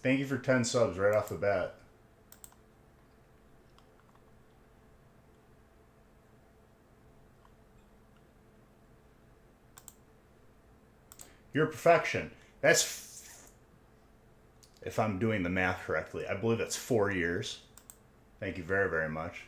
Thank you for 10 subs right off the bat. You're perfection. That's, if I'm doing the math correctly, I believe that's 4 years. Thank you very, very much.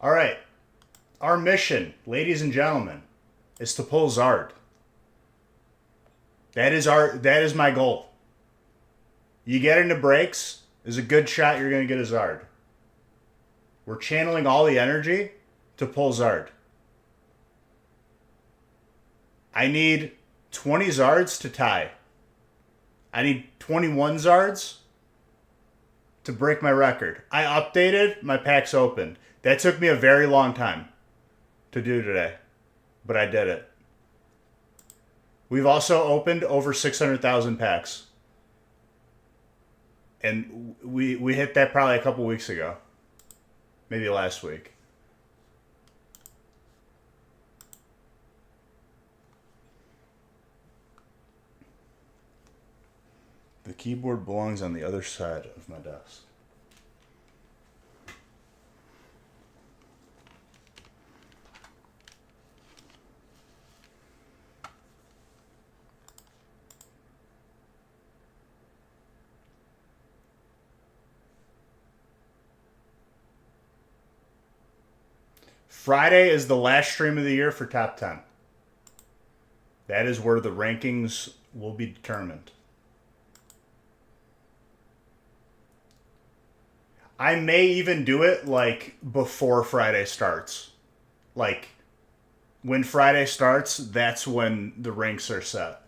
All right. Our mission, ladies and gentlemen, is to pull Zard. That is my goal. You get into breaks, there's a good shot you're going to get a Zard. We're channeling all the energy to pull Zard. I need 20 Zards to tie. I need 21 Zards to break my record. I updated, my packs opened. That took me a very long time to do today, but I did it. We've also opened over 600,000 packs. And we hit that probably a couple weeks ago. Maybe last week. The keyboard belongs on the other side of my desk. Friday is the last stream of the year for top 10. That is where the rankings will be determined. I may even do it like before Friday starts. Like when Friday starts, that's when the ranks are set.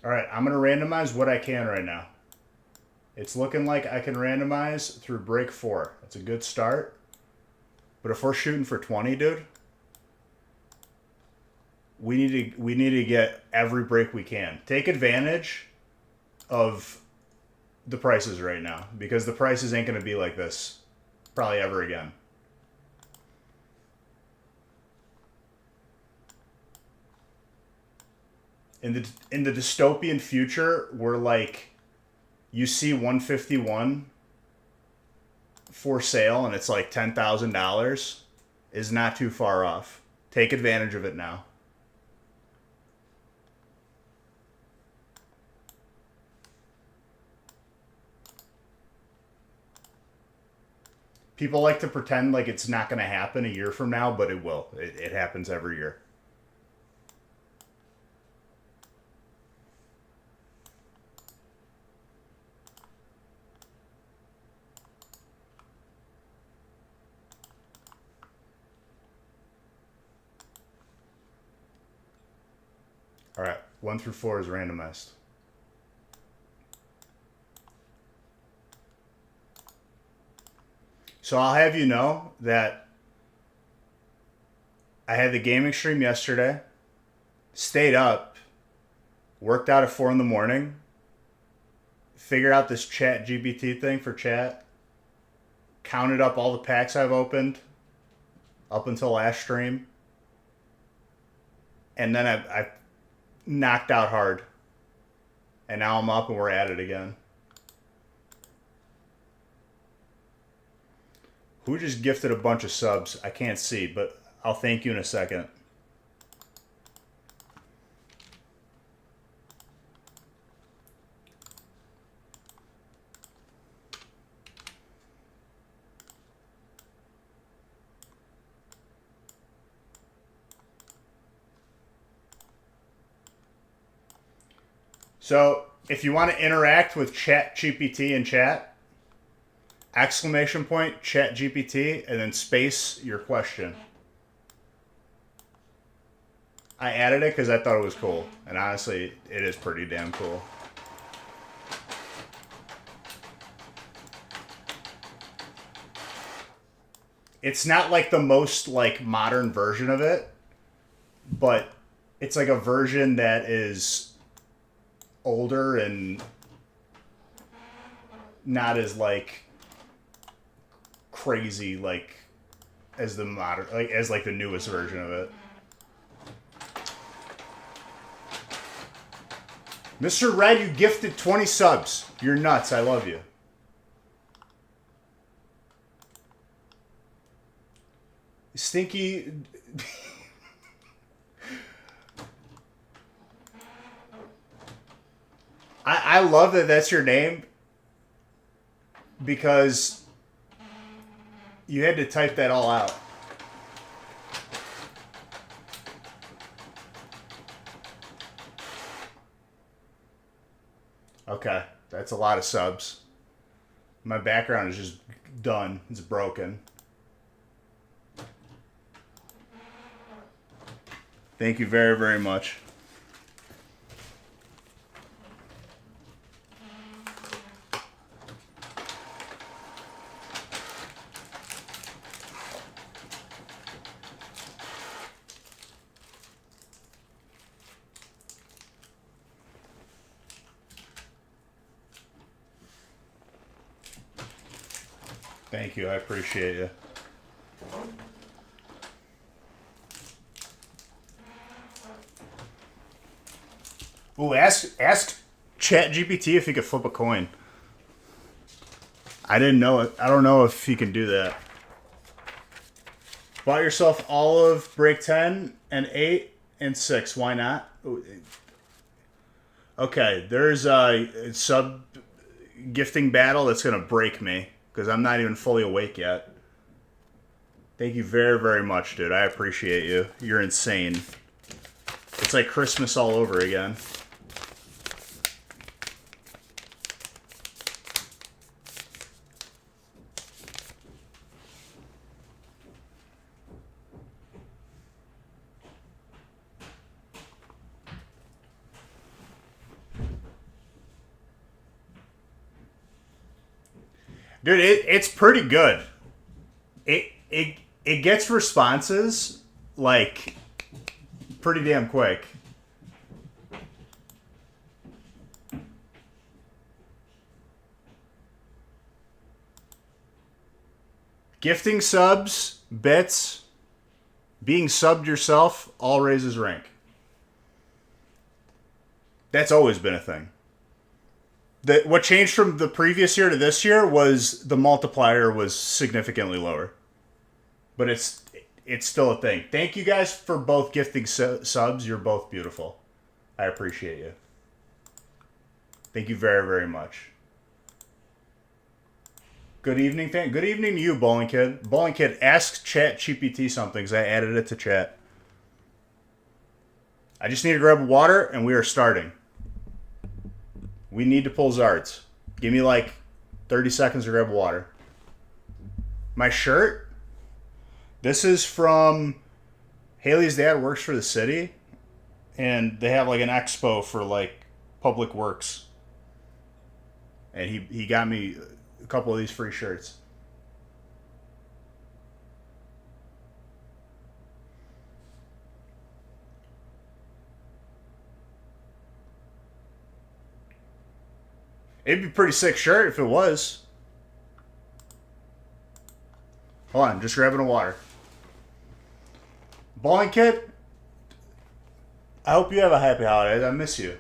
All right, I'm going to randomize what I can right now. It's looking like I can randomize through break 4. That's a good start. But if we're shooting for 20, dude, we need to get every break we can. Take advantage of the prices right now, because the prices ain't going to be like this probably ever again. In the dystopian future, where like you see 151 for sale and it's like $10,000, is not too far off. Take advantage of it now. People like to pretend like it's not going to happen a year from now, but it will. It happens every year. All right, 1 through 4 is randomized. So I'll have you know that I had the gaming stream yesterday, stayed up, worked out at 4 in the morning, figured out this chat GPT thing for chat, counted up all the packs I've opened up until last stream, and then I knocked out hard. And now I'm up and we're at it again. Who just gifted a bunch of subs? I can't see, but I'll thank you in a second. So if you want to interact with ChatGPT in chat, exclamation point ChatGPT and then space your question. I added it because I thought it was cool. And honestly, it is pretty damn cool. It's not like the most like modern version of it, but it's like a version that is older and not as like crazy like as the modern like as like the newest version of it. Mr. Red, you gifted 20 subs. You're nuts. I love you. Stinky. I love that that's your name because you had to type that all out. Okay, that's a lot of subs. My background is just done. It's broken. Thank you very, very much. Thank you. I appreciate you. Ooh, ask ChatGPT if he could flip a coin. I didn't know it. I don't know if he can do that. Bought yourself olive, break 10 and 8 and 6. Why not? Okay, there's a sub gifting battle that's going to break me because I'm not even fully awake yet. Thank you very, very much, dude. I appreciate you. You're insane. It's like Christmas all over again. Dude, it's pretty good. It gets responses like pretty damn quick. Gifting subs, bits, being subbed yourself all raises rank. That's always been a thing. What changed from the previous year to this year was the multiplier was significantly lower. But it's still a thing. Thank you guys for both gifting subs. You're both beautiful. I appreciate you. Thank you very, very much. Good evening, fan. Good evening to you, Bowling Kid. Bowling Kid, ask ChatGPT something because I added it to chat. I just need to grab water and we are starting. We need to pull Zards. Give me like 30 seconds to grab water. My shirt? This is from Haley's dad works for the city. And they have like an expo for like public works. And he got me a couple of these free shirts. It'd be a pretty sick shirt if it was. Hold on, just grabbing a water. Bowling Kid, I hope you have a happy holidays. I miss you.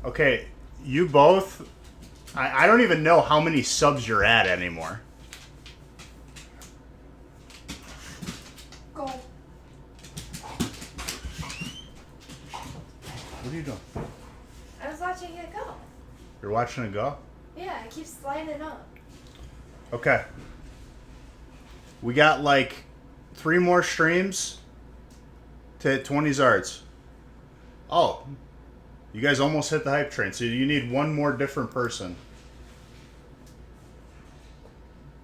Okay, you both. I don't even know how many subs you're at anymore. Go. What are you doing? I was watching it go. You're watching it go? Yeah, it keeps lining up. Okay. We got like 3 more streams to hit 20 Zards. Oh. You guys almost hit the hype train, so you need one more different person.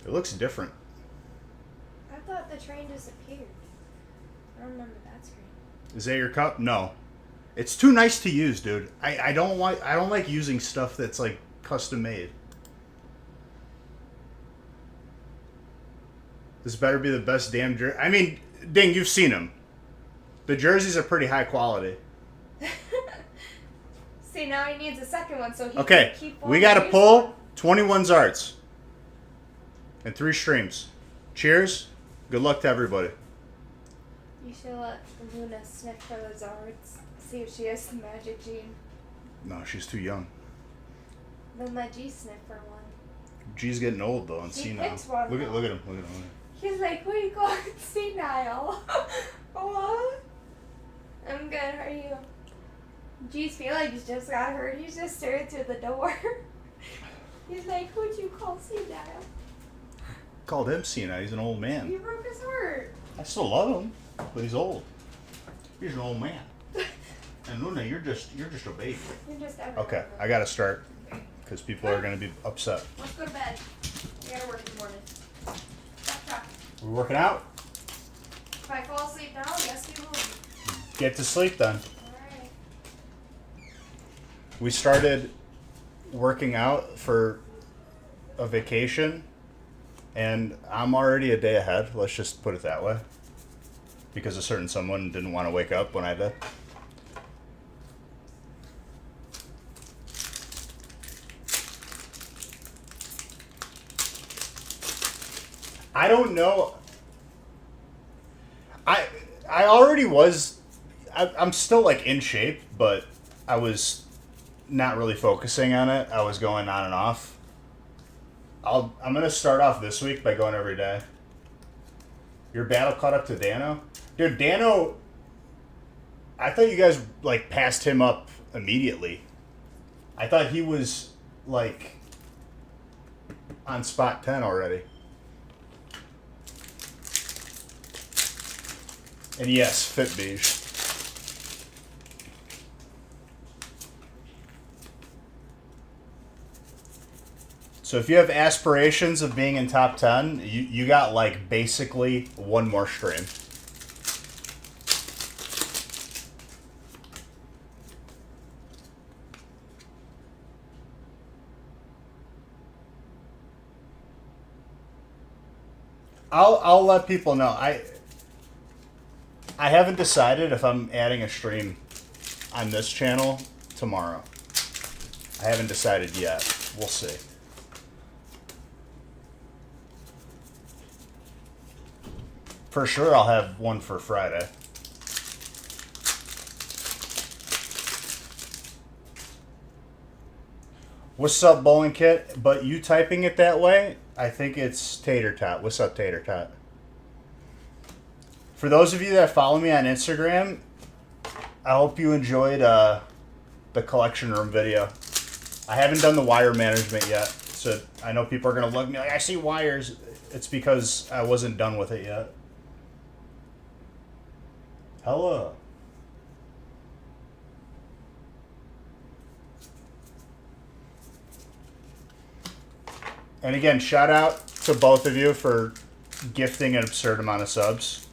It looks different. I thought the train disappeared. I don't remember that screen. Is that your cup? No. It's too nice to use, dude. I don't like using stuff that's like custom made. This better be the best damn jersey. I mean, Ding, you've seen them. The jerseys are pretty high quality. See, now he needs a second one so he Okay, can keep we got to pull 21 Zards and 3 streams. Cheers. Good luck to everybody. You should let Luna sniff for the Zards. See if she has the magic gene. No, she's too young. Then let G sniff for one. G's getting old though and He senile. picks one, Look at though. look at him. Look at him. He's like, what are you going senile? What? I'm good, how are you? G's feelings just got hurt. He's just staring through the door. He's like, who'd you call senile? Called him senile. He's an old man. You broke his heart. I still love him, but he's old. He's an old man. And Luna, you're just a baby. You're just everywhere. Okay, I gotta start because people are gonna be upset. Let's go to bed. We gotta work in the morning. Stop. We're working out. If I fall asleep now, yes, we will be. Get to sleep then. Alright. We started working out for a vacation, and I'm already a day ahead. Let's just put it that way. Because a certain someone didn't want to wake up when I did. I don't know. I already was. I'm still like in shape, but I was not really focusing on it. I was going on and off. I'm gonna start off this week by going every day. Your battle caught up to Dano, dude. Dano. I thought you guys like passed him up immediately. I thought he was like on spot 10 already. And yes, Fit Beige. So if you have aspirations of being in top 10, you got like basically one more stream. I'll let people know. I haven't decided if I'm adding a stream on this channel tomorrow. I haven't decided yet. We'll see. For sure, I'll have one for Friday. What's up, Bowling Kit? But you typing it that way, I think it's Tater Tot. What's up, Tater Tot? For those of you that follow me on Instagram, I hope you enjoyed the collection room video. I haven't done the wire management yet, so I know people are going to look at me like, I see wires. It's because I wasn't done with it yet. Hello. And again, shout out to both of you for gifting an absurd amount of subs.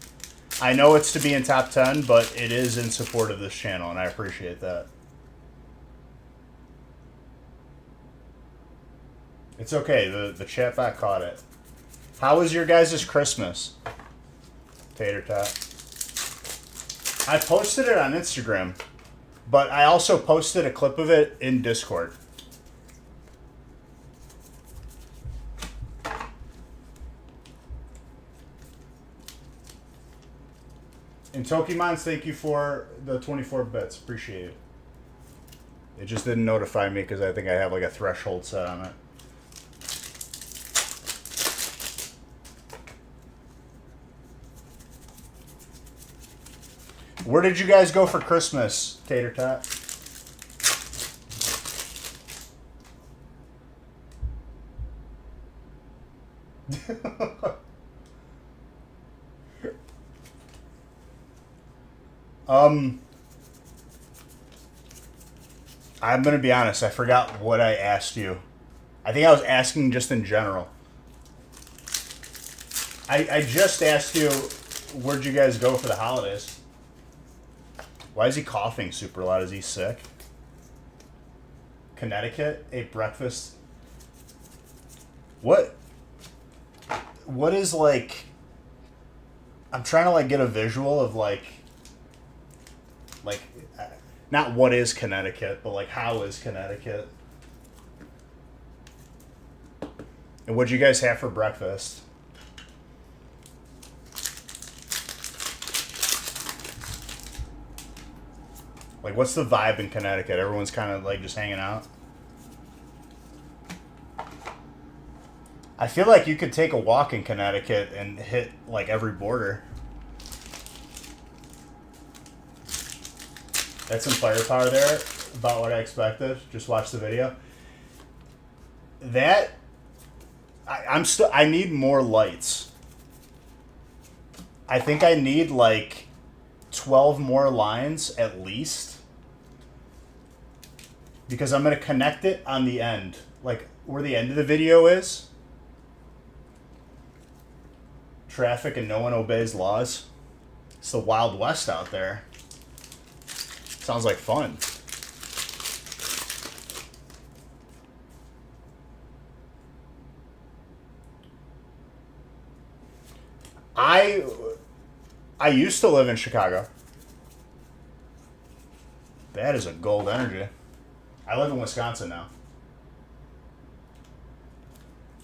I know it's to be in top 10, but it is in support of this channel, and I appreciate that. It's okay, the chat bot caught it. How was your guys' Christmas? Tater Tot. I posted it on Instagram, but I also posted a clip of it in Discord. And Tokimons, thank you for the 24 bits. Appreciate it. It just didn't notify me because I think I have like a threshold set on it. Where did you guys go for Christmas, Tater Tot? I'm gonna be honest, I forgot what I asked you. I think I was asking just in general. I just asked you, where'd you guys go for the holidays? Why is he coughing super loud? Is he sick? Connecticut? Ate breakfast? What is like... I'm trying to like get a visual of like not what is Connecticut, but like how is Connecticut? And what'd you guys have for breakfast? Like, what's the vibe in Connecticut? Everyone's kind of like just hanging out. I feel like you could take a walk in Connecticut and hit like every border. That's some firepower there, about what I expected. Just watch the video. That I need more lights. I think I need like 12 more lines at least, because I'm going to connect it on the end, like where the end of the video is. Traffic and no one obeys laws. It's the Wild West out there. Sounds like fun. I used to live in Chicago. That is a gold energy. I live in Wisconsin now.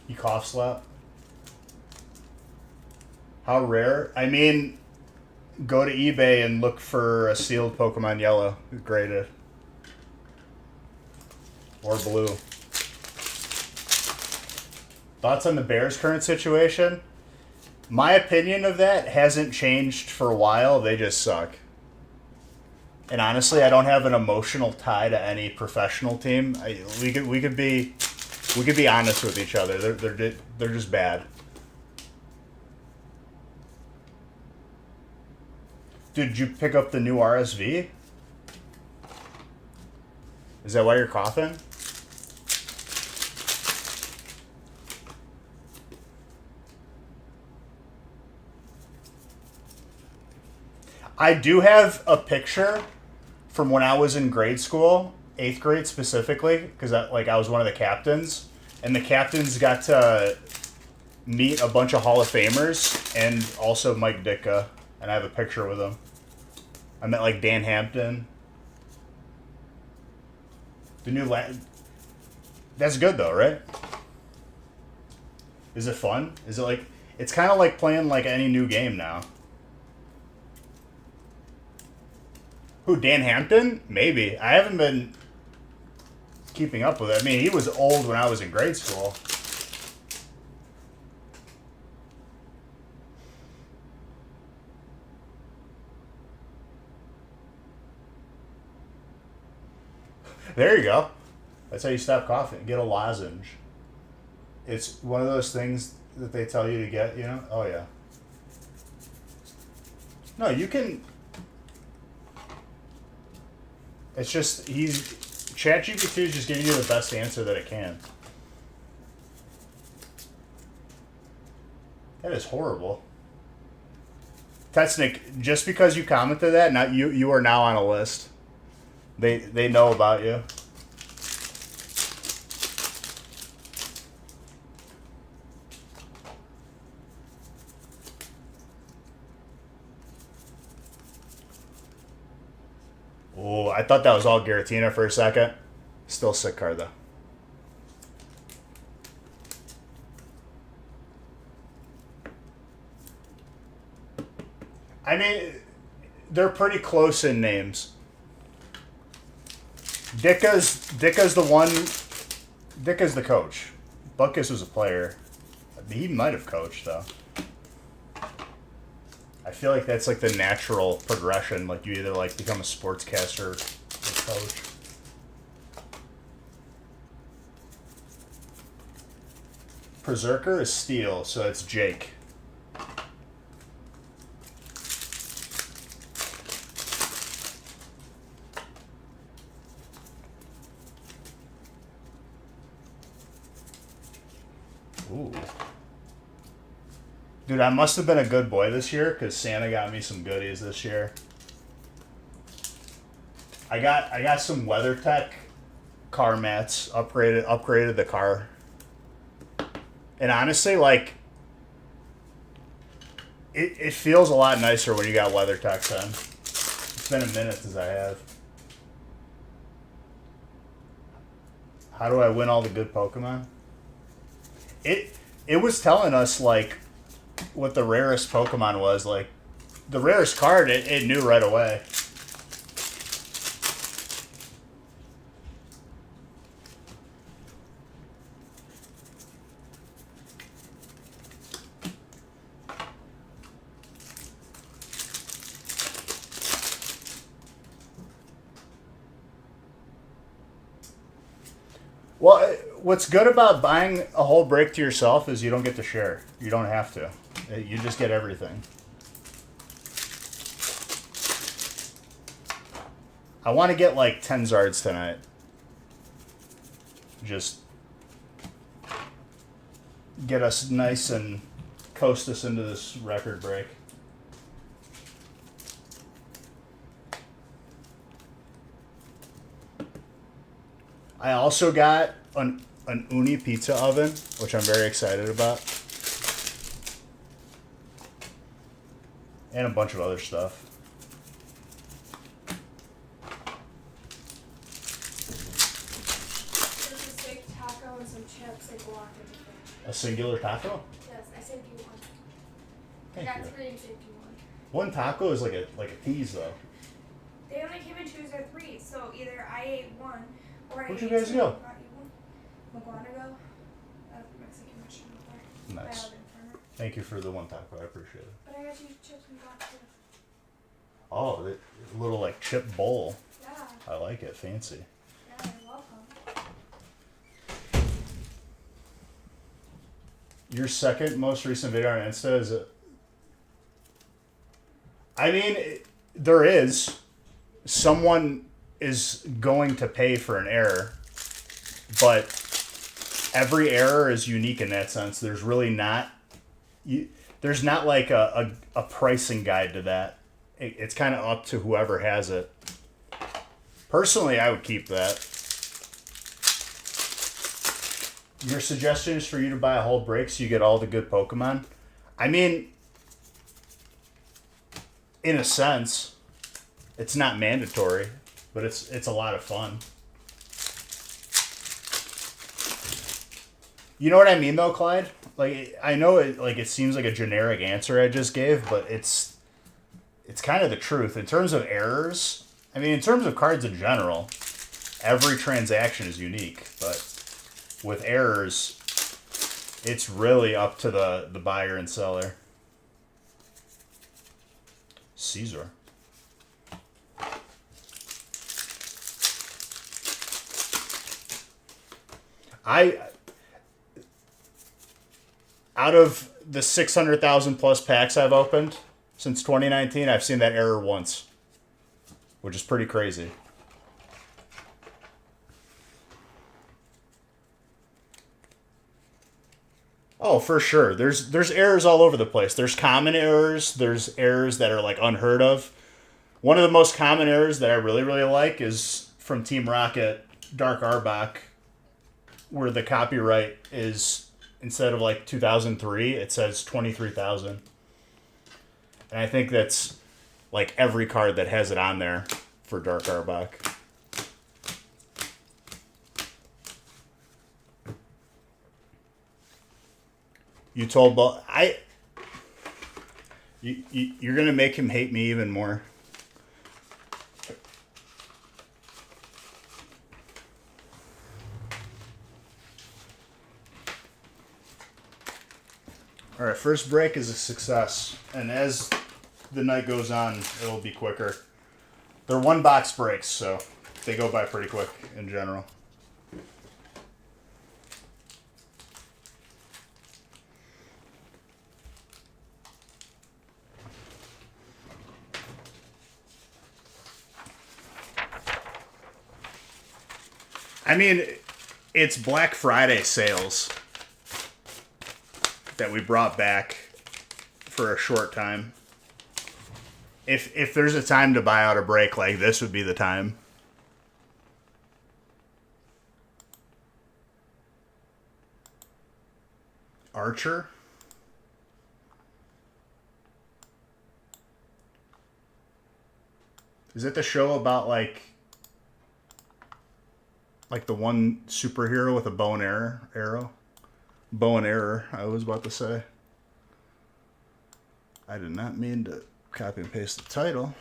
You cough slap? How rare? I mean, go to eBay and look for a sealed Pokemon Yellow graded. Or blue. Thoughts on the Bears' current situation? My opinion of that hasn't changed for a while. They just suck. And honestly, I don't have an emotional tie to any professional team. We could be honest with each other. They're just bad. Did you pick up the new RSV? Is that why you're coughing? I do have a picture from when I was in grade school, 8th grade specifically, because I was one of the captains, and the captains got to meet a bunch of Hall of Famers and also Mike Ditka, and I have a picture with him. I met like Dan Hampton. The new that's good though, right? Is it fun? Is it like, it's kind of like playing like any new game now. Who, Dan Hampton? Maybe. I haven't been keeping up with it. I mean, he was old when I was in grade school. There you go. That's how you stop coughing. Get a lozenge. It's one of those things that they tell you to get, you know? Oh, yeah. No, you can... It's just, ChatGPT is just giving you the best answer that it can. That is horrible. Tetsnick, just because you commented that, not you are now on a list. They know about you. Oh, I thought that was all Giratina for a second. Still sick card, though. I mean, they're pretty close in names. Dicka's the one. Dicka's the coach. Buckus was a player. He might have coached though. I feel like that's like the natural progression. Like you either like become a sportscaster or a coach. Berserker is Steel, so it's Jake. Ooh. Dude, I must have been a good boy this year because Santa got me some goodies this year. I got some WeatherTech car mats, upgraded the car. And honestly, like, it feels a lot nicer when you got WeatherTech on. It's been a minute since I have. How do I win all the good Pokemon? It was telling us, like, what the rarest Pokemon was. Like, the rarest card, it knew right away. Well, what's good about buying a whole break to yourself is you don't get to share. You don't have to. You just get everything. I want to get like 10 Zards tonight. Just get us nice and coast us into this record break. I also got an Uni pizza oven, which I'm very excited about. And a bunch of other stuff. There's a steak taco and some chips and guac in the fridge. A singular taco? Yes, I saved you one. Thank I got you. 3 and saved you one. One taco is like a tease though. They only came in 2s or 3s, so either I ate one or I Where'd ate you guys two go? and got you one. Maguanago. Mexican restaurant up there. Nice. By Alvin Farmer. Thank you for the one taco. I appreciate it. But I got you chips and guac too. Oh, the little like chip bowl. Yeah. I like it. Fancy. Yeah, you're welcome. Your second most recent video on Insta is it? I mean, there is. Someone is going to pay for an error, but every error is unique in that sense. There's really not. There's not like a pricing guide to that. It's kind of up to whoever has it. Personally, I would keep that. Your suggestion is for you to buy a whole break so you get all the good Pokemon. I mean, in a sense, it's not mandatory, but it's a lot of fun. You know what I mean, though, Clyde? Like, I know it seems like a generic answer I just gave, but it's kind of the truth. In terms of errors, I mean, in terms of cards in general, every transaction is unique, but with errors, it's really up to the buyer and seller. Caesar. Out of the 600,000 plus packs I've opened since 2019, I've seen that error once, which is pretty crazy. Oh, for sure. There's errors all over the place. There's common errors. There's errors that are like unheard of. One of the most common errors that I really, really like is from Team Rocket, Dark Arbok, where the copyright is, instead of like 2003, it says 23,000. And I think that's like every card that has it on there for Dark Arbok. You told you're gonna make him hate me even more. All right, first break is a success, and as the night goes on, it'll be quicker. They're one box breaks, so they go by pretty quick in general. I mean, it's Black Friday sales that we brought back for a short time. If there's a time to buy out a break, like this would be the time. Archer? Is it the show about like the one superhero with a bow and arrow? Bow and arrow, I was about to say. I did not mean to copy and paste the title.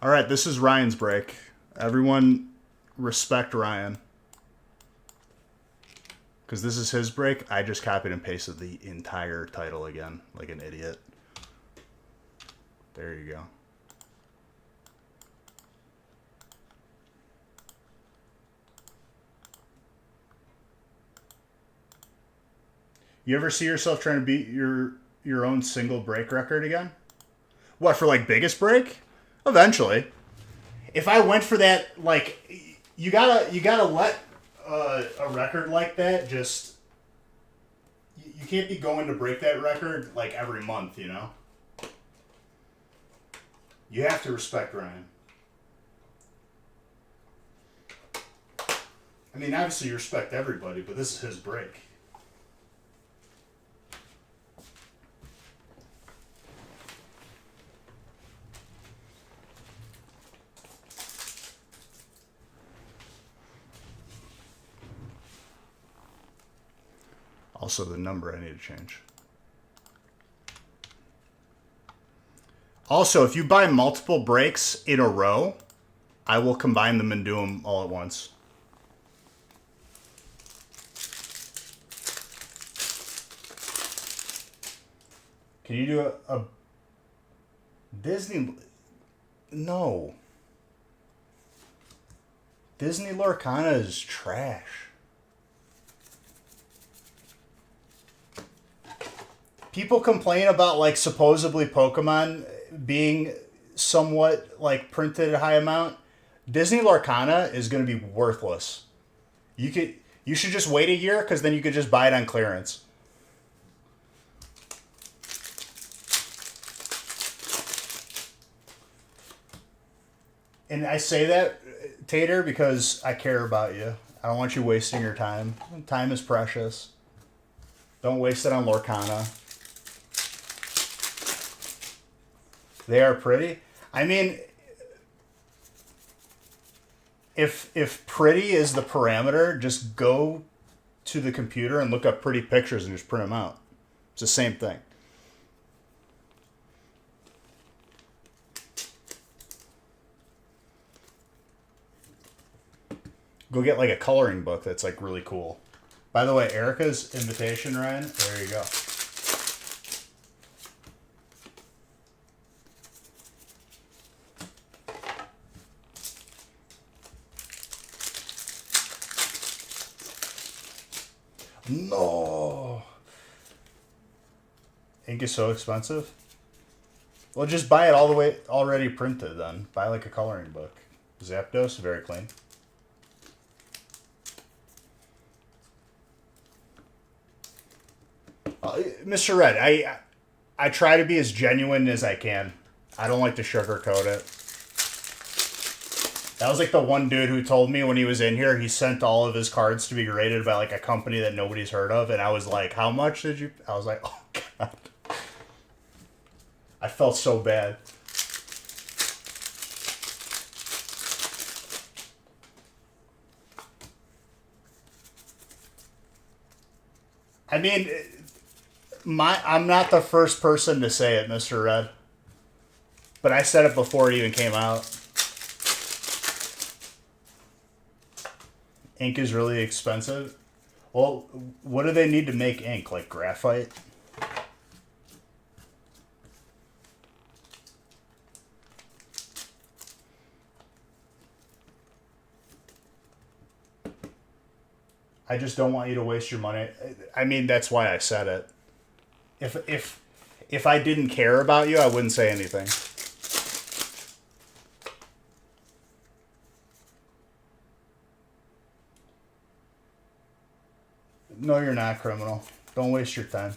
All right, this is Ryan's break. Everyone respect Ryan. Because this is his break. I just copied and pasted the entire title again, like an idiot. There you go. You ever see yourself trying to beat your own single break record again? What, for like biggest break? Eventually. If I went for that, like, you gotta let a record like that just, you can't be going to break that record like every month, you know? You have to respect Ryan. I mean, obviously you respect everybody, but this is his break. Also, the number I need to change. Also, if you buy multiple breaks in a row, I will combine them and do them all at once. Can you do a Disney? No. Disney Lorcana is trash. People complain about like supposedly Pokemon being somewhat like printed at a high amount. Disney Lorcana is going to be worthless. You should just wait a year because then you could just buy it on clearance. And I say that, Tater, because I care about you. I don't want you wasting your time. Time is precious. Don't waste it on Lorcana. They are pretty. I mean, if pretty is the parameter, just go to the computer and look up pretty pictures and just print them out. It's the same thing. Go get like a coloring book that's like really cool. By the way, Erica's invitation, Ryan, there you go. No. Ink is so expensive. Well, just buy it all the way already printed then. Buy like a coloring book. Zapdos, very clean. Mr. Red, I try to be as genuine as I can. I don't like to sugarcoat it. That was like the one dude who told me when he was in here, he sent all of his cards to be graded by like a company that nobody's heard of. And I was like, how much did you? I was like, oh God. I felt so bad. I mean, I'm not the first person to say it, Mr. Red. But I said it before it even came out. Ink is really expensive. Well, what do they need to make ink? Like graphite? I just don't want you to waste your money. I mean, that's why I said it. If I didn't care about you, I wouldn't say anything. No, you're not, criminal. Don't waste your time.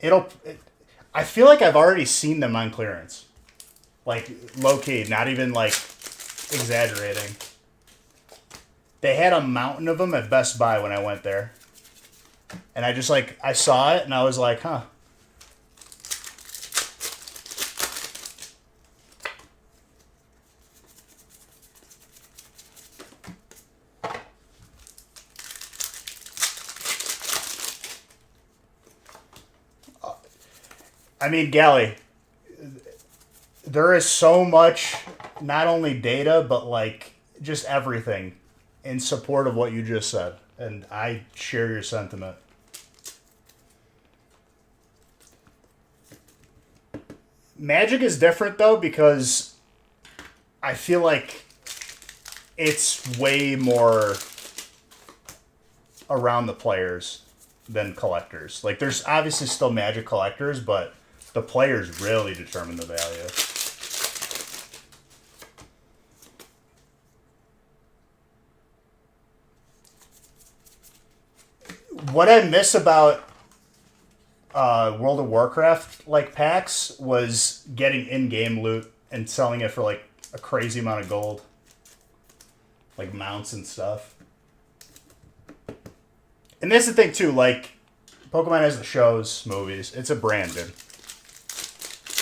I feel like I've already seen them on clearance. Like, low-key, not even, like, exaggerating. They had a mountain of them at Best Buy when I went there. And I just, like, I saw it and I was like, huh. I mean, Gally, there is so much, not only data, but, like, just everything in support of what you just said. And I share your sentiment. Magic is different, though, because I feel like it's way more around the players than collectors. Like, there's obviously still Magic collectors, but the players really determine the value. What I miss about World of Warcraft like packs was getting in-game loot and selling it for like a crazy amount of gold, like mounts and stuff. And that's the thing too. Like, Pokemon has the shows, movies. It's a brand, dude.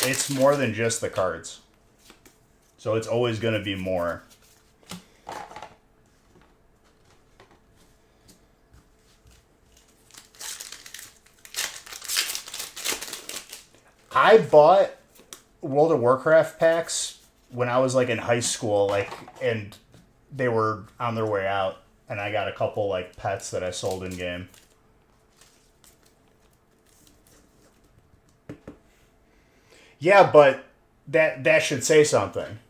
It's more than just the cards, so it's always going to be more. I bought World of Warcraft packs when I was like in high school, like, and they were on their way out, and I got a couple like pets that I sold in game. Yeah, but that should say something.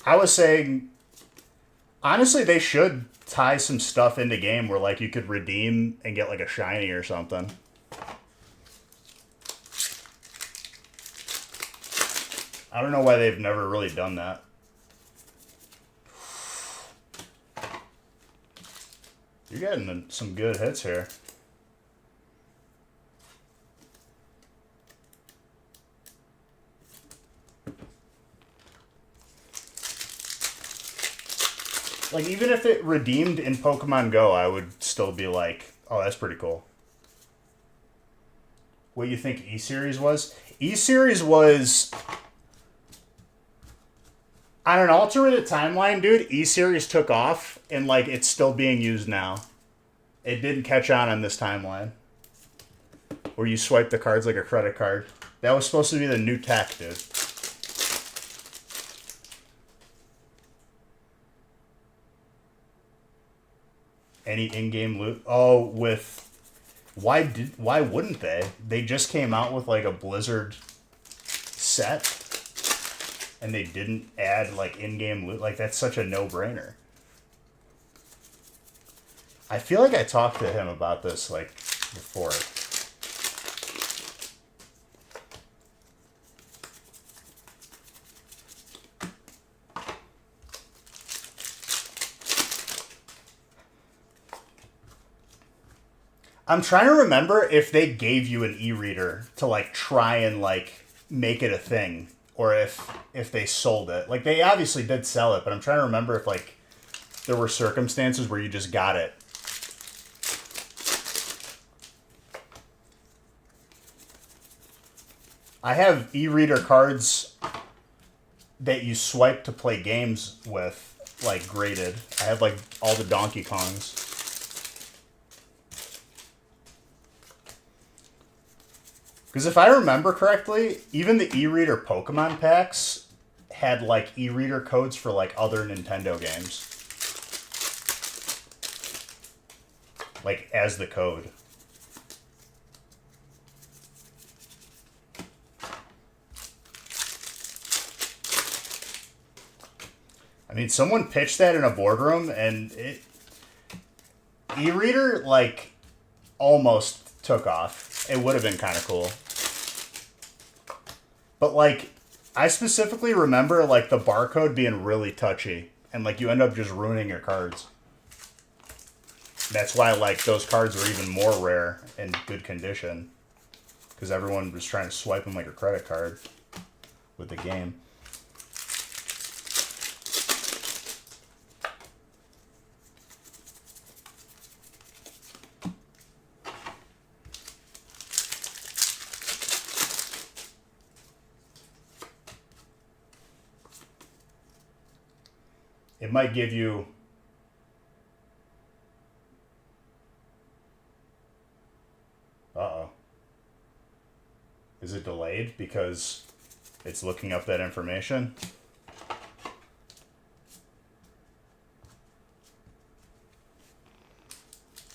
I was saying, honestly, they should tie some stuff into game where like you could redeem and get like a shiny or something. I don't know why they've never really done that. You're getting some good hits here. Like, even if it redeemed in Pokemon Go, I would still be like, oh, that's pretty cool. What you think E-Series was? E-Series was... On an alternate timeline, dude, E-Series took off, and, like, it's still being used now. It didn't catch on this timeline. Where you swipe the cards like a credit card. That was supposed to be the new tech, dude. Any in-game loot? Oh, with... Why wouldn't they? They just came out with, like, a Blizzard set. And they didn't add, like, in-game loot. Like, that's such a no-brainer. I feel like I talked to him about this, like, before. I'm trying to remember if they gave you an e-reader to, like, try and, like, make it a thing. Or if they sold it. Like, they obviously did sell it, but I'm trying to remember if, like, there were circumstances where you just got it. I have e-reader cards that you swipe to play games with, like, graded. I have, like, all the Donkey Kongs. Because if I remember correctly, even the e-reader Pokemon packs had like e-reader codes for like other Nintendo games. Like as the code. I mean, someone pitched that in a boardroom and e-reader like almost took off. It would have been kind of cool. But like I specifically remember like the barcode being really touchy and like you end up just ruining your cards. That's why like those cards were even more rare and good condition because everyone was trying to swipe them like a credit card with the game. It might give you uh-oh. Is it delayed because it's looking up that information?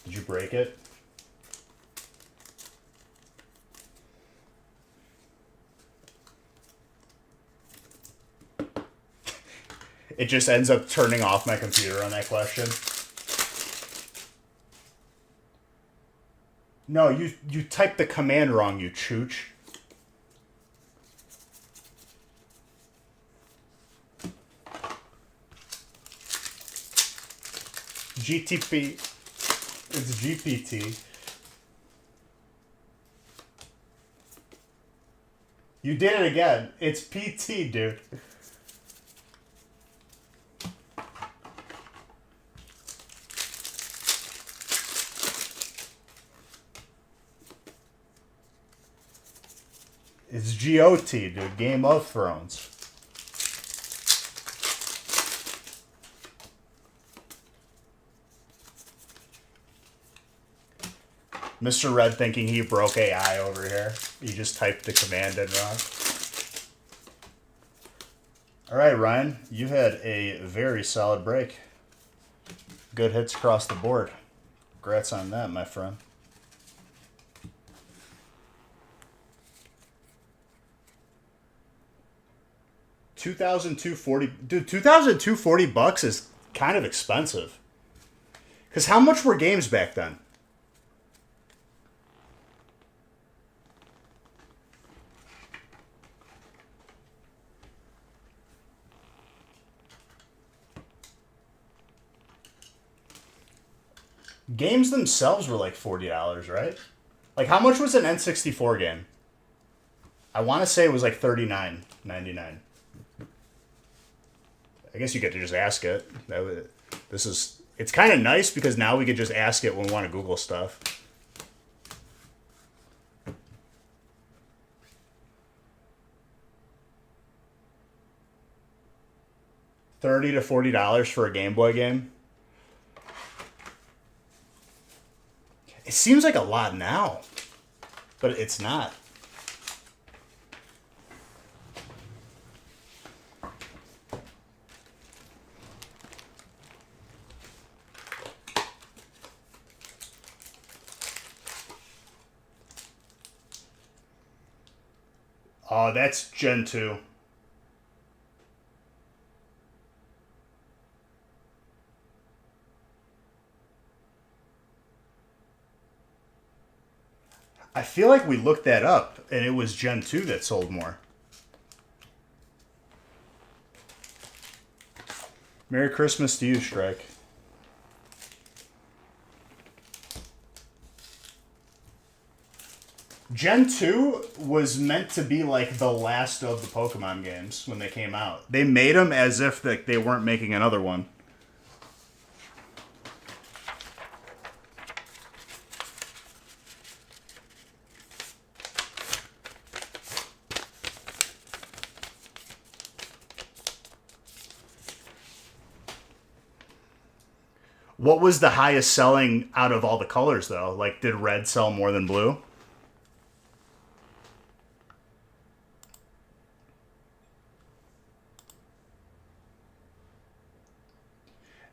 Did you break it? It just ends up turning off my computer on that question. No, you typed the command wrong, you chooch. GTP. It's GPT. You did it again. It's PT, dude. It's GOT, dude. Game of Thrones. Mr. Red thinking he broke AI over here. He just typed the command in wrong. Alright, Ryan. You had a very solid break. Good hits across the board. Congrats on that, my friend. $2,240. Dude, $2,240 is kind of expensive. Because how much were games back then? Games themselves were like $40, right? Like, how much was an N64 game? I want to say it was like $39.99. I guess you get to just ask it. It's kind of nice because now we could just ask it when we want to Google stuff. $30 to $40 for a Game Boy game. It seems like a lot now, but it's not. Oh, that's Gen 2. I feel like we looked that up, and it was Gen 2 that sold more. Merry Christmas to you, Strike. Gen 2 was meant to be like the last of the Pokemon games when they came out. They made them as if they weren't making another one. What was the highest selling out of all the colors, though? Like, did red sell more than blue?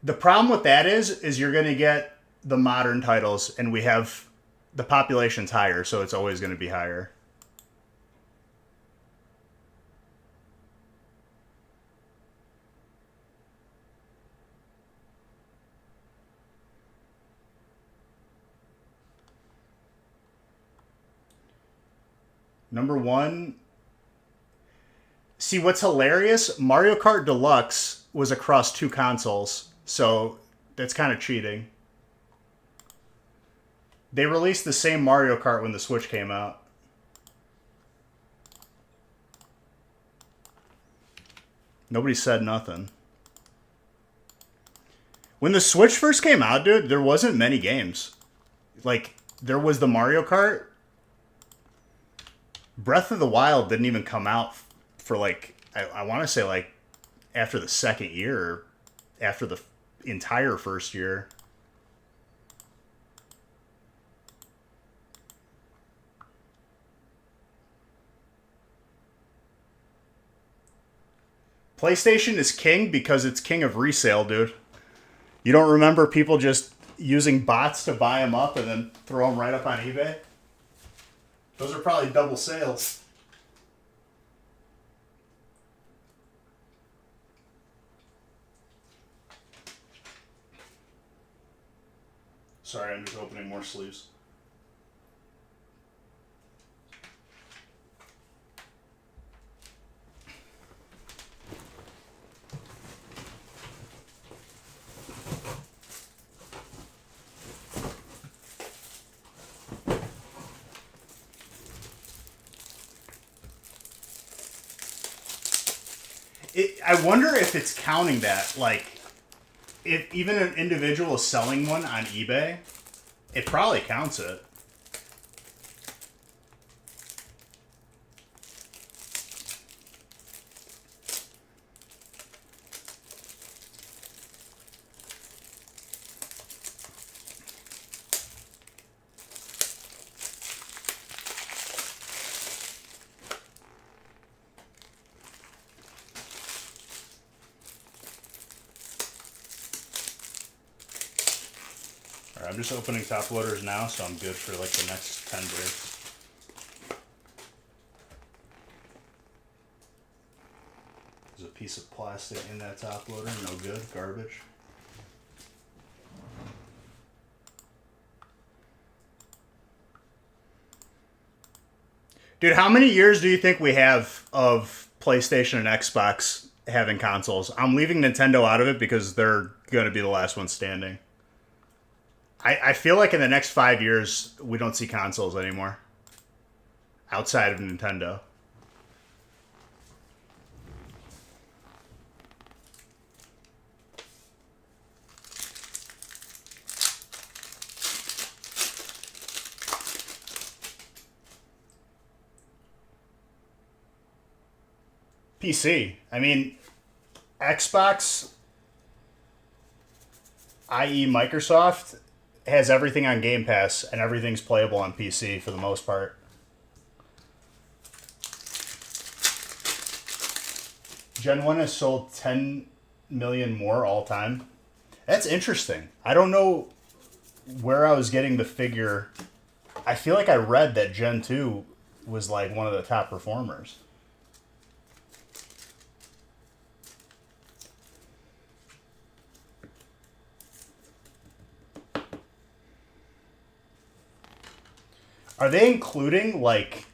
The problem with that is you're going to get the modern titles, and we have the population's higher, so it's always going to be higher. Number one. See, what's hilarious? Mario Kart Deluxe was across 2 consoles, so that's kind of cheating. They released the same Mario Kart when the Switch came out. Nobody said nothing. When the Switch first came out, dude, there wasn't many games. Like, there was the Mario Kart. Breath of the Wild didn't even come out for, like, I want to say, like, after the second year, or after the entire first year. PlayStation is king because it's king of resale, dude. You don't remember people just using bots to buy them up and then throw them right up on eBay? Those are probably double sales. Sorry, I'm just opening more sleeves. I wonder if it's counting that, like, if even an individual is selling one on eBay, it probably counts it. I'm just opening top loaders now, so I'm good for like the next 10 breaks. There's a piece of plastic in that top loader, no good, garbage. Dude, how many years do you think we have of PlayStation and Xbox having consoles? I'm leaving Nintendo out of it because they're going to be the last one standing. I feel like in the next 5 years, we don't see consoles anymore. Outside of Nintendo. PC. I mean, Xbox, i.e. Microsoft, has everything on Game Pass, and everything's playable on PC for the most part. Gen 1 has sold 10 million more all time. That's interesting. I don't know where I was getting the figure. I feel like I read that Gen 2 was like one of the top performers. Are they including, like,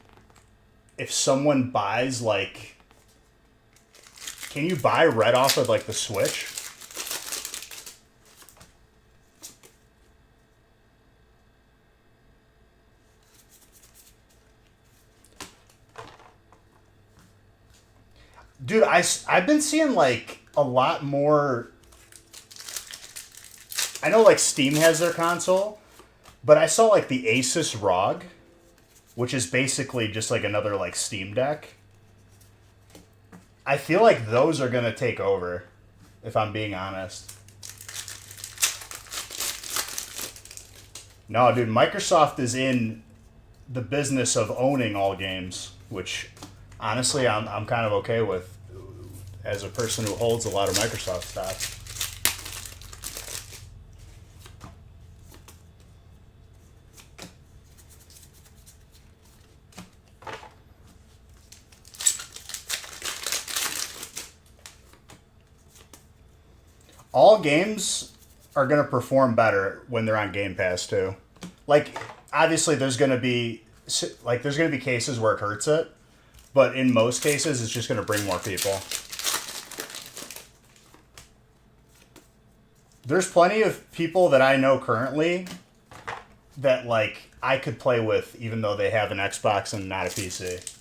if someone buys, like, can you buy Red off of, like, the Switch? Dude, I've been seeing, like, a lot more. I know, like, Steam has their console, but I saw, like, the Asus ROG, which is basically just like another like Steam Deck. I feel like those are going to take over, if I'm being honest. No, dude, Microsoft is in the business of owning all games, which honestly I'm kind of okay with as a person who holds a lot of Microsoft stock. all games are going to perform better when they're on Game Pass too. Like, obviously there's going to be cases where it hurts it, but in most cases it's just going to bring more people. There's plenty of people that I know currently that like I could play with even though they have an Xbox and not a PC.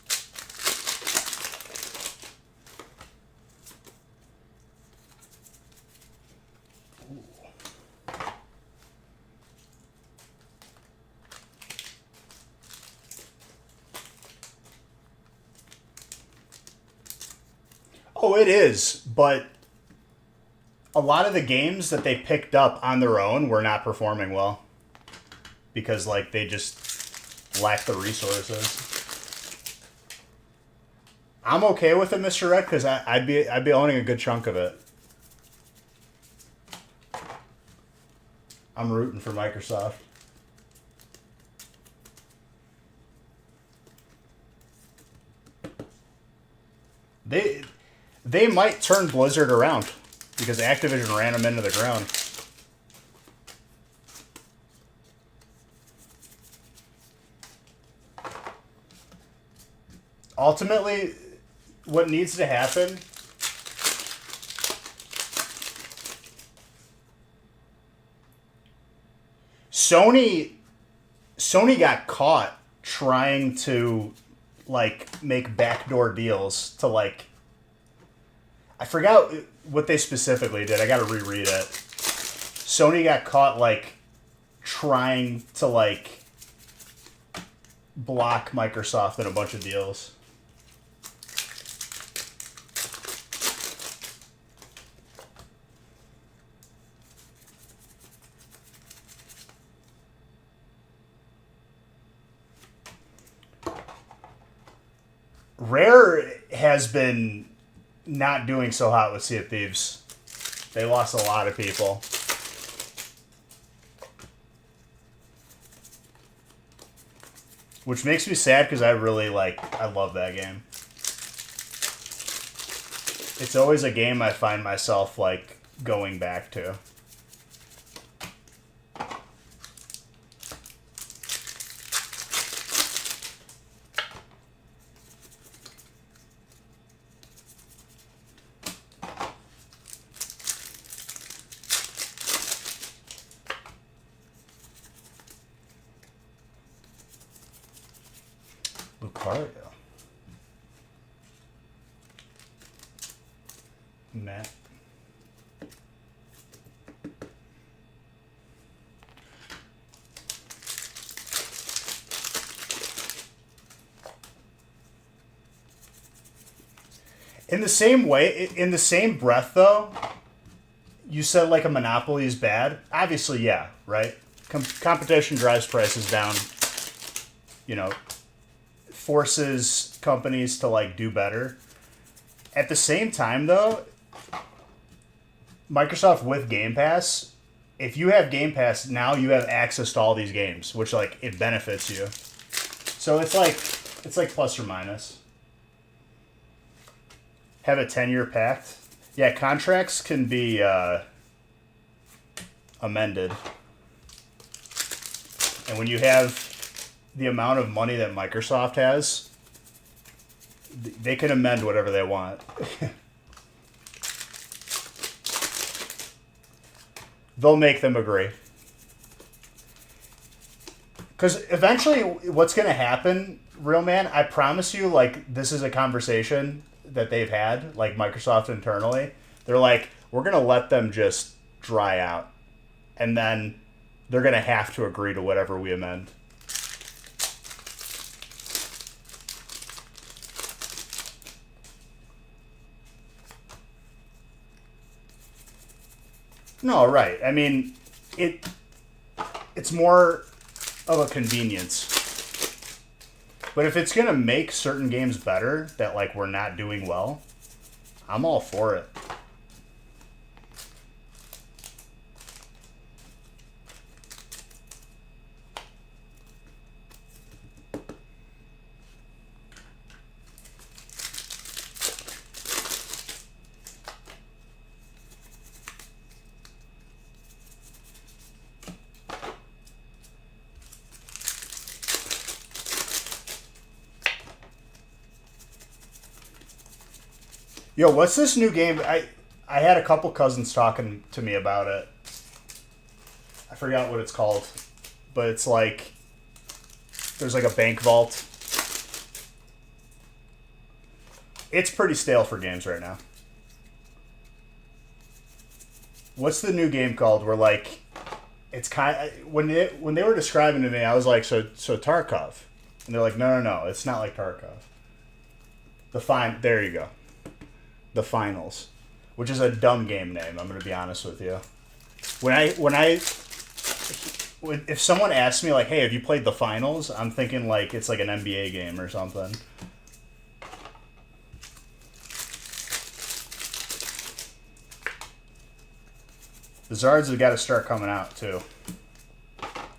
Oh, it is, but a lot of the games that they picked up on their own were not performing well because like they just lack the resources. I'm okay with it, Mr. Red, because I'd be owning a good chunk of it. I'm rooting for Microsoft. They might turn Blizzard around because Activision ran them into the ground. Ultimately, what needs to happen Sony got caught trying to like make backdoor deals to like I forgot what they specifically did. I got to reread it. Sony got caught like trying to like block Microsoft in a bunch of deals. Rare has been not doing so hot with Sea of Thieves. They lost a lot of people. Which makes me sad because I love that game. It's always a game I find myself like going back to. Lucario. Matt. In the same way, in the same breath though, you said like a monopoly is bad. Obviously, yeah, right? Competition drives prices down. You know, forces companies to like do better. At the same time though, Microsoft with Game Pass, if you have Game Pass, now you have access to all these games, which like it benefits you. So it's like plus or minus. Have a 10-year pact. Yeah, contracts can be amended. And when you have the amount of money that Microsoft has, they can amend whatever they want. They'll make them agree. Because eventually what's going to happen, real man, I promise you, like, this is a conversation that they've had, like Microsoft internally. They're like, we're going to let them just dry out. And then they're going to have to agree to whatever we amend. No, right. I mean, it's more of a convenience. But if it's going to make certain games better that like we're not doing well, I'm all for it. Yo, what's this new game? I had a couple cousins talking to me about it. I forgot what it's called, but it's like there's like a bank vault. It's pretty stale for games right now. What's the new game called? Where like it's kind of, when they were describing to me, I was like, so Tarkov, and they're like, no, it's not like Tarkov. There you go, the Finals, which is a dumb game name. I'm gonna be honest with you. If someone asks me like, hey, have you played the Finals? I'm thinking like it's like an NBA game or something. The Zards have got to start coming out too.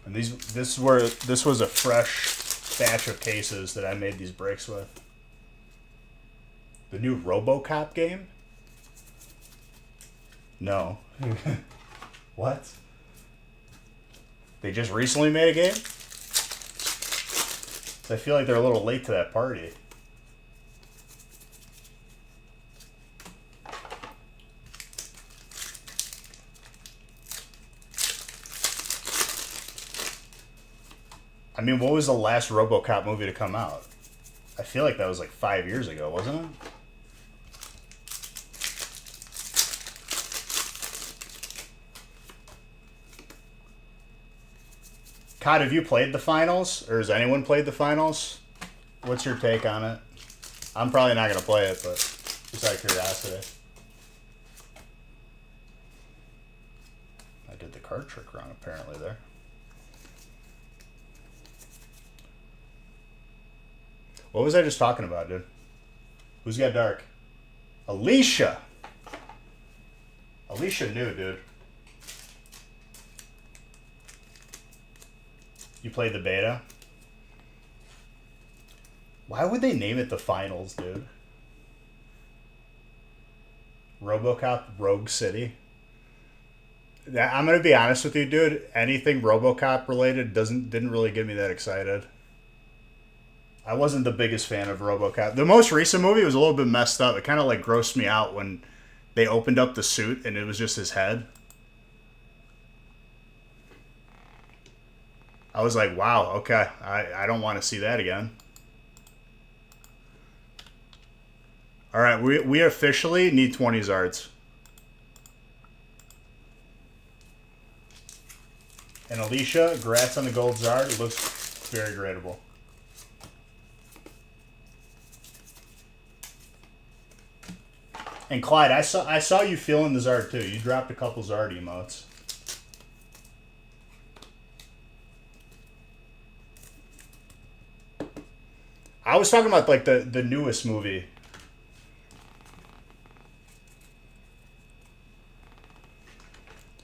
And this was a fresh batch of cases that I made these breaks with. The new RoboCop game? No. What? They just recently made a game? I feel like they're a little late to that party. I mean, what was the last RoboCop movie to come out? I feel like that was like 5 years ago, wasn't it? Cod, have you played the Finals? Or has anyone played the Finals? What's your take on it? I'm probably not going to play it, but just out of curiosity. I did the card trick wrong, apparently, there. What was I just talking about, dude? Who's got dark? Alicia! Alicia knew, dude. You played the beta? Why would they name it the Finals, dude? RoboCop Rogue City? I'm gonna be honest with you, dude. Anything RoboCop related didn't really get me that excited. I wasn't the biggest fan of RoboCop. The most recent movie was a little bit messed up. It kind of like grossed me out when they opened up the suit and it was just his head. I was like, wow, okay. I don't want to see that again. All right, we officially need 20 Zards. And Alicia, congrats on the gold Zard. It looks very gradable. And Clyde, I saw you feeling the Zard too. You dropped a couple Zard emotes. I was talking about like the newest movie.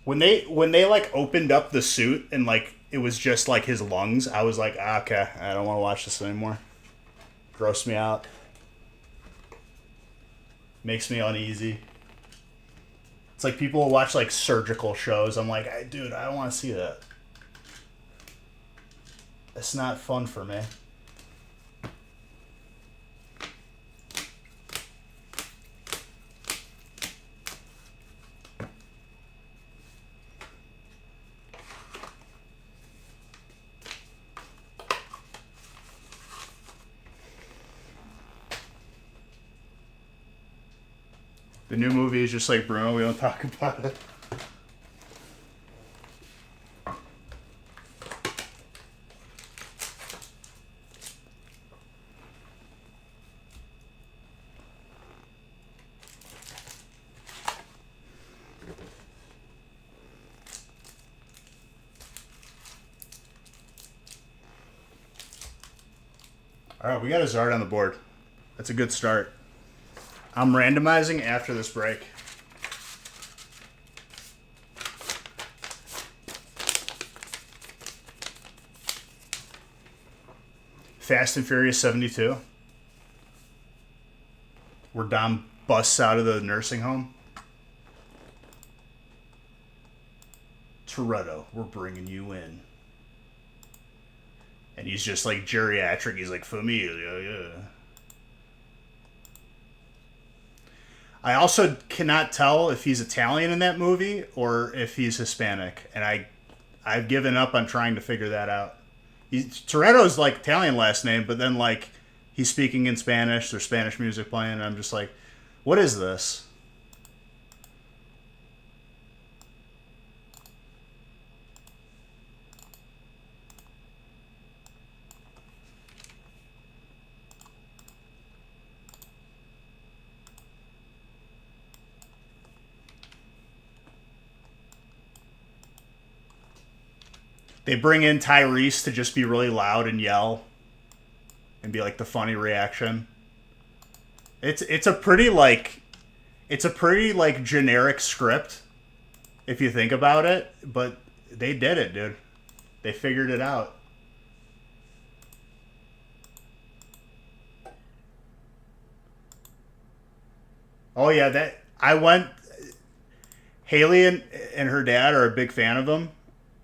When they like opened up the suit and like it was just like his lungs, I was like, okay, I don't want to watch this anymore. Grossed me out. Makes me uneasy. It's like people who watch like surgical shows. I'm like, dude, I don't want to see that. It's not fun for me. The new movie is just like Bruno. We don't talk about it. All right, we got a Zard on the board. That's a good start. I'm randomizing after this break. Fast and Furious 72. Where Dom busts out of the nursing home. Toretto, we're bringing you in. And he's just like geriatric. He's like, familia, yeah. I also cannot tell if he's Italian in that movie or if he's Hispanic, and I've given up on trying to figure that out. Toretto's like Italian last name, but then like he's speaking in Spanish. There's Spanish music playing, and I'm just like, what is this? They bring in Tyrese to just be really loud and yell and be like the funny reaction. It's a pretty like generic script if you think about it, but they did it, dude. They figured it out. Oh yeah, that I went. Haley and her dad are a big fan of them,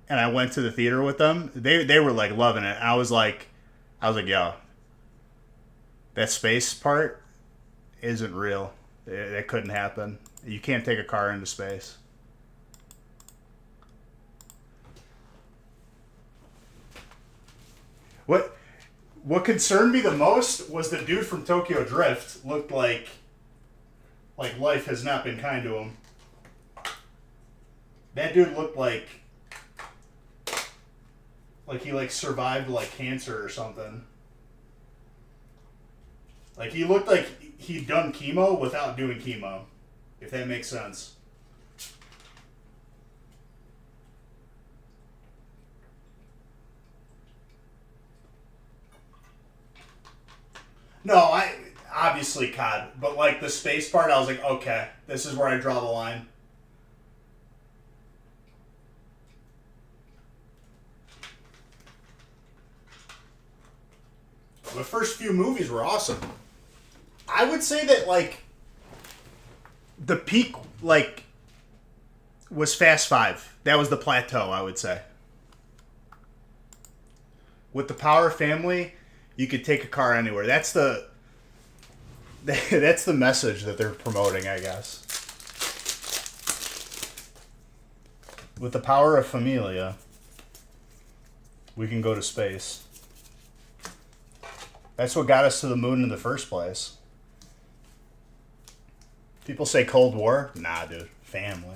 and I went to the theater with them. They were like loving it. I was like, yo, that space part isn't real. That couldn't happen. You can't take a car into space. What concerned me the most was the dude from Tokyo Drift looked like life has not been kind to him. That dude looked like he like survived like cancer or something. Like he looked like he'd done chemo without doing chemo, if that makes sense. No, I obviously COD, but like the space part, I was like, okay, this is where I draw the line. The first few movies were awesome. I would say that like the peak like was Fast Five. That was the plateau, I would say. With the Power Family, you could take a car anywhere. That's the message that they're promoting, I guess. With the power of familia, we can go to space. That's what got us to the moon in the first place. People say Cold War. Nah, dude. Family.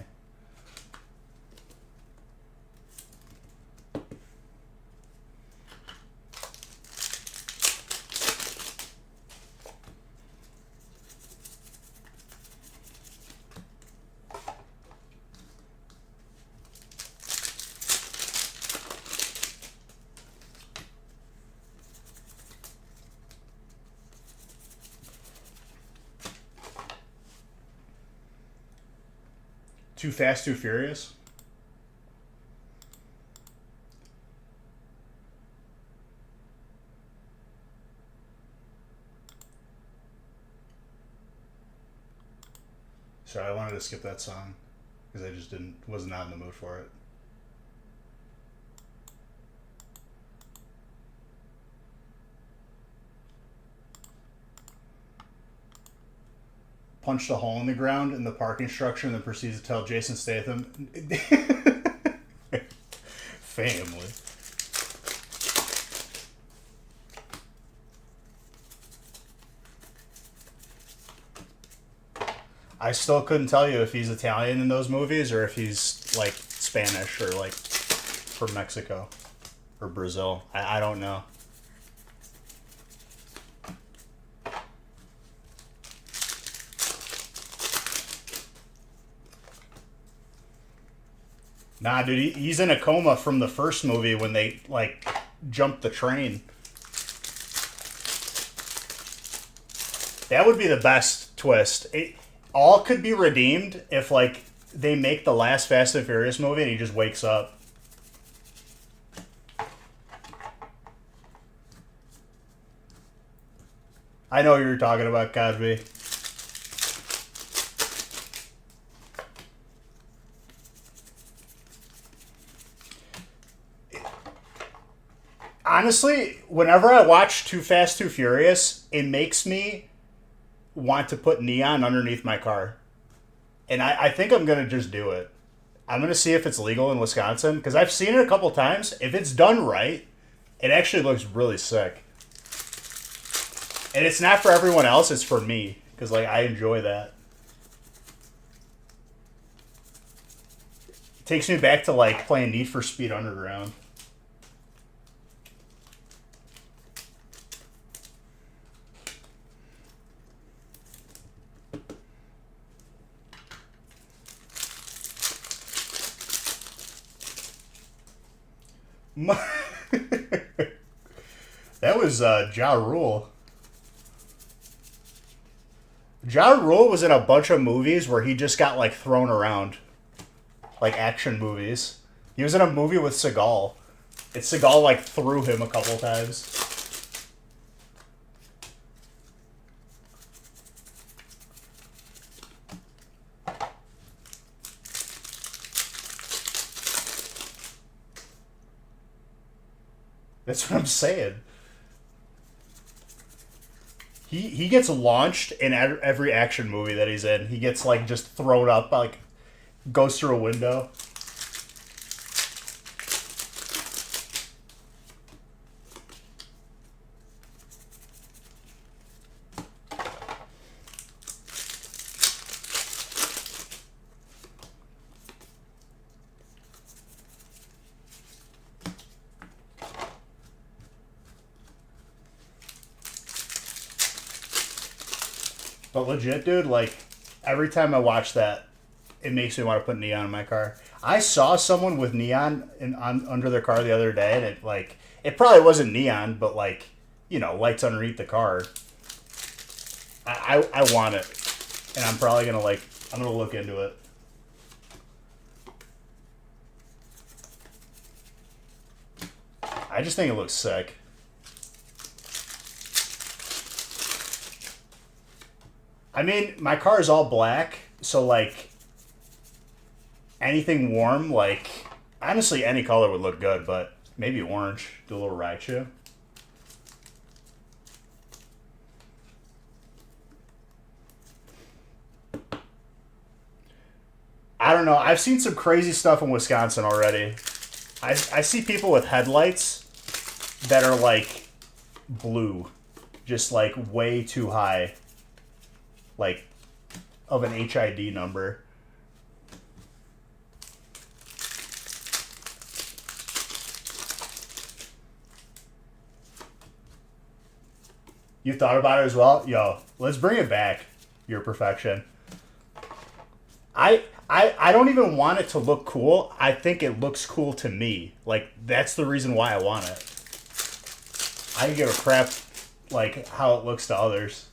Too Fast, Too Furious? Sorry, I wanted to skip that song because I just was not in the mood for it. Punched a hole in the ground in the parking structure and then proceeds to tell Jason Statham, family. I still couldn't tell you if he's Italian in those movies or if he's like Spanish or like from Mexico or Brazil. I don't know. Nah, dude, he's in a coma from the first movie when they, like, jumped the train. That would be the best twist. It all could be redeemed if, like, they make the last Fast and Furious movie and he just wakes up. I know what you're talking about, Cosby. Honestly, whenever I watch Too Fast, Too Furious, it makes me want to put neon underneath my car. And I think I'm going to just do it. I'm going to see if it's legal in Wisconsin, because I've seen it a couple times. If it's done right, it actually looks really sick. And it's not for everyone else, it's for me, because like I enjoy that. It takes me back to like playing Need for Speed Underground. That was Ja Rule. Ja Rule was in a bunch of movies where he just got like thrown around, like action movies. He was in a movie with Seagal. Seagal like threw him a couple times. That's what I'm saying. He gets launched in every action movie that he's in. He gets like just thrown up, like goes through a window. But legit, dude, like, every time I watch that, it makes me want to put neon in my car. I saw someone with neon under their car the other day, and it, like, it probably wasn't neon, but, like, you know, lights underneath the car. I want it. And I'm probably going to, like, I'm going to look into it. I just think it looks sick. I mean, my car is all black, so, like, anything warm, like, honestly, any color would look good, but maybe orange. Do a little Raichu. I don't know. I've seen some crazy stuff in Wisconsin already. I see people with headlights that are, like, blue. Just, like, way too high. Like, of an HID number. You thought about it as well? Yo, let's bring it back. Your perfection. I don't even want it to look cool. I think it looks cool to me. Like, that's the reason why I want it. I can give a crap, like, how it looks to others.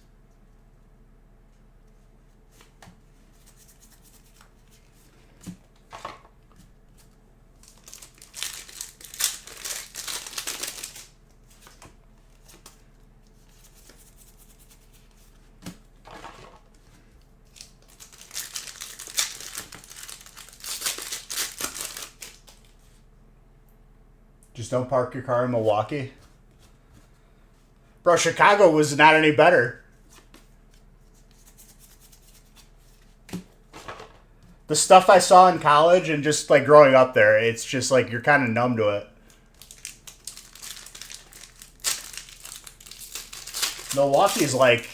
Just don't park your car in Milwaukee. Bro, Chicago was not any better. The stuff I saw in college and just like growing up there, it's just like you're kind of numb to it. Milwaukee's like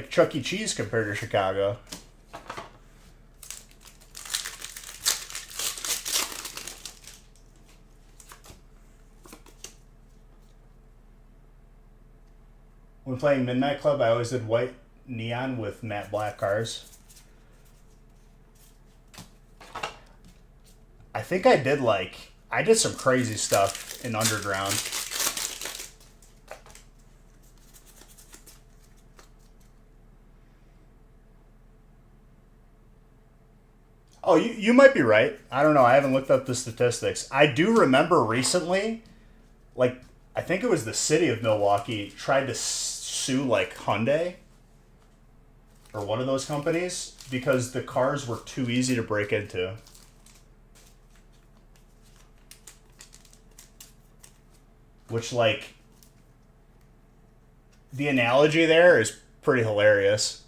Chuck E. Cheese compared to Chicago. When playing Midnight Club, I always did white neon with matte black cars. I think I did some crazy stuff in Underground. Oh, you might be right. I don't know. I haven't looked up the statistics. I do remember recently, like, I think it was the city of Milwaukee tried to sue, like, Hyundai or one of those companies because the cars were too easy to break into. Which, like, The analogy there is pretty hilarious.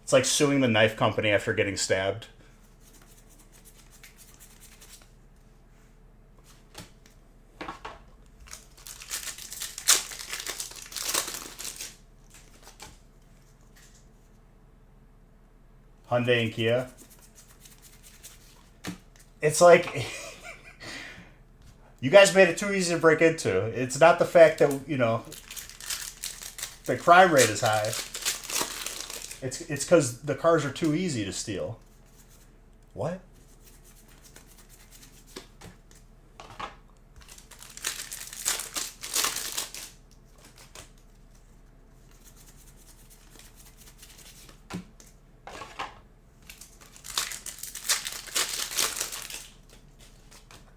It's like suing the knife company after getting stabbed. Hyundai and Kia. It's like you guys made it too easy to break into. It's not the fact that, you know, the crime rate is high. It's because the cars are too easy to steal. What?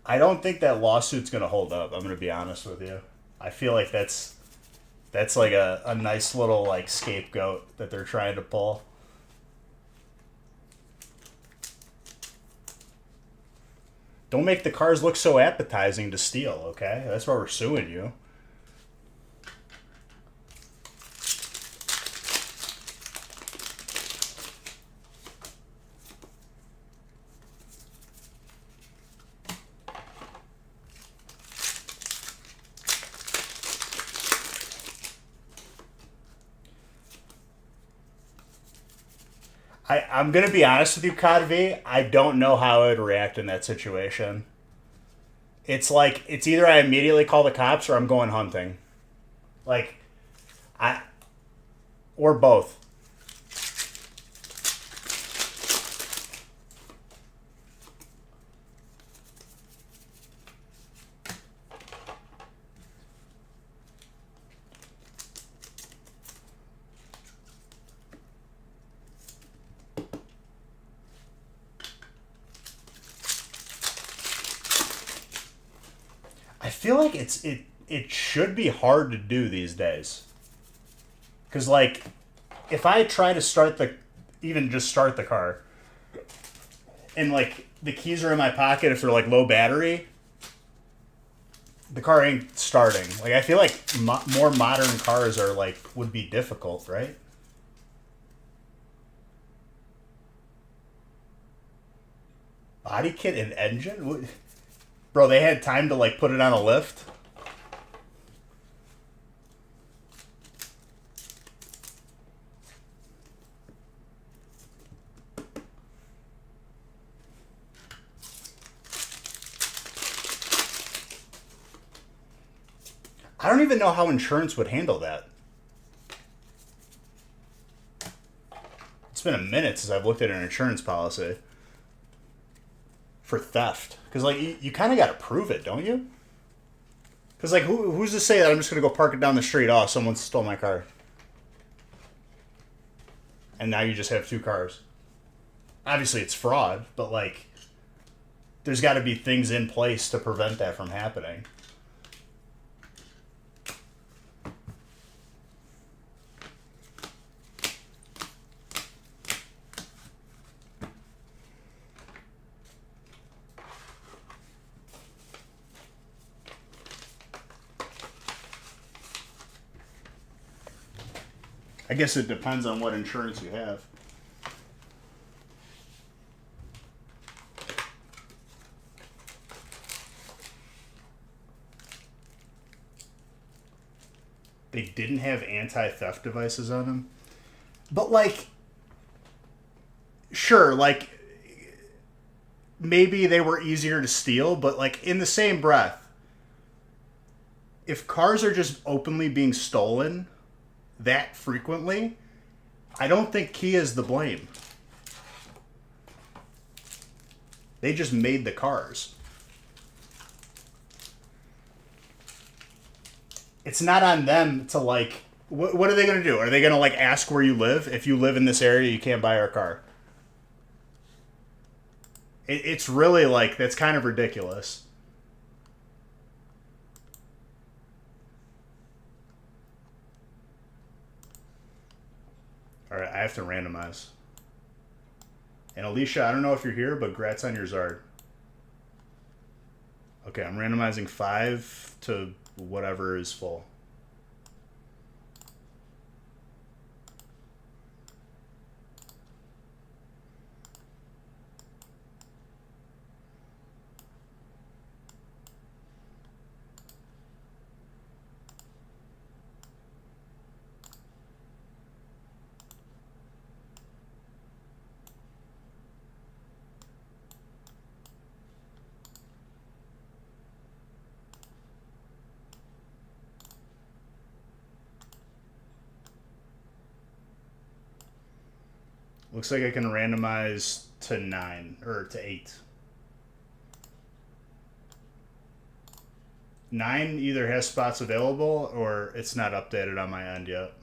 I don't think that lawsuit's going to hold up. I'm going to be honest with you. I feel like that's like a nice little like scapegoat that they're trying to pull. Don't make the cars look so appetizing to steal, okay? That's why we're suing you. I'm going to be honest with you, Codv. I don't know how I would react in that situation. It's like, it's either I immediately call the cops or I'm going hunting. Like, or both. I feel like it should be hard to do these days. Cause like, if I try to start the car, and like the keys are in my pocket if they're like low battery, the car ain't starting. Like I feel like more modern cars are like would be difficult, right? Body kit and engine? Bro, they had time to like put it on a lift. I don't even know how insurance would handle that. It's been a minute since I've looked at an insurance policy for theft. Because, like, you kind of got to prove it, don't you? Because, like, who's to say that I'm just going to go park it down the street? Oh, someone stole my car. And now you just have two cars. Obviously, it's fraud, but, like, there's got to be things in place to prevent that from happening. I guess it depends on what insurance you have. They didn't have anti-theft devices on them. But, like, sure, like, maybe they were easier to steal, but, like, in the same breath, if cars are just openly being stolen that frequently, I don't think Kia's the blame. They just made the cars. It's not on them to, like, what are they going to do? Are they going to, like, ask where you live? If you live in this area, you can't buy our car. It's really, like, that's kind of ridiculous. All right, I have to randomize. And Alicia, I don't know if you're here, but grats on your Zard. Okay, I'm randomizing 5 to whatever is full. Looks like I can randomize to 9 or to 8. 9 either has spots available or it's not updated on my end yet.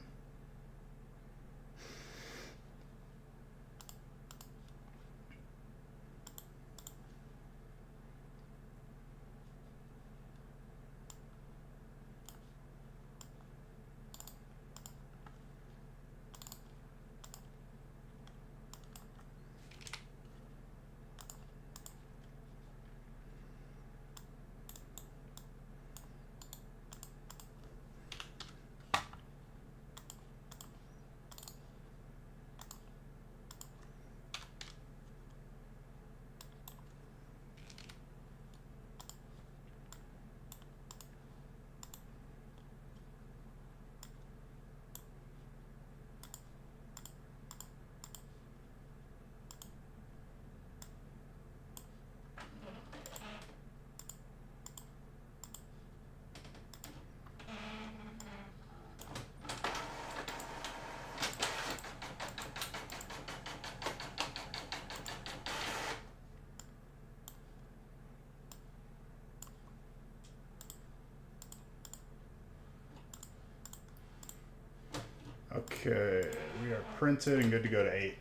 Okay, we are printed and good to go to 8.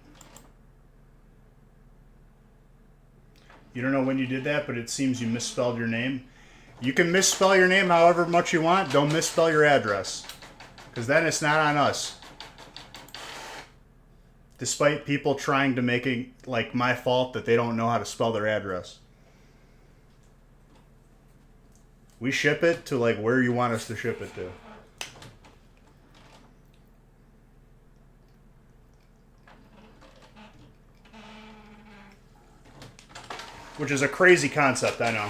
You don't know when you did that, but it seems you misspelled your name. You can misspell your name however much you want. Don't misspell your address, because then it's not on us. Despite people trying to make it like my fault that they don't know how to spell their address. We ship it to like where you want us to ship it to. Which is a crazy concept, I know.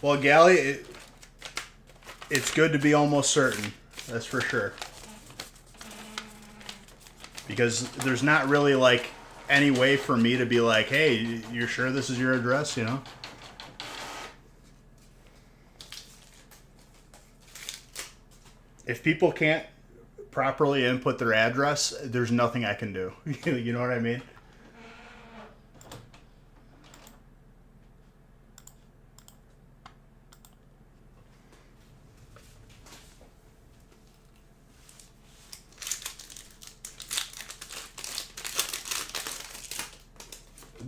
Well, Gally, it's good to be almost certain. That's for sure. Because there's not really like any way for me to be like, hey, you're sure this is your address, you know? If people can't properly input their address, there's nothing I can do. You know what I mean?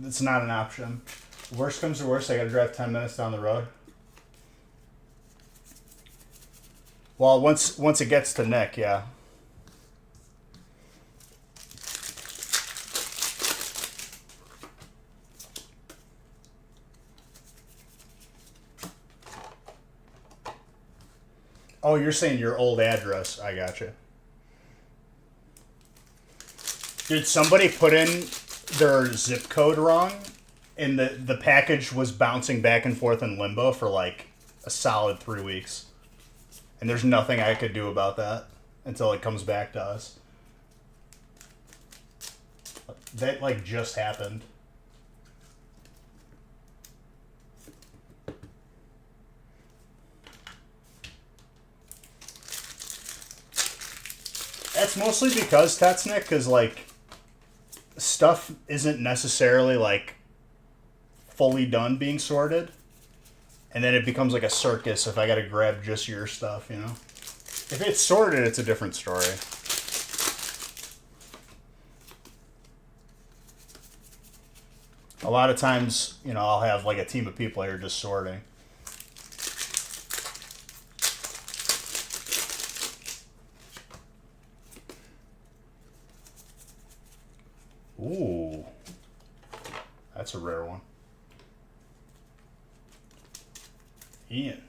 It's not an option. Worst comes to worst, I gotta drive 10 minutes down the road. Well, once it gets to Nick, yeah. Oh, you're saying your old address. I gotcha. Did somebody put in their zip code wrong? And the package was bouncing back and forth in limbo for like a solid 3 weeks. And there's nothing I could do about that until it comes back to us. That like just happened. That's mostly because Tetsnick, because like stuff isn't necessarily like fully done being sorted, and then it becomes like a circus if I gotta grab just your stuff, you know? If it's sorted, it's a different story. A lot of times, you know, I'll have like a team of people here just sorting. Ooh. That's a rare one. Ian.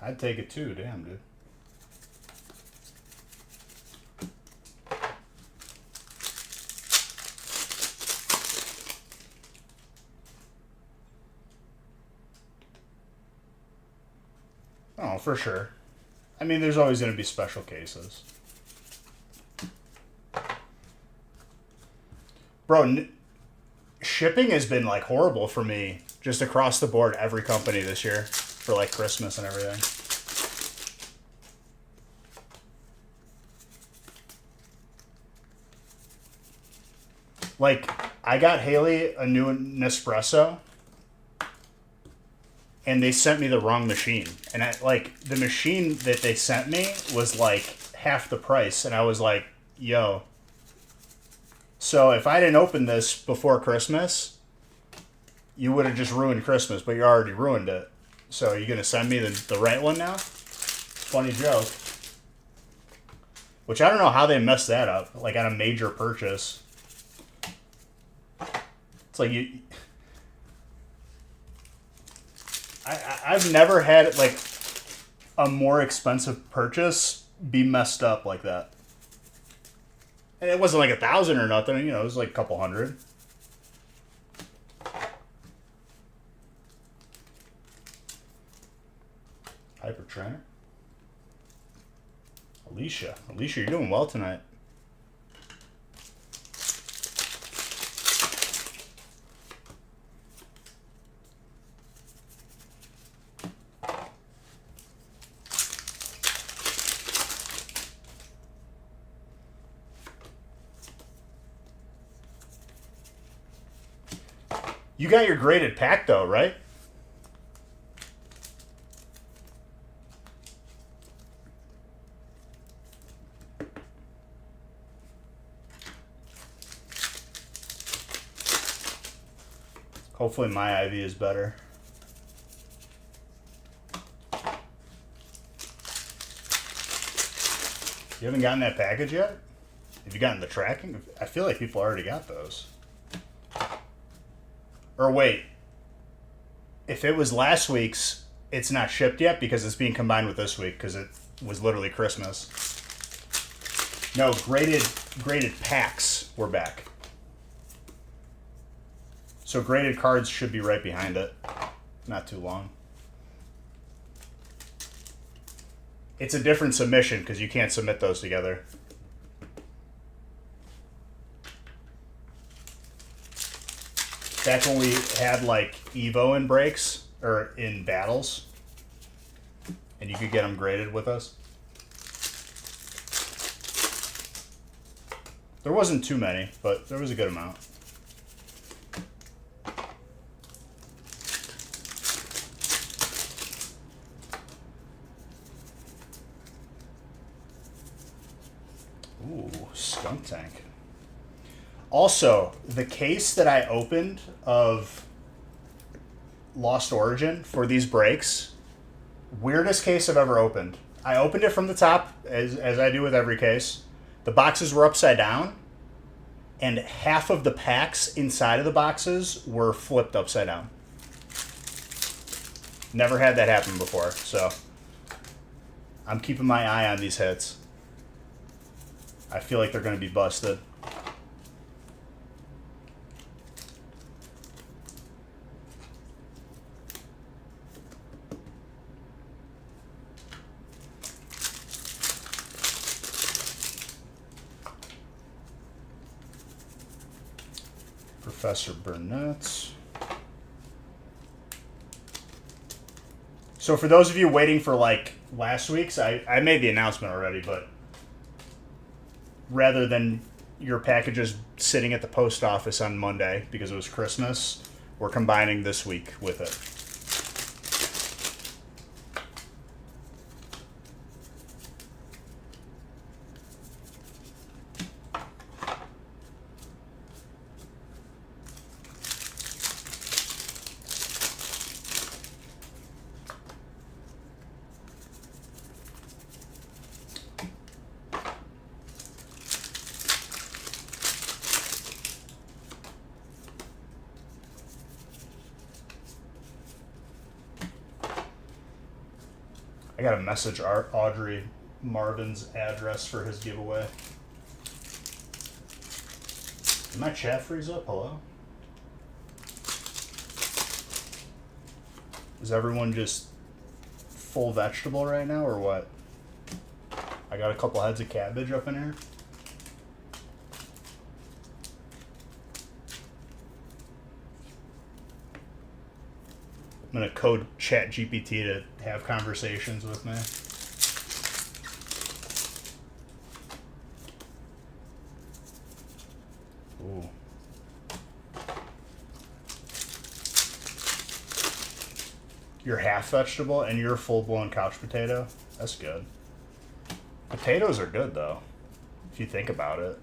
I'd take it too, damn, dude. Oh, for sure. I mean, there's always going to be special cases. Bro, shipping has been, like, horrible for me just across the board, every company this year for, like, Christmas and everything. Like, I got Haley a new Nespresso, and they sent me the wrong machine. And the machine that they sent me was like half the price. And I was like, yo. So if I didn't open this before Christmas, you would have just ruined Christmas, but you already ruined it. So you're going to send me the right one now? Funny joke. Which I don't know how they messed that up, like on a major purchase. It's like you... I've never had like a more expensive purchase be messed up like that. And it wasn't like 1,000 or nothing, you know, it was like a couple hundred. Hyper Trainer. Alicia, you're doing well tonight. You got your graded pack though, right? Hopefully my IV is better. You haven't gotten that package yet? Have you gotten the tracking? I feel like people already got those. Or wait, if it was last week's, it's not shipped yet because it's being combined with this week because it was literally Christmas. No, graded packs were back. So graded cards should be right behind it. Not too long. It's a different submission because you can't submit those together. Back when we had like Evo in breaks or in battles, and you could get them graded with us. There wasn't too many, but there was a good amount. Ooh, Skunk Tank. Also, the case that I opened of Lost Origin for these breaks, weirdest case I've ever opened. I opened it from the top, as I do with every case. The boxes were upside down, and half of the packs inside of the boxes were flipped upside down. Never had that happen before, so I'm keeping my eye on these hits. I feel like they're going to be busted. Professor Burnett's. So for those of you waiting for like last week's, I made the announcement already, but rather than your packages sitting at the post office on Monday because it was Christmas, we're combining this week with it. I gotta message Audrey Marvin's address for his giveaway. Did my chat freeze up? Hello? Is everyone just full vegetable right now or what? I got a couple heads of cabbage up in here. I'm gonna code ChatGPT to have conversations with me. Ooh. You're half vegetable and you're full-blown couch potato? That's good. Potatoes are good, though, if you think about it.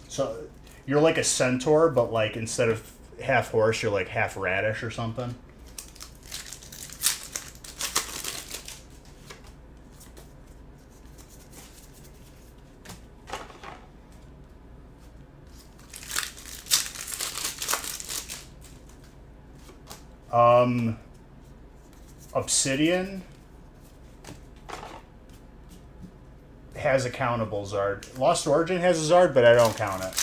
So, you're like a centaur, but like instead of half horse, you're like half radish or something? Obsidian has a countable Zard. Lost Origin has a Zard, but I don't count it.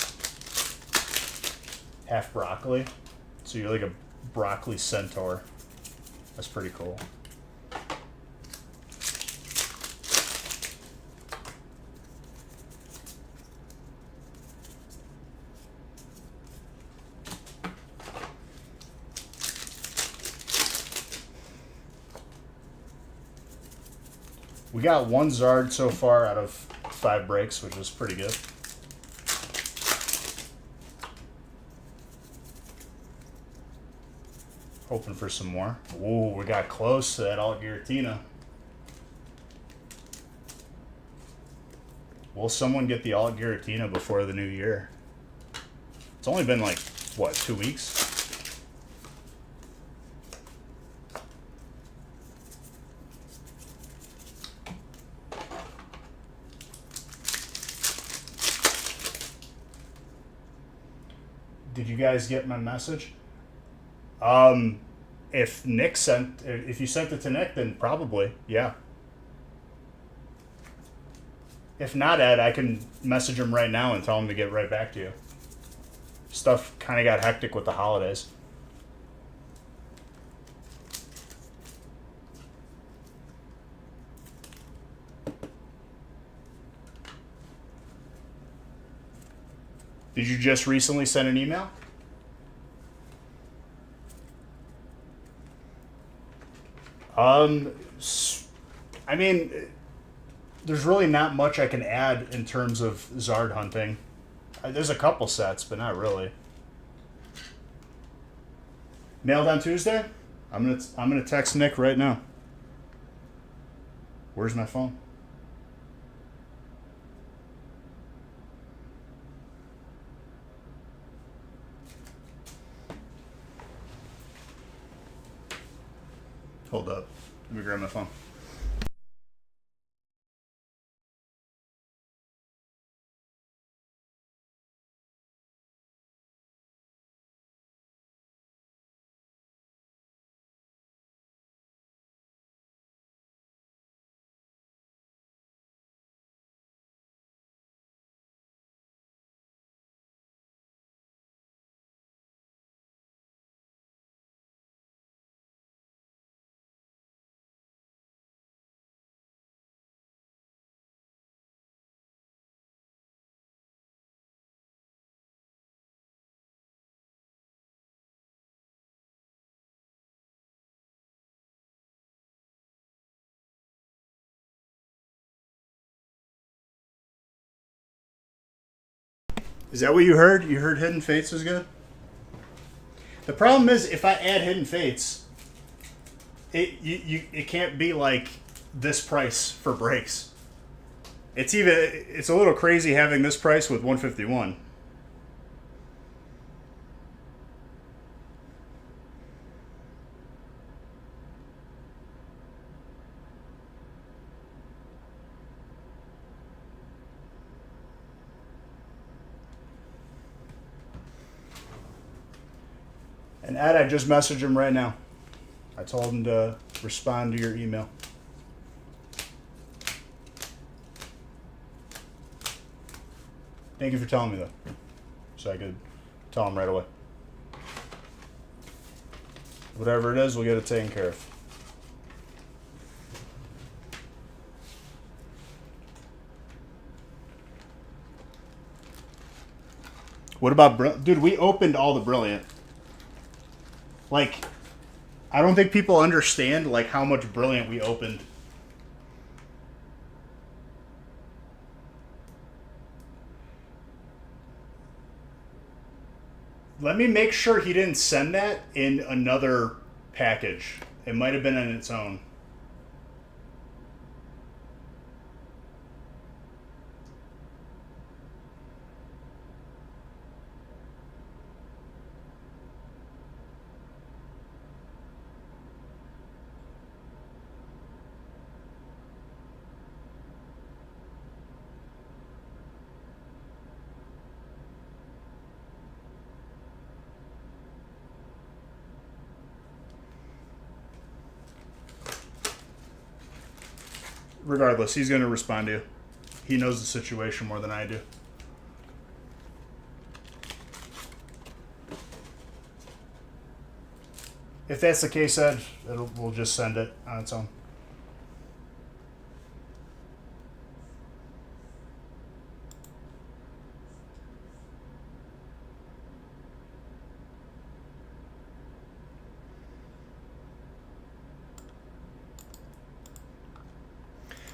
Half broccoli. So you're like a broccoli centaur. That's pretty cool. We got one Zard so far out of 5 breaks, which is pretty good. Hoping for some more. Ooh, we got close to that Alt Giratina. Will someone get the Alt Giratina before the new year? It's only been like, what, 2 weeks? Did you guys get my message? If you sent it to Nick, then probably, yeah. If not, Ed, I can message him right now and tell him to get right back to you. Stuff kind of got hectic with the holidays. Did you just recently send an email? I mean, there's really not much I can add in terms of Zard hunting. There's a couple sets, but not really. Mailed on Tuesday? I'm gonna text Nick right now. Where's my phone? Hold up. Let me grab my phone. Is that what you heard? You heard Hidden Fates is good? The problem is, if I add Hidden Fates, it can't be like this price for breaks. It's a little crazy having this price with 151. And Ed, I just messaged him right now. I told him to respond to your email. Thank you for telling me that, so I could tell him right away. Whatever it is, we'll get it taken care of. What about dude? We opened all the Brilliant. Like, I don't think people understand like how much Brilliant we opened. Let me make sure he didn't send that in another package. It might have been on its own. Regardless, he's going to respond to you. He knows the situation more than I do. If that's the case, Ed, we'll just send it on its own.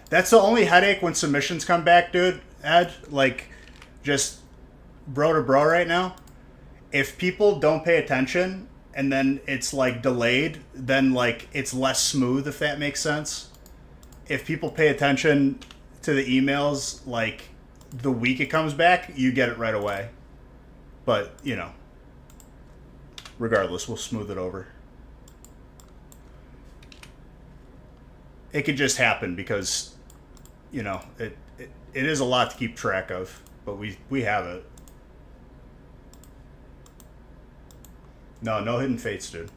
That's the only headache when submissions come back, dude, Ed. Like, just bro to bro right now. If people don't pay attention and then it's like delayed, then like it's less smooth, if that makes sense. If people pay attention to the emails, like the week it comes back, you get it right away. But, you know, regardless, we'll smooth it over. It could just happen because, you know, it is a lot to keep track of, but we have it. No hidden fates, dude.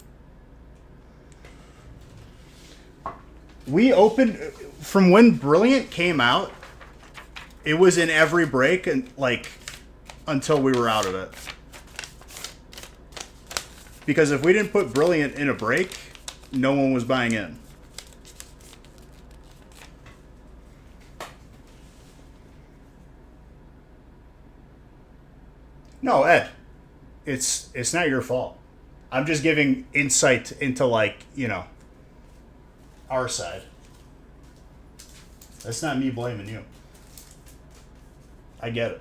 We opened from when Brilliant came out. It was in every break and like until we were out of it. Because if we didn't put Brilliant in a break, no one was buying in. No, Ed, it's not your fault. I'm just giving insight into, like, you know, our side. That's not me blaming you. I get it.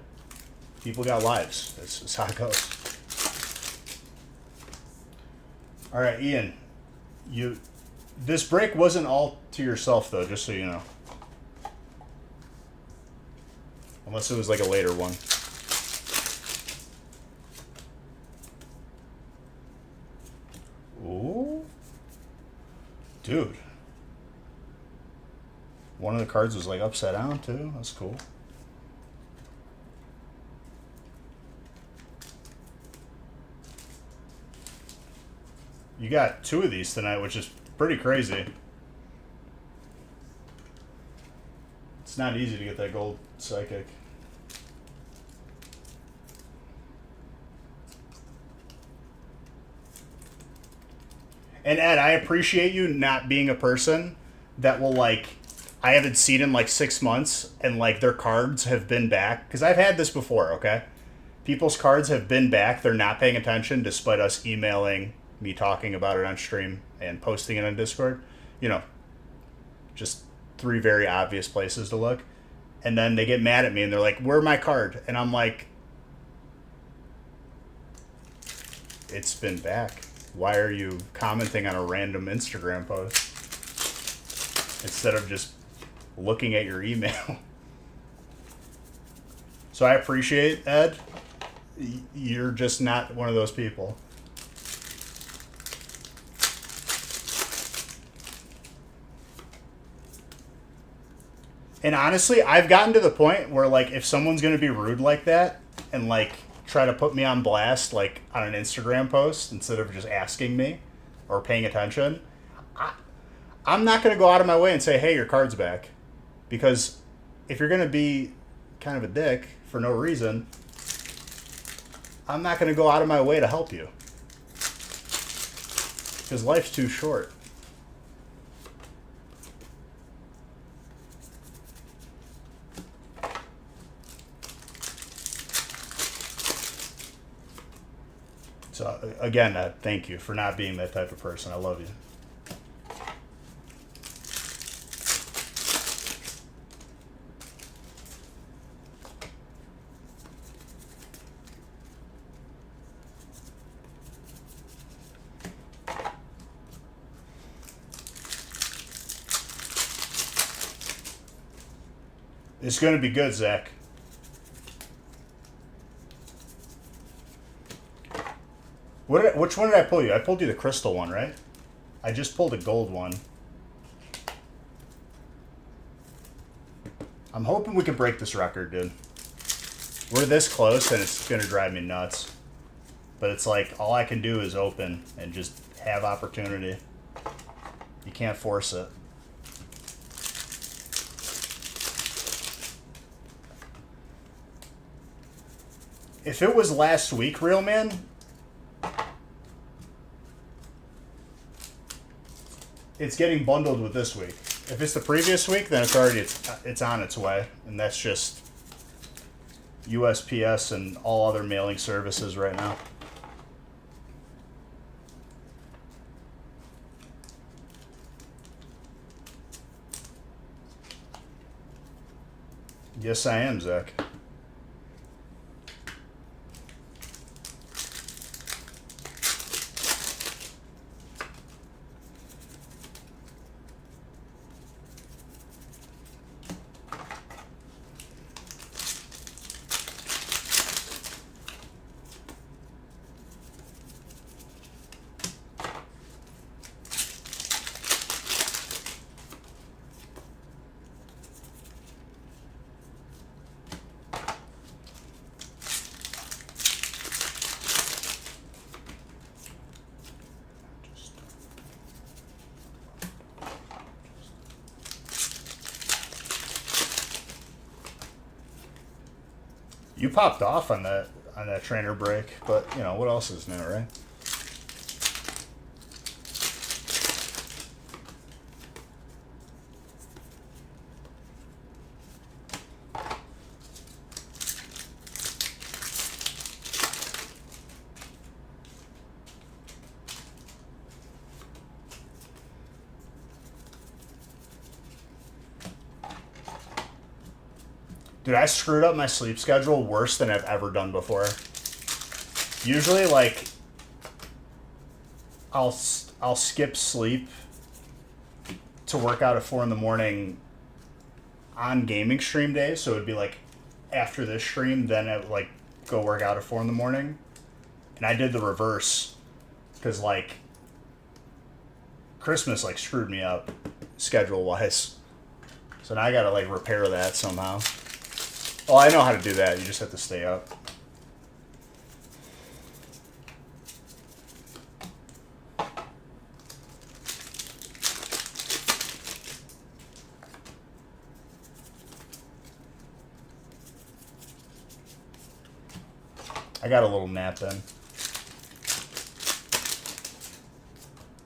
People got lives. That's how it goes. All right, Ian, this break wasn't all to yourself, though, just so you know. Unless it was like a later one. Ooh. Dude. One of the cards was like upside down too. That's cool. You got two of these tonight, which is pretty crazy. It's not easy to get that gold psychic. And Ed, I appreciate you not being a person that will, like, I haven't seen in like 6 months and like their cards have been back. Because I've had this before, okay? People's cards have been back. They're not paying attention despite us emailing, me talking about it on stream and posting it on Discord. You know, just 3 very obvious places to look. And then they get mad at me and they're like, where's my card? And I'm like, it's been back. Why are you commenting on a random Instagram post instead of just looking at your email? So I appreciate, Ed. You're just not one of those people. And honestly, I've gotten to the point where, like, if someone's going to be rude like that and, like, try to put me on blast, like, on an Instagram post instead of just asking me or paying attention, I'm not going to go out of my way and say, hey, your card's back. Because if you're going to be kind of a dick for no reason, I'm not going to go out of my way to help you. Because life's too short. So, again, thank you for not being that type of person. I love you. It's going to be good, Zach. Which one did I pull you? I pulled you the crystal one, right? I just pulled a gold one. I'm hoping we can break this record, dude. We're this close, and it's going to drive me nuts. But it's like, all I can do is open and just have opportunity. You can't force it. If it was last week, Real Man, it's getting bundled with this week. If it's the previous week, then it's on its way, and that's just USPS and all other mailing services right now. Yes, I am, Zach. You popped off on that trainer break, but you know what else is new, right? Dude, I screwed up my sleep schedule worse than I've ever done before. Usually, like, I'll skip sleep to work out at 4 in the morning on gaming stream days. So it'd be like after this stream, then I would like go work out at 4 in the morning. And I did the reverse because like Christmas like screwed me up schedule wise. So now I gotta like repair that somehow. Oh, I know how to do that. You just have to stay up. I got a little nap in.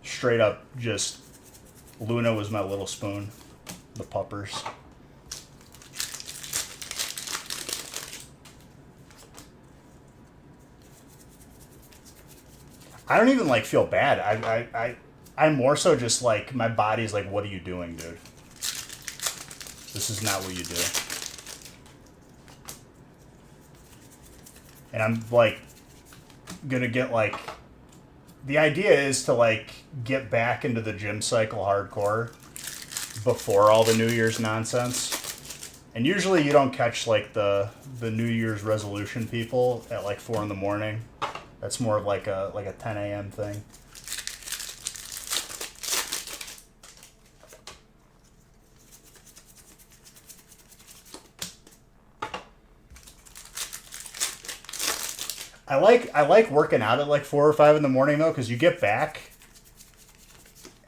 Straight up, just Luna was my little spoon. The puppers. I don't even like feel bad. I'm more so just like my body's like, what are you doing, dude? This is not what you do. And I'm like gonna get like the idea is to like get back into the gym cycle hardcore before all the New Year's nonsense. And usually you don't catch like the New Year's resolution people at like 4 in the morning. That's more of like a 10 a.m. thing. I like working out at like 4 or 5 in the morning though, because you get back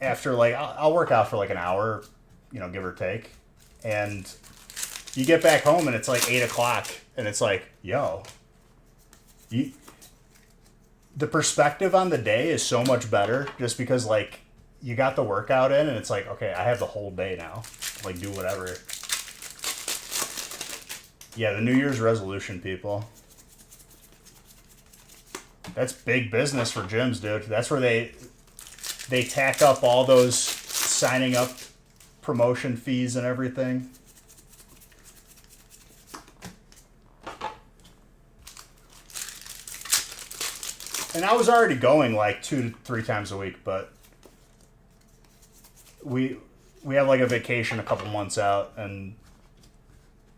after like I'll work out for like an hour, give or take, and you get back home and it's like 8 o'clock, and it's like, yo, the perspective on the day is so much better just because like you got the workout in, and it's like, okay, I have the whole day now, like do whatever. Yeah, the New Year's resolution, people. That's big business for gyms, dude. That's where they tack up all those signing up promotion fees and everything. And I was already going like 2 to 3 times a week, but we have like a vacation a couple months out, and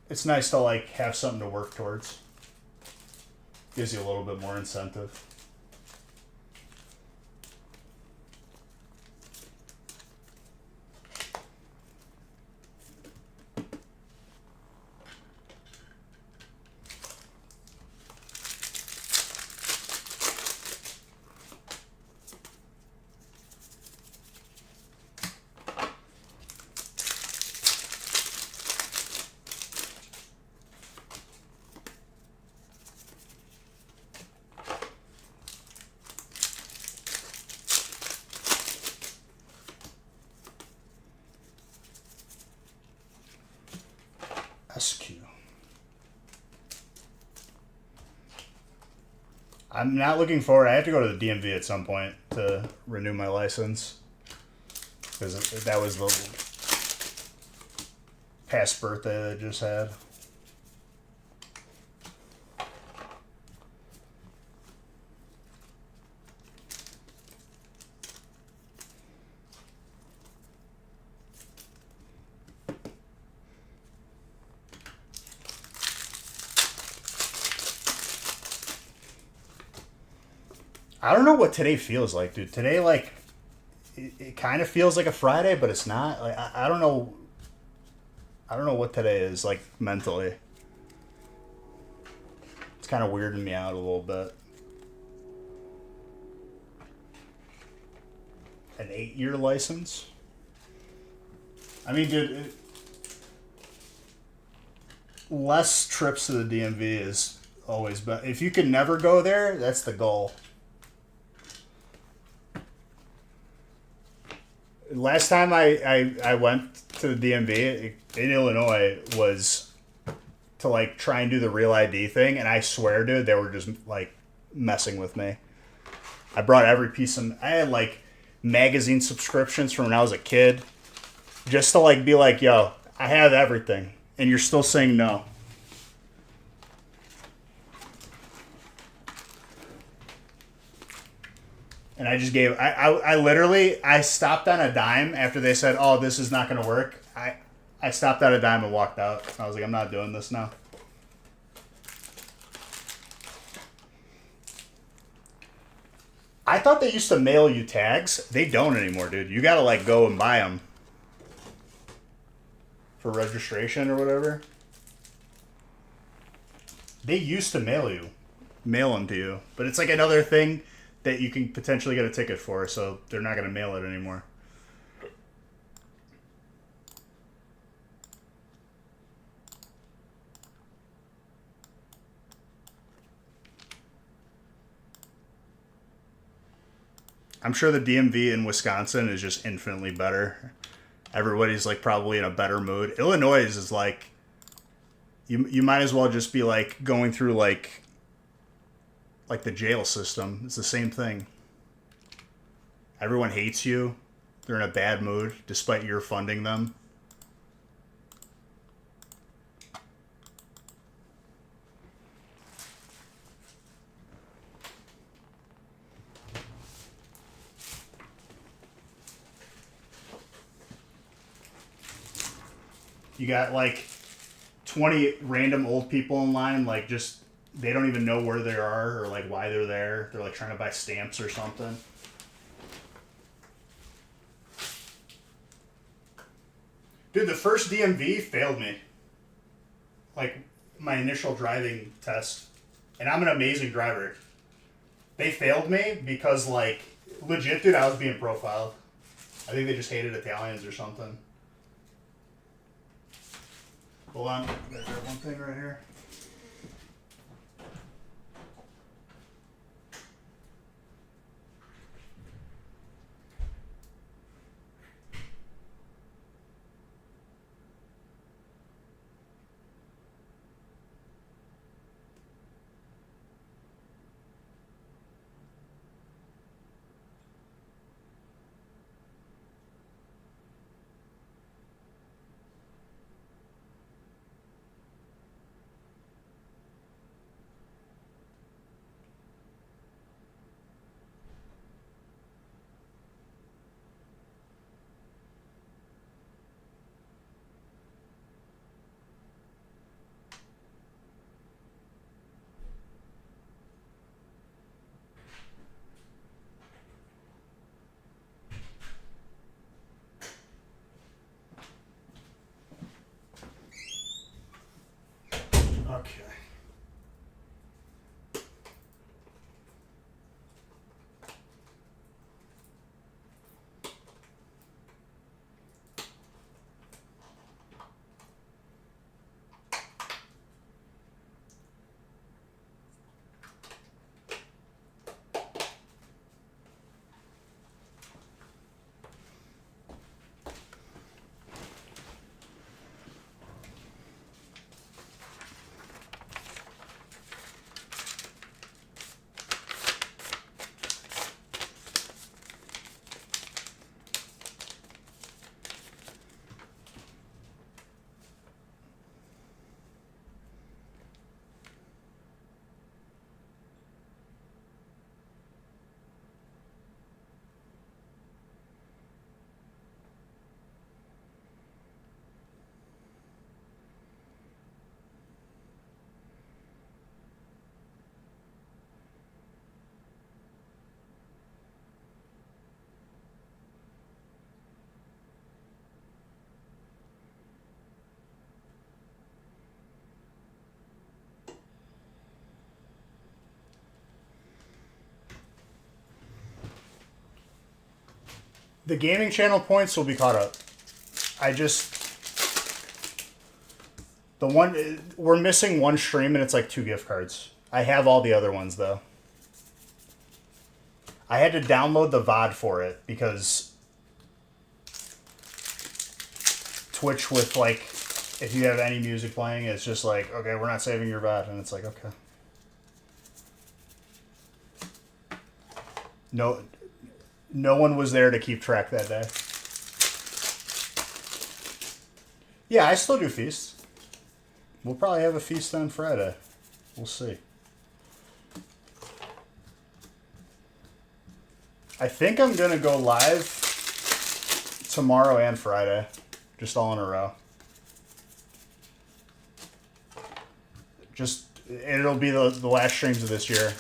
it's nice to like have something to work towards. Gives you a little bit more incentive. SQ. I'm not looking forward. I have to go to the DMV at some point to renew my license, because that was the past birthday that I just had. I don't know what today feels like, dude. Today, like, it kind of feels like a Friday, but it's not. Like, I don't know. I don't know what today is, like, mentally. It's kind of weirding me out a little bit. An 8-year license? I mean, dude, less trips to the DMV is always better. If you can never go there, that's the goal. Last time I went to the DMV in Illinois was to like try and do the real ID thing, and I swear, dude, they were just like messing with me. I brought every piece of, I had like magazine subscriptions from when I was a kid, just to like be like, yo, I have everything, and you're still saying no. And I just gave, I literally, I stopped on a dime after they said, oh, this is not going to work. I stopped at a dime and walked out. I was like, I'm not doing this now. I thought they used to mail you tags. They don't anymore, dude. You got to like go and buy them for registration or whatever. They used to mail them to you. But it's like another thing that you can potentially get a ticket for, so they're not going to mail it anymore. I'm sure the DMV in Wisconsin is just infinitely better. Everybody's like probably in a better mood. Illinois is like, you might as well just be like going through like the jail system. It's the same thing. Everyone hates you. They're in a bad mood despite your funding them. You got like 20 random old people in line, like just, they don't even know where they are or like why they're there. They're like trying to buy stamps or something. Dude, the first DMV failed me. Like my initial driving test. And I'm an amazing driver. They failed me because like, legit, dude, I was being profiled. I think they just hated Italians or something. Hold on. There's one thing right here. Okay. The gaming channel points will be caught up. We're missing one stream and it's like 2 gift cards. I have all the other ones though. I had to download the VOD for it because Twitch with like, if you have any music playing, it's just like, okay, we're not saving your VOD. And it's like, okay. No one was there to keep track that day. Yeah, I still do feasts. We'll probably have a feast on Friday. We'll see. I think I'm going to go live tomorrow and Friday. Just all in a row. It'll be the last streams of this year.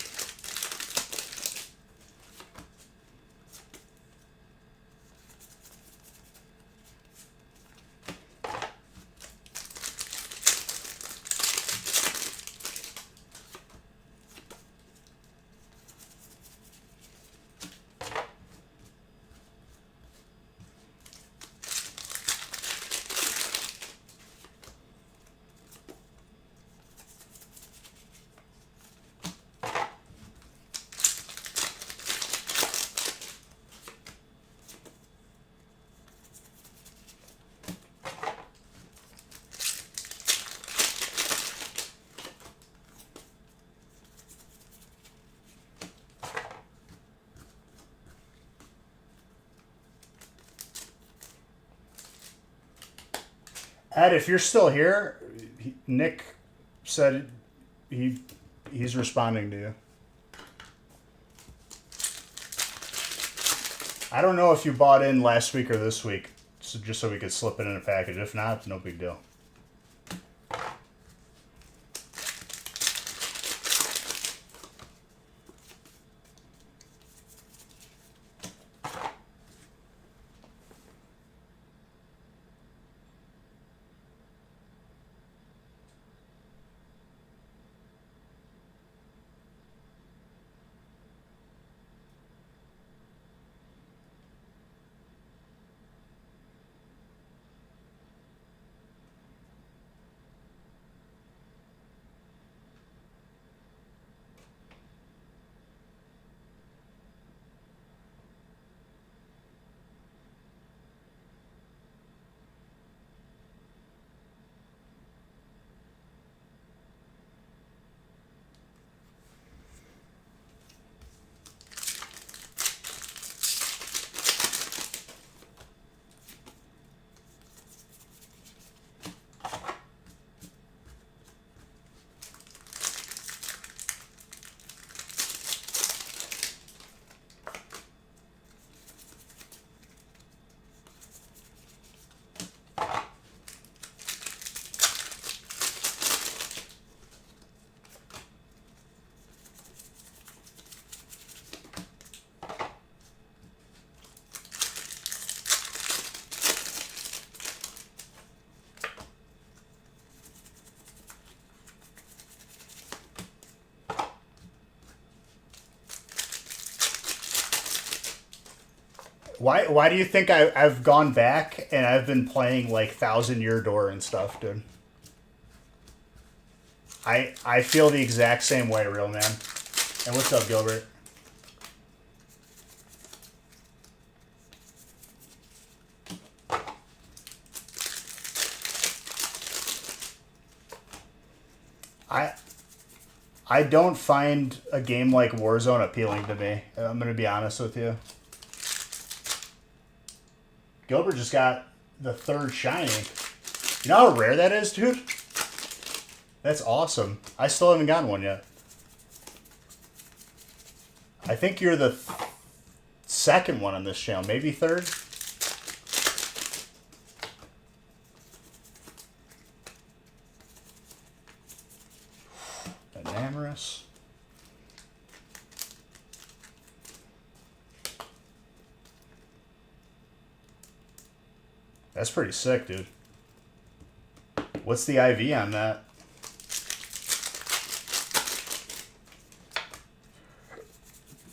Ed, if you're still here, Nick said he's responding to you. I don't know if you bought in last week or this week, just so we could slip it in a package. If not, no big deal. Why do you think I've gone back and I've been playing like Thousand Year Door and stuff, dude? I feel the exact same way, real man. And what's up, Gilbert? I don't find a game like Warzone appealing to me. I'm gonna be honest with you. Gilbert just got the 3rd shiny. You know how rare that is, dude? That's awesome. I still haven't gotten one yet. I think you're the 2nd one on this channel, maybe 3rd. Enamorous. That's pretty sick, dude. What's the IV on that?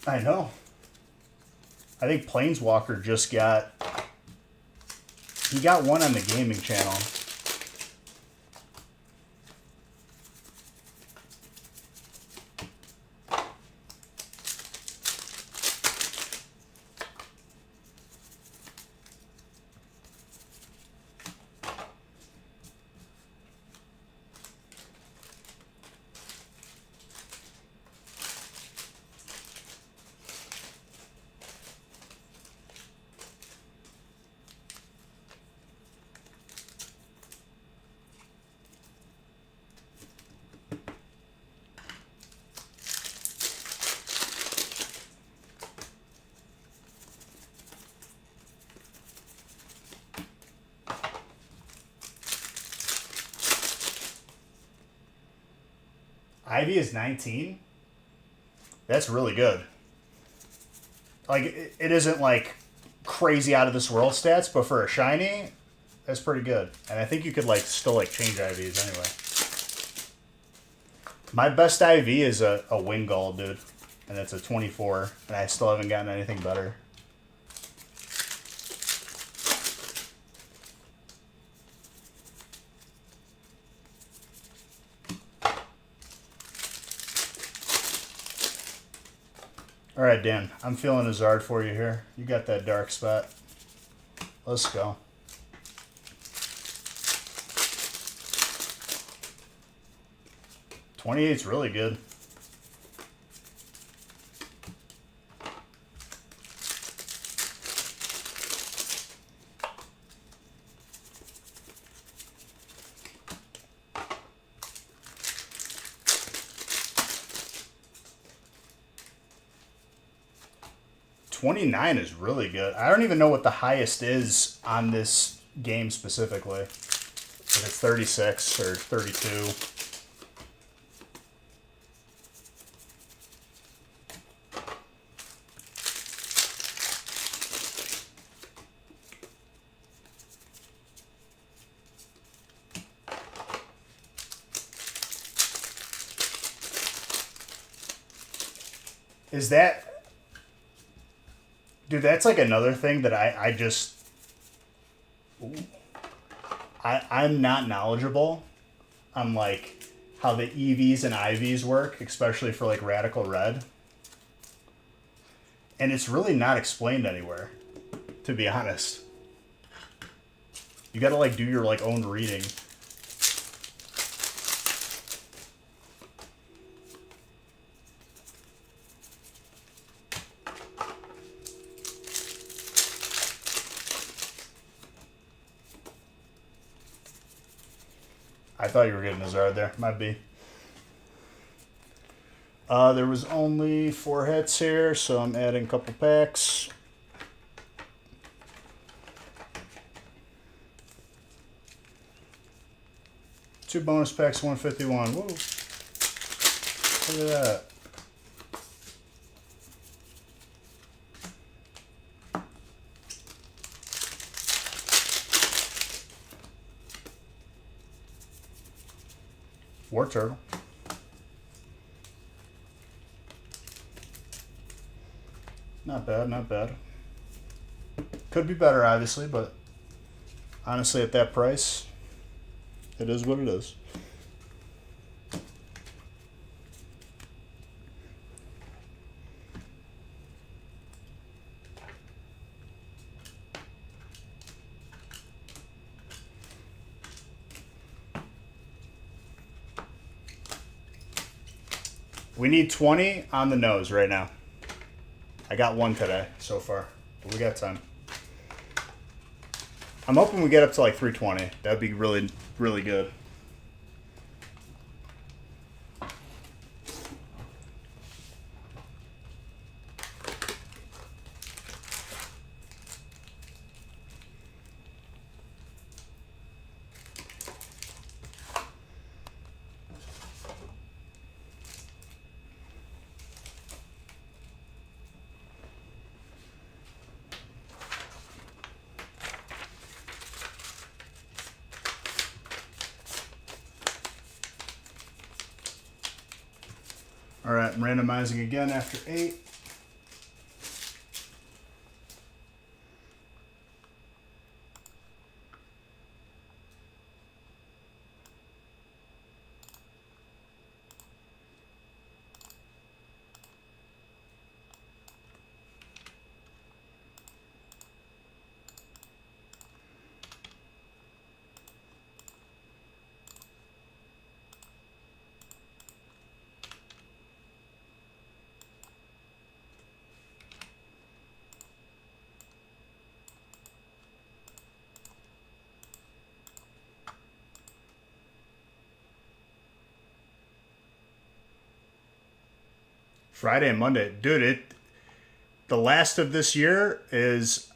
I know. I think Planeswalker just got... He got one on the gaming channel. Ivy is 19? That's really good. Like, it isn't, like, crazy out of this world stats, but for a shiny, that's pretty good. And I think you could, like, still, like, change IVs anyway. My best IV is a Wingull, dude. And it's a 24. And I still haven't gotten anything better. All right, Dan, I'm feeling a Zard for you here. You got that dark spot. Let's go. $28's really good. $29 is really good. I don't even know what the highest is on this game specifically. If it's 36 or 32. Is that... Dude, that's like another thing that I just... I'm not knowledgeable on like how the EVs and IVs work, especially for like Radical Red. And it's really not explained anywhere, to be honest. You gotta like do your like own reading. I thought you were getting a Zard there. Might be. There was only 4 hits here, so I'm adding a couple packs. Two bonus packs, 151. Woo! Look at that. War Turtle. Not bad, not bad. Could be better, obviously, but honestly, at that price, it is what it is. We need 20 on the nose right now. I got one today so far, but we got time. I'm hoping we get up to like 320. That'd be really, really good. All right, I'm randomizing again after 8. Friday and Monday. Dude, the last of this year is,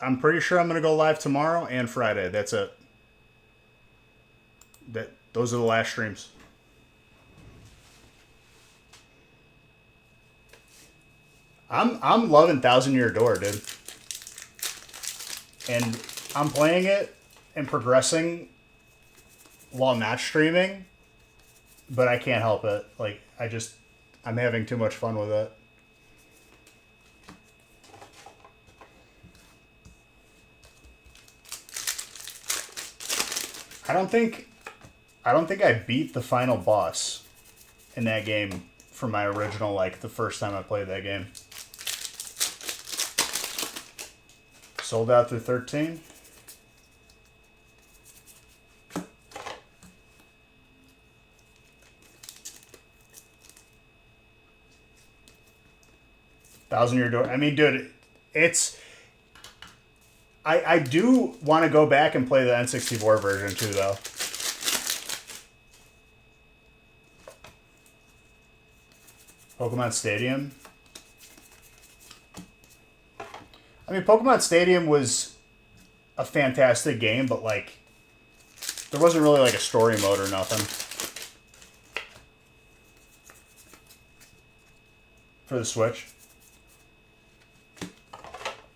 I'm pretty sure I'm going to go live tomorrow and Friday. That's it. Those are the last streams. I'm loving Thousand Year Door, dude. And I'm playing it and progressing while not streaming, but I can't help it. Like, I'm having too much fun with it. I don't think I beat the final boss in that game from my original, like, the first time I played that game. Sold out through 13. Thousand Year Door. I mean, dude, it's... I do want to go back and play the N64 version too, though. Pokemon Stadium. I mean, Pokemon Stadium was a fantastic game, but, like, there wasn't really, like, a story mode or nothing. For the Switch.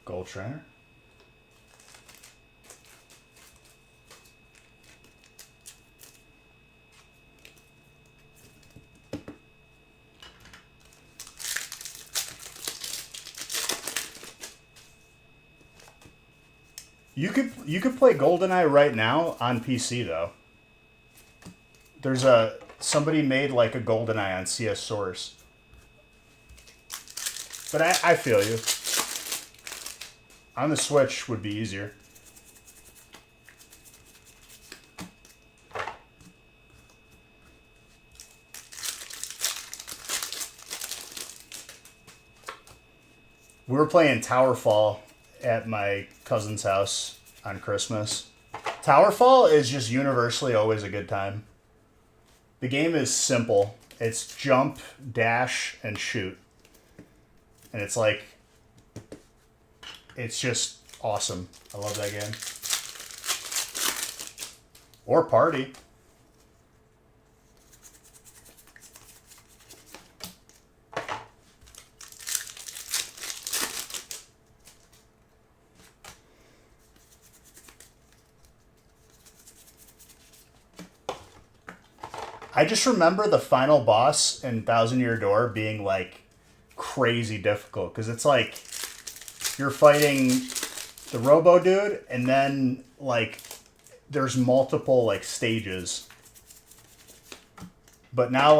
Gold Trainer. You could play GoldenEye right now on PC though. There's somebody made like a GoldenEye on CS Source. But I feel you. On the Switch would be easier. We were playing Towerfall at my cousin's house on Christmas. Towerfall is just universally always a good time. The game is simple. It's jump, dash, and shoot. And it's like... It's just awesome. I love that game. Or Party. I just remember the final boss in Thousand Year Door being like crazy difficult because it's like you're fighting the Robo Dude, and then like there's multiple like stages. But now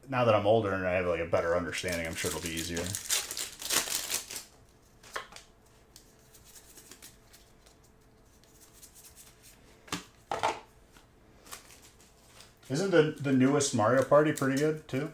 now that I'm older and I have like a better understanding, I'm sure it'll be easier. Isn't the newest Mario Party pretty good too?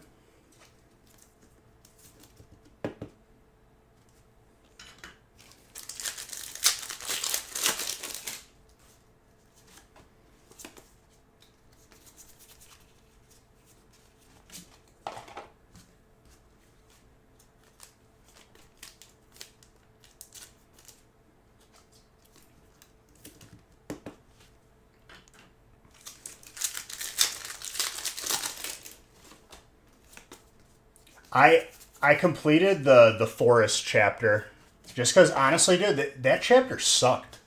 I completed the forest chapter just because honestly, dude, that chapter sucked.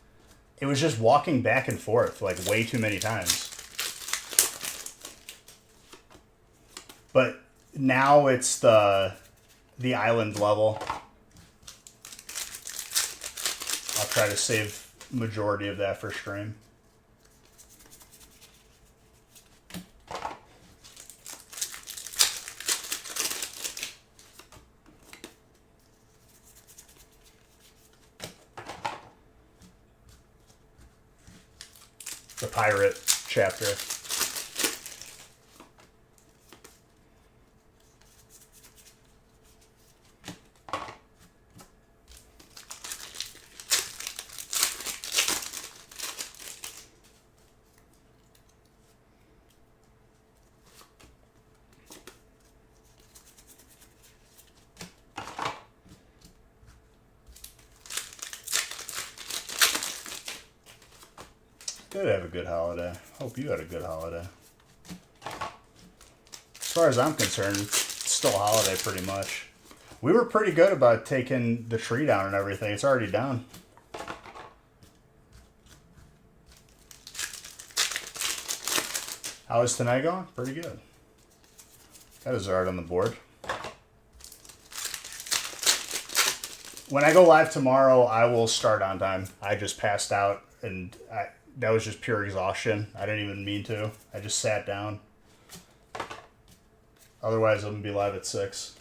It was just walking back and forth like way too many times. But now it's the island level. I'll try to save majority of that for stream. The pirate chapter. Did have a good holiday. Hope you had a good holiday. As far as I'm concerned, it's still a holiday pretty much. We were pretty good about taking the tree down and everything. It's already down. How is tonight going? Pretty good. Got his art on the board. When I go live tomorrow, I will start on time. I just passed out and that was just pure exhaustion. I didn't even mean to. I just sat down. Otherwise, I'm going to be live at 6.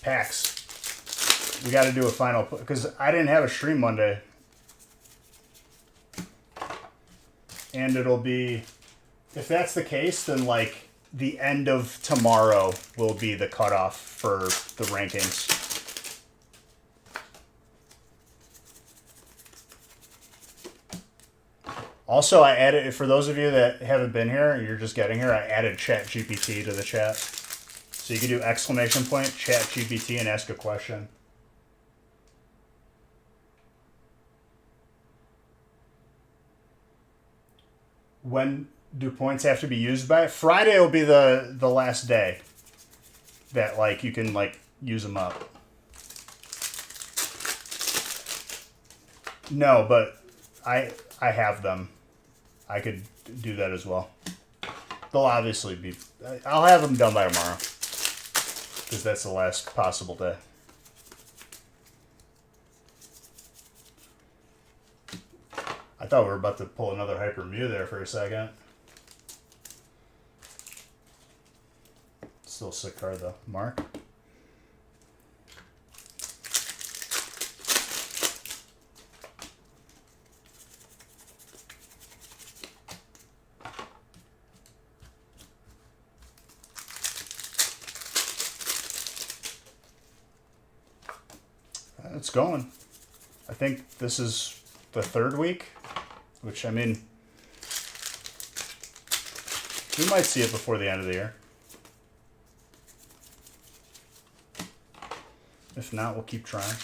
PAX. We got to do a final because I didn't have a stream Monday. And it'll be, if that's the case, then like the end of tomorrow will be the cutoff for the rankings. Also, I added, for those of you that haven't been here and you're just getting here, I added ChatGPT to the chat. So you can do exclamation point, ChatGPT, and ask a question. When do points have to be used by? Friday will be the last day that like you can like use them up. No, but I have them. I could do that as well. They'll obviously be... I'll have them done by tomorrow. Because that's the last possible day. I thought we were about to pull another Hyper Mew there for a second. Still a sick card though. Mark? It's going. I think this is the 3rd week, which I mean, we might see it before the end of the year. If not, we'll keep trying.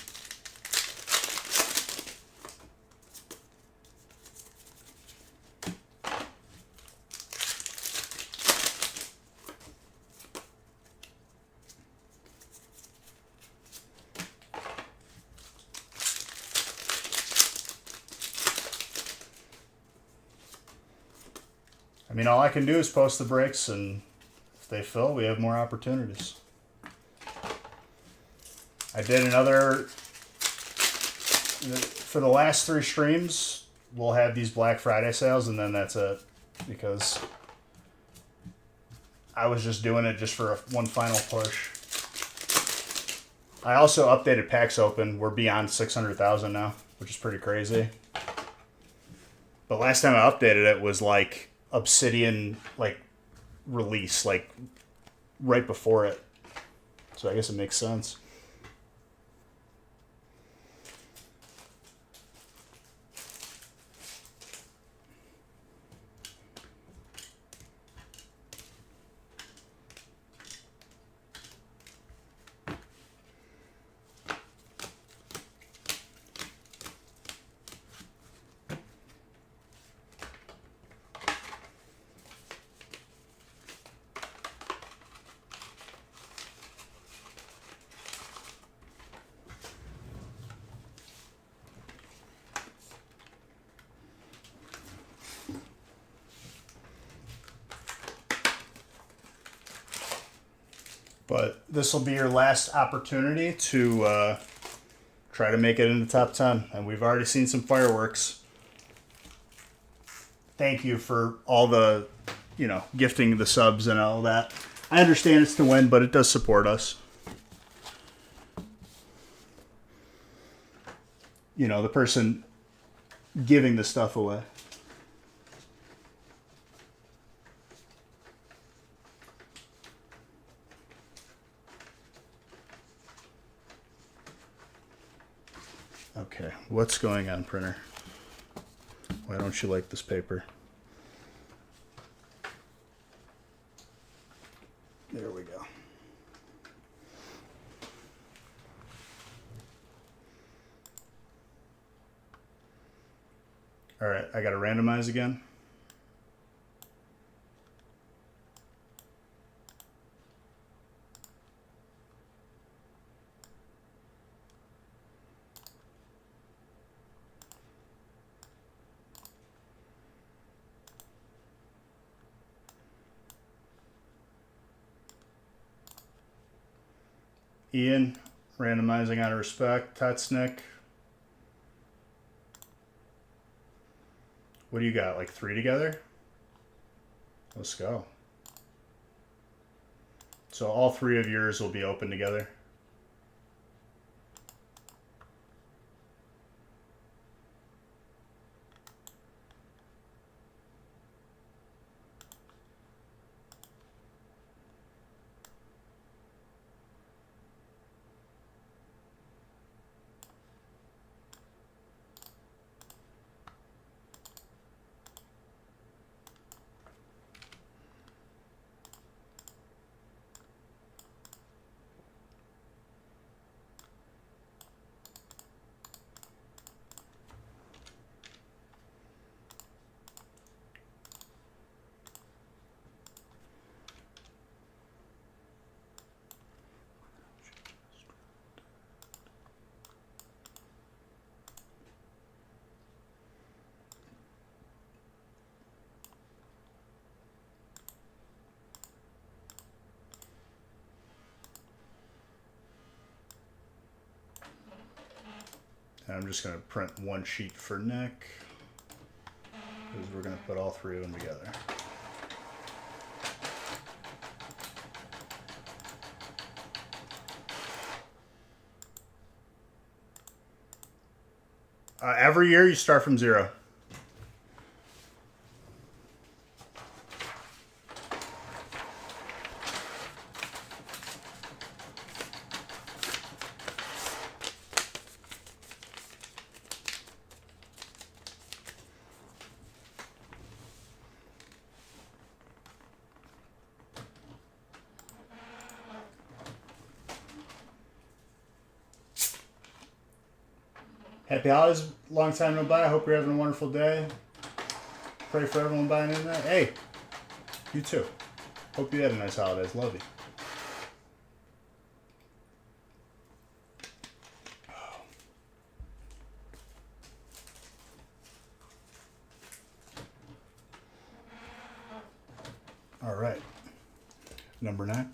I mean, all I can do is post the breaks, and if they fill, we have more opportunities. I did another... For the last 3 streams, we'll have these Black Friday sales, and then that's it. Because I was just doing it just for one final push. I also updated packs open. We're beyond 600,000 now, which is pretty crazy. But last time I updated it was like Obsidian release, like right before it. So I guess it makes sense. But this will be your last opportunity to try to make it in the top 10. And we've already seen some fireworks. Thank you for all the, gifting the subs and all that. I understand it's to win, but it does support us. The person giving the stuff away. Okay, what's going on, printer? Why don't you like this paper? There we go. All right, I got to randomize again. Ian, randomizing out of respect. Tutsnick. What do you got, like 3 together? Let's go. So all 3 of yours will be open together. And I'm just going to print 1 sheet for Nick, because we're going to put all 3 of them together. Every year you start from 0. Happy holidays, long time no buy. I hope you're having a wonderful day. Pray for everyone buying in there. Hey, you too. Hope you had a nice holidays. Love you. Number 9.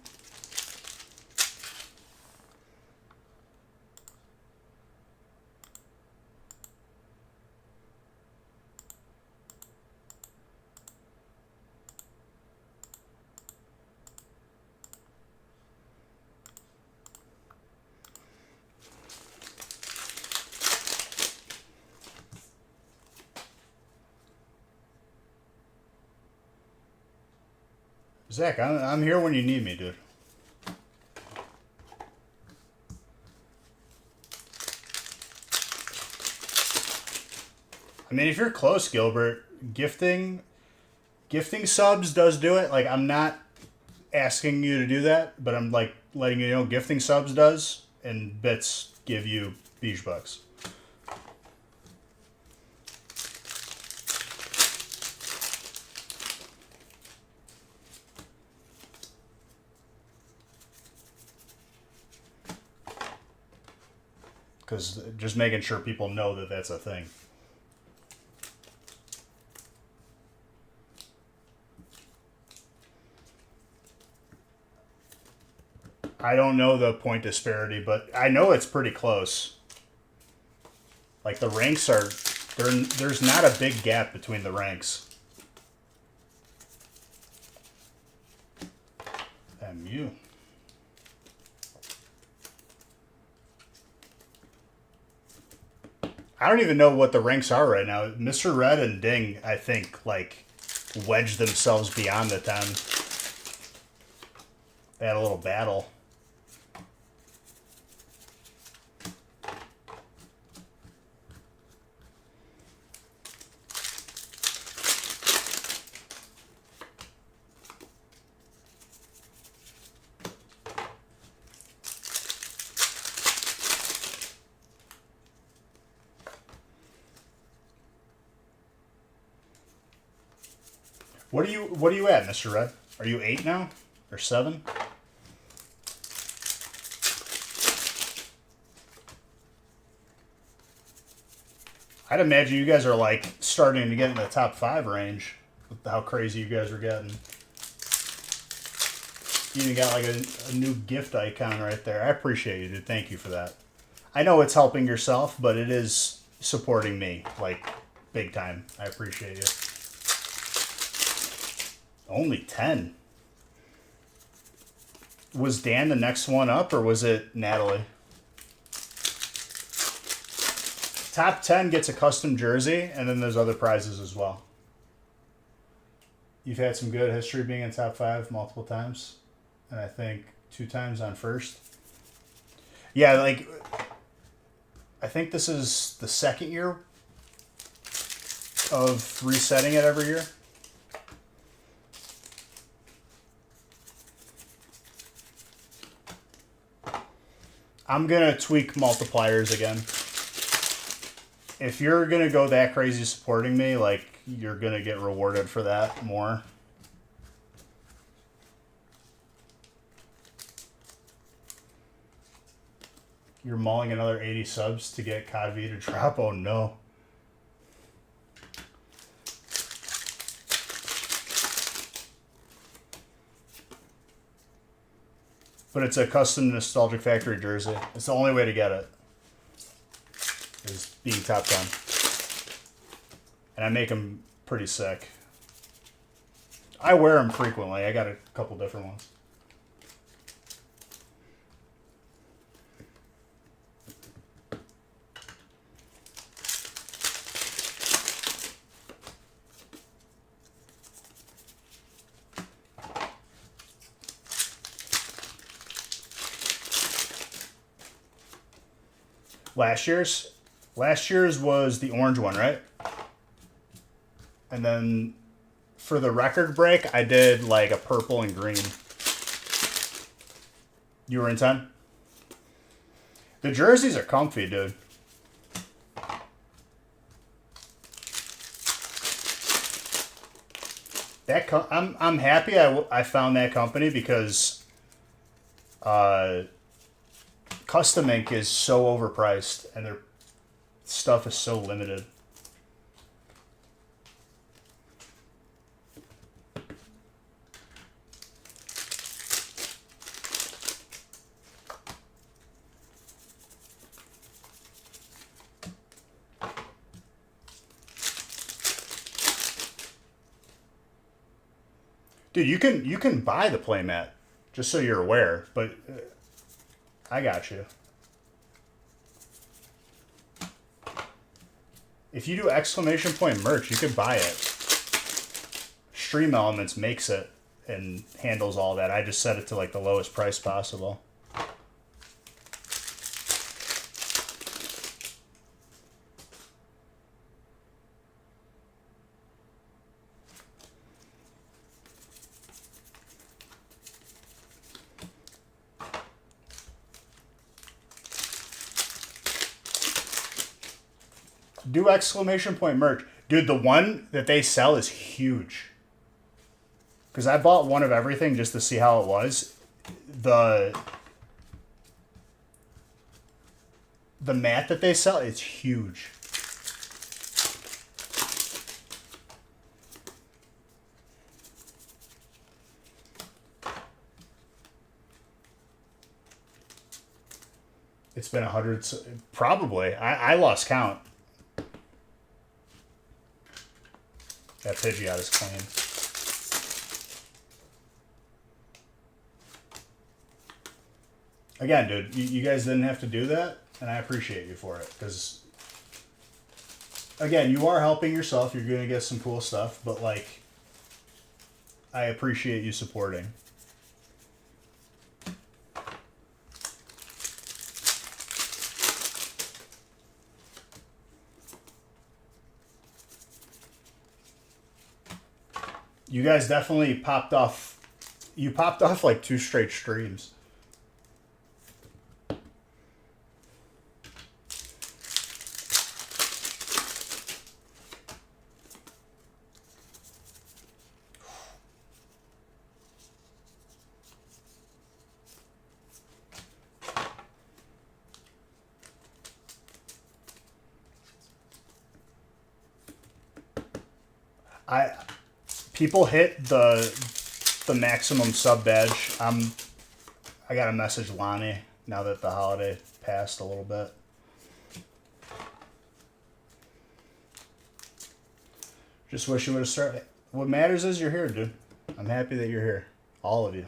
Zach, I'm here when you need me, dude. I mean, if you're close, Gilbert, gifting subs does do it. Like, I'm not asking you to do that, but I'm like letting you know gifting subs does, and bits give you beach bucks. Because just making sure people know that that's a thing. I don't know the point disparity, but I know it's pretty close. Like the ranks are, there's not a big gap between the ranks. MU. I don't even know what the ranks are right now. Mr. Red and Ding, I think, like, wedged themselves beyond the 10. They had a little battle. What are you at, Mr. Red? Are you 8 now? Or 7? I'd imagine you guys are like starting to get in the top 5 range with how crazy you guys are getting. You even got like a new gift icon right there. I appreciate you, dude. Thank you for that. I know it's helping yourself, but it is supporting me, like, big time. I appreciate you. Only 10. Was Dan the next one up, or was it Natalie? Top 10 gets a custom jersey, and then there's other prizes as well. You've had some good history being in top 5 multiple times, and I think 2 times on first. Yeah, like, I think this is the second year of resetting it every year. I'm going to tweak multipliers again. If you're going to go that crazy supporting me, like, you're going to get rewarded for that more. You're mauling another 80 subs to get Codv to drop? Oh, no. But it's a custom Nostalgic Factory jersey. It's the only way to get it. Is being top 10. And I make them pretty sick. I wear them frequently. I got a couple different ones. Last year's was the orange one, right? And then for the record break, I did like a purple and green. You were in 10? The jerseys are comfy, dude. I'm happy I found that company because Custom Ink is so overpriced and their stuff is so limited. Dude, you can buy the playmat, just so you're aware. But I got you. If you do exclamation point merch, you could buy it. Stream Elements makes it and handles all that. I just set it to like the lowest price possible. Do exclamation point merch. Dude, the one that they sell is huge. Because I bought one of everything just to see how it was. The mat that they sell, it's huge. It's been 100, probably. I lost count. That Pidgeot is clean. Again, dude, you guys didn't have to do that, and I appreciate you for it. Because, again, you are helping yourself. You're going to get some cool stuff, but, like, I appreciate you supporting. You guys definitely popped off. You popped off like 2 straight streams. People hit the maximum sub badge. I gotta message Lonnie now that the holiday passed a little bit. Just wish you would have started. What matters is you're here, dude. I'm happy that you're here. All of you.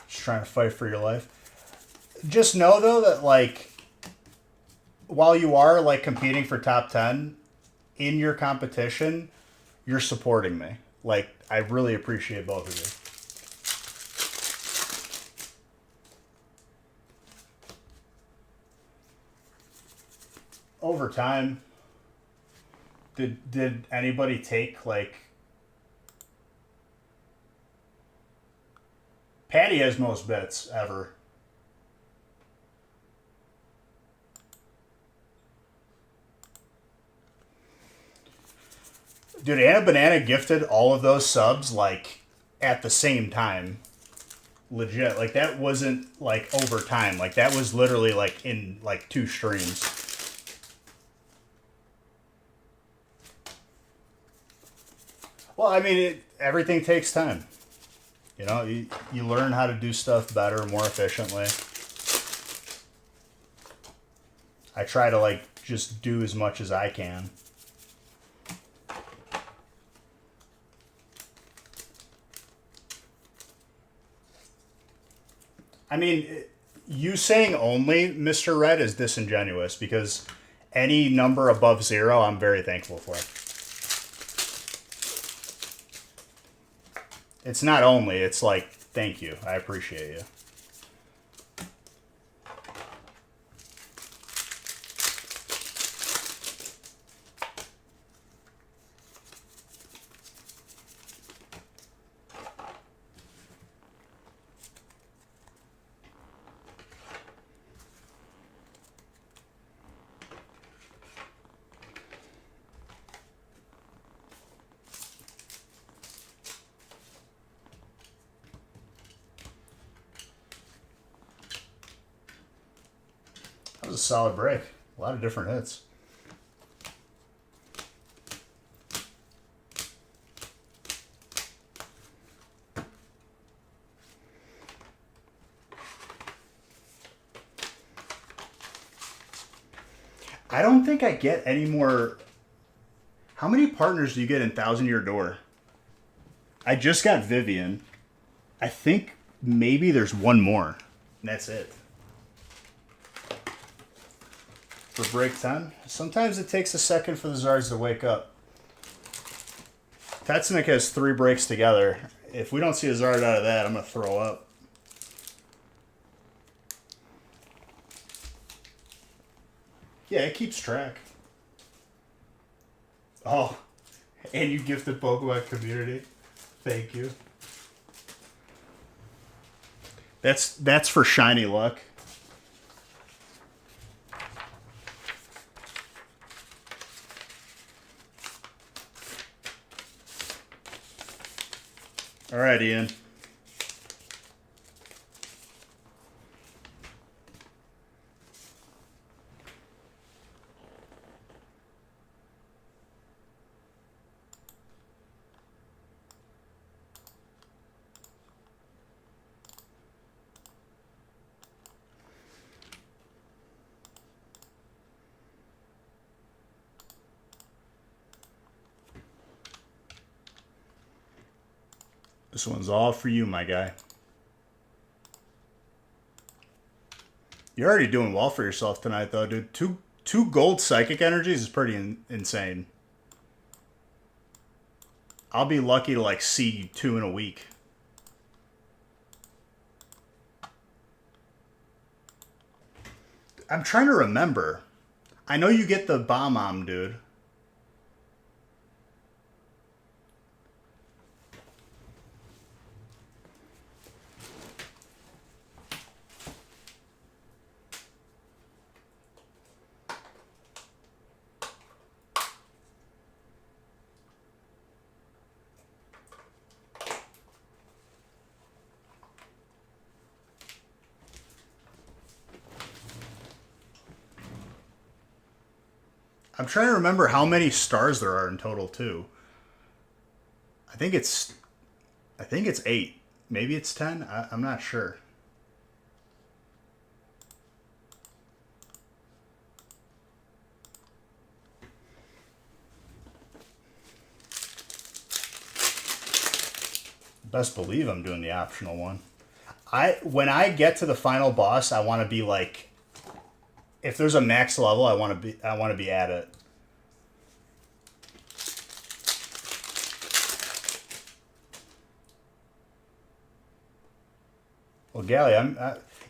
Trying to fight for your life. Just know though that like while you are like competing for top 10 in your competition, you're supporting me. Like I really appreciate both of you. Over time, did anybody take like Patty has most bets ever. Dude, Anna Banana gifted all of those subs, like, at the same time. Legit. Like, that wasn't, like, over time. Like, that was literally, like, in, like, 2 streams. Well, I mean, everything takes time. You know, you learn how to do stuff better, more efficiently. I try to, like, just do as much as I can. I mean, you saying only Mr. Red is disingenuous because any number above 0, I'm very thankful for. It's not only, it's like, thank you. I appreciate you. That was a solid break. A lot of different hits. I don't think I get any more. How many partners do you get in Thousand Year Door? I just got Vivian. I think maybe there's one more. And that's it. For break 10. Sometimes it takes a second for the Zards to wake up. Tetsunik has 3 breaks together. If we don't see a Zard out of that, I'm going to throw up. Yeah, it keeps track. Oh, and you gifted Pokemon Community. Thank you. That's for shiny luck. All right, Ian. This one's all for you, my guy. You're already doing well for yourself tonight, though, dude. Two gold psychic energies is pretty insane. I'll be lucky to, like, see 2 in a week. I'm trying to remember. I know you get the Bomb, dude. I'm trying to remember how many stars there are in total, too. I think it's 8. Maybe it's 10. I'm not sure. Best believe I'm doing the optional one. When I get to the final boss, I want to be like, if there's a max level, I want to be at it. Well, Gally,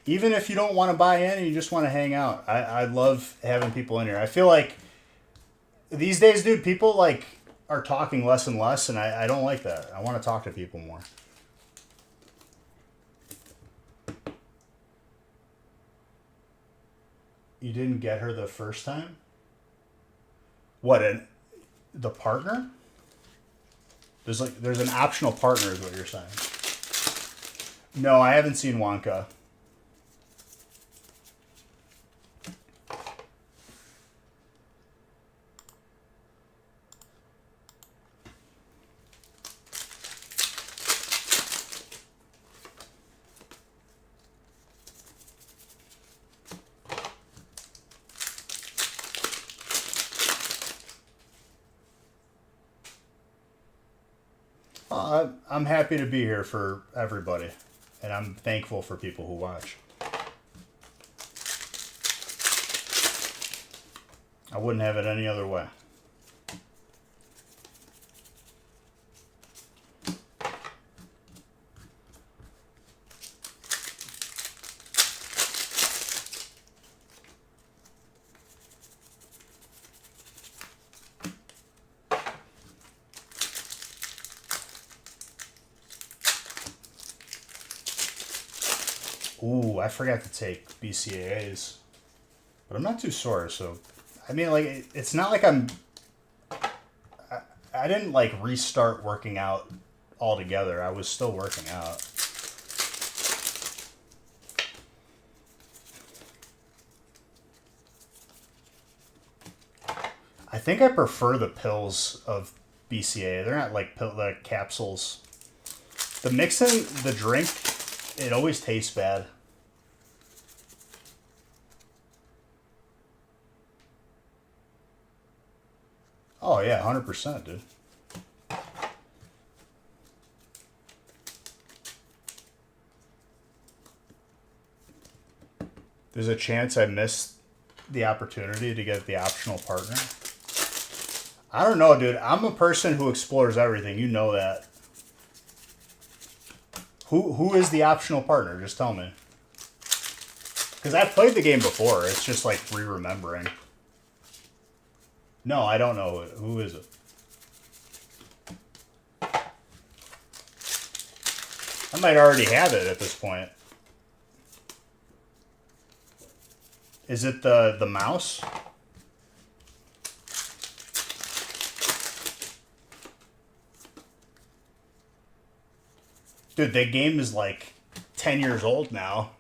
even if you don't want to buy in and you just want to hang out, I love having people in here. I feel like these days, dude, people like are talking less and less, and I don't like that. I want to talk to people more. You didn't get her the first time? What, the partner? There's an optional partner is what you're saying. No, I haven't seen Wonka. I'm happy to be here for everybody, and I'm thankful for people who watch. I wouldn't have it any other way. Ooh, I forgot to take BCAAs. But I'm not too sore, so... I mean, like, it's not like I didn't, like, restart working out altogether. I was still working out. I think I prefer the pills of BCAA. They're not, like, like capsules. The mixing, the drink, it always tastes bad. Oh, yeah, 100%, dude. There's a chance I missed the opportunity to get the optional partner. I don't know, dude. I'm a person who explores everything. You know that. Who is the optional partner? Just tell me. Because I've played the game before. It's just like re-remembering. No, I don't know. Who is it? I might already have it at this point. Is it the mouse? Dude, that game is like 10 years old now.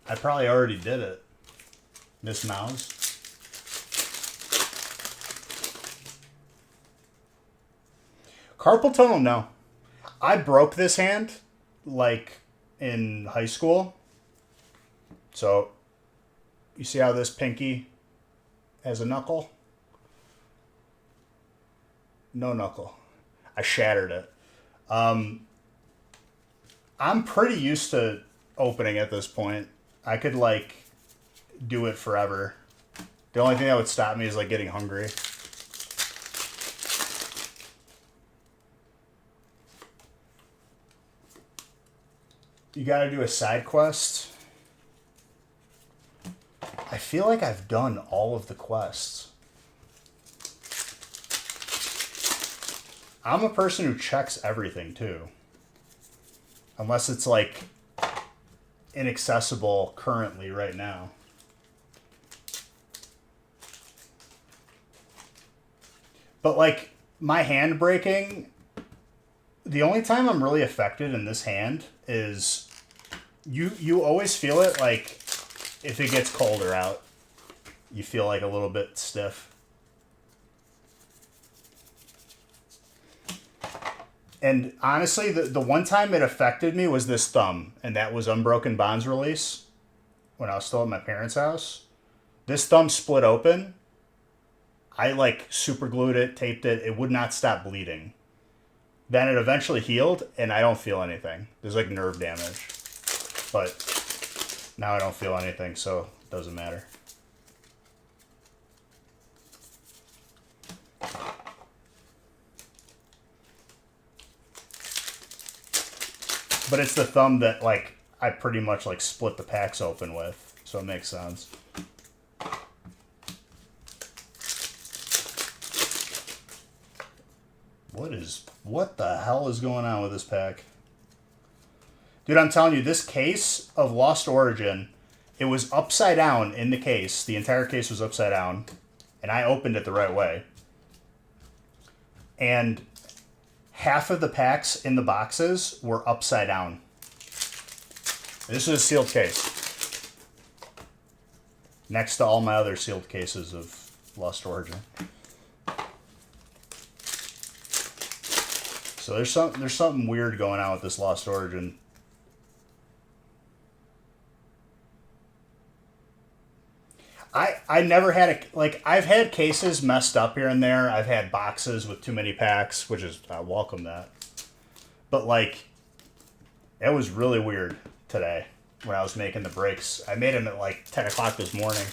I probably already did it. Miss Mouse. Carpal tunnel, no. I broke this hand, like, in high school. So, you see how this pinky has a knuckle? No knuckle. I shattered it. I'm pretty used to opening at this point. I could, like, do it forever. The only thing that would stop me is, like, getting hungry. You gotta do a side quest. I feel like I've done all of the quests. I'm a person who checks everything, too. Unless it's, like, inaccessible currently right now. But, like, my hand breaking, the only time I'm really affected in this hand is you always feel it, like, if it gets colder out. You feel, like, a little bit stiff. And honestly, the one time it affected me was this thumb, and that was Unbroken Bonds release when I was still at my parents' house. This thumb split open. I, like, super glued it, taped it. It would not stop bleeding. Then it eventually healed, and I don't feel anything. There's, like, nerve damage. But now I don't feel anything, so it doesn't matter. But it's the thumb that, like, I pretty much, like, split the packs open with. So it makes sense. What the hell is going on with this pack? Dude, I'm telling you, this case of Lost Origin, it was upside down in the case. The entire case was upside down. And I opened it the right way. And half of the packs in the boxes were upside down. This is a sealed case. Next to all my other sealed cases of Lost Origin. So there's something weird going on with this Lost Origin. I never had I've had cases messed up here and there. I've had boxes with too many packs, which is, I welcome that. But, like, it was really weird today when I was making the breaks. I made them at, like, 10 o'clock this morning.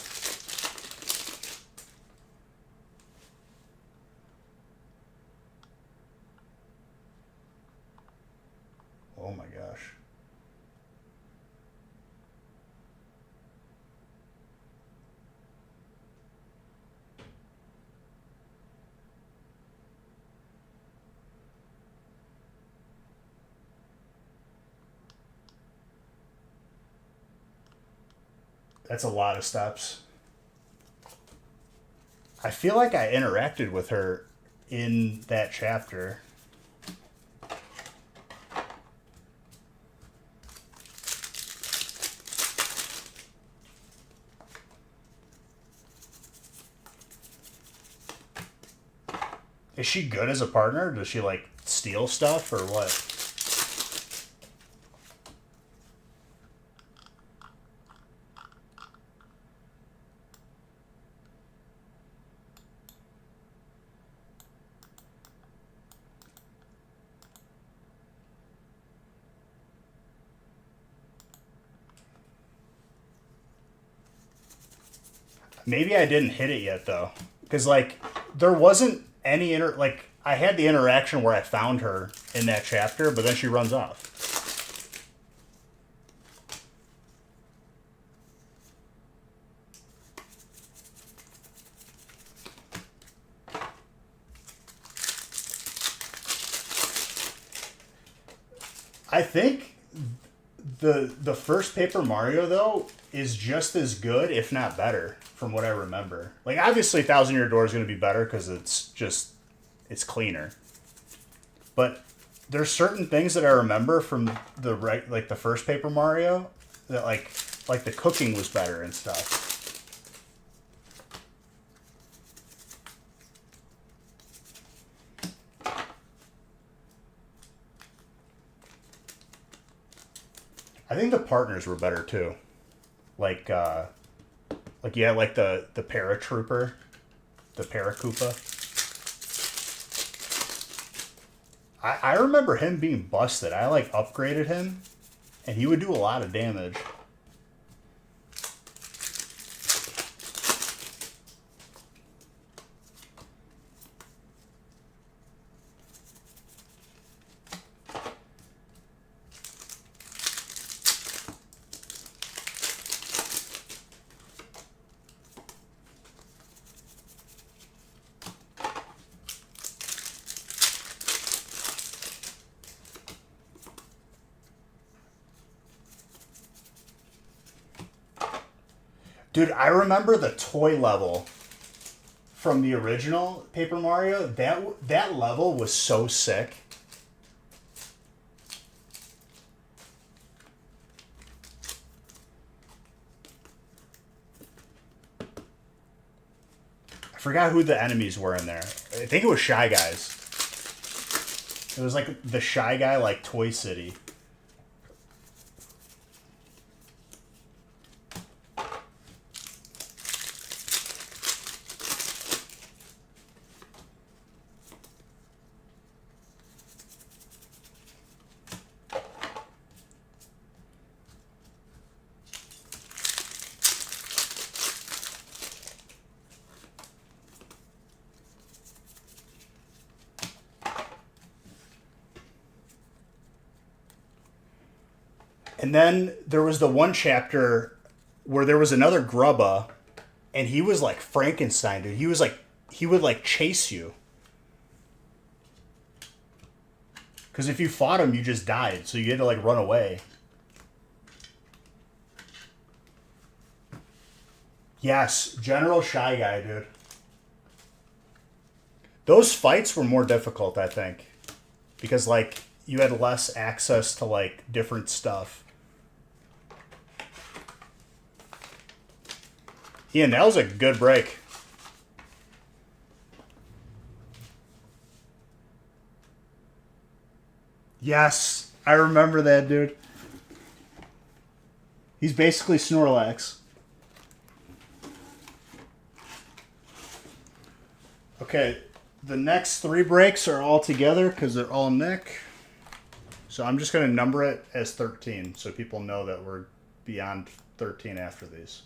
Oh my gosh. That's a lot of steps. I feel like I interacted with her in that chapter. Is she good as a partner? Does she, like, steal stuff or what? Maybe I didn't hit it yet though, because like there wasn't any like I had the interaction where I found her in that chapter, but then she runs off. I think the first Paper Mario though is just as good, if not better, from what I remember. Like obviously, Thousand Year Door is going to be better because it's cleaner. But there's certain things that I remember from the first Paper Mario that like the cooking was better and stuff. I think the partners were better too. Like you had like the paratrooper, the Paracoopa. I remember him being busted. I like upgraded him, and he would do a lot of damage. Dude, I remember the toy level from the original Paper Mario. That level was so sick. I forgot who the enemies were in there. I think it was Shy Guys. It was like the Shy Guy, like Toy City. And then there was the one chapter where there was another Grubba, and he was like Frankenstein, dude. He would like chase you. Because if you fought him, you just died, so you had to like run away. Yes, General Shy Guy, dude. Those fights were more difficult, I think, because like you had less access to like different stuff. Ian, that was a good break. Yes, I remember that, dude. He's basically Snorlax. Okay, the next 3 breaks are all together because they're all Nick. So I'm just going to number it as 13 so people know that we're beyond 13 after these.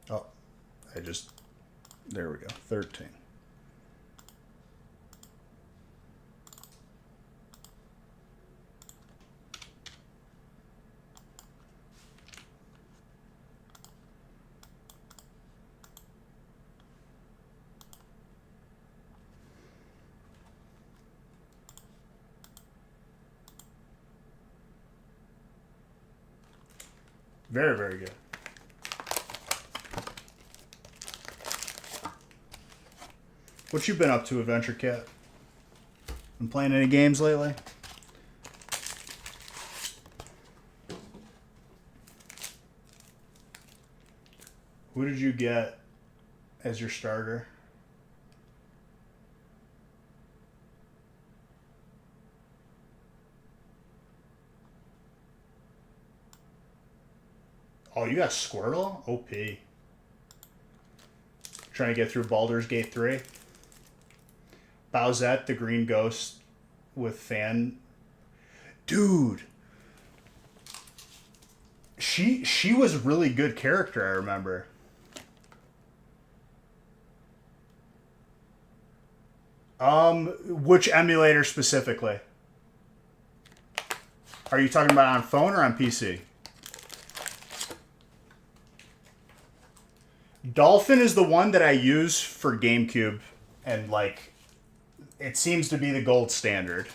Oh, there we go, 13. Very, very good. What you been up to, Adventure Cat? Been playing any games lately? Who did you get as your starter? Oh, you got Squirtle? OP. trying to get through Baldur's Gate 3. Bowsette, the green ghost with fan. Dude. She was really good character, I remember. Which emulator specifically? Are you talking about on phone or on PC? Dolphin is the one that I use for GameCube, and like, it seems to be the gold standard.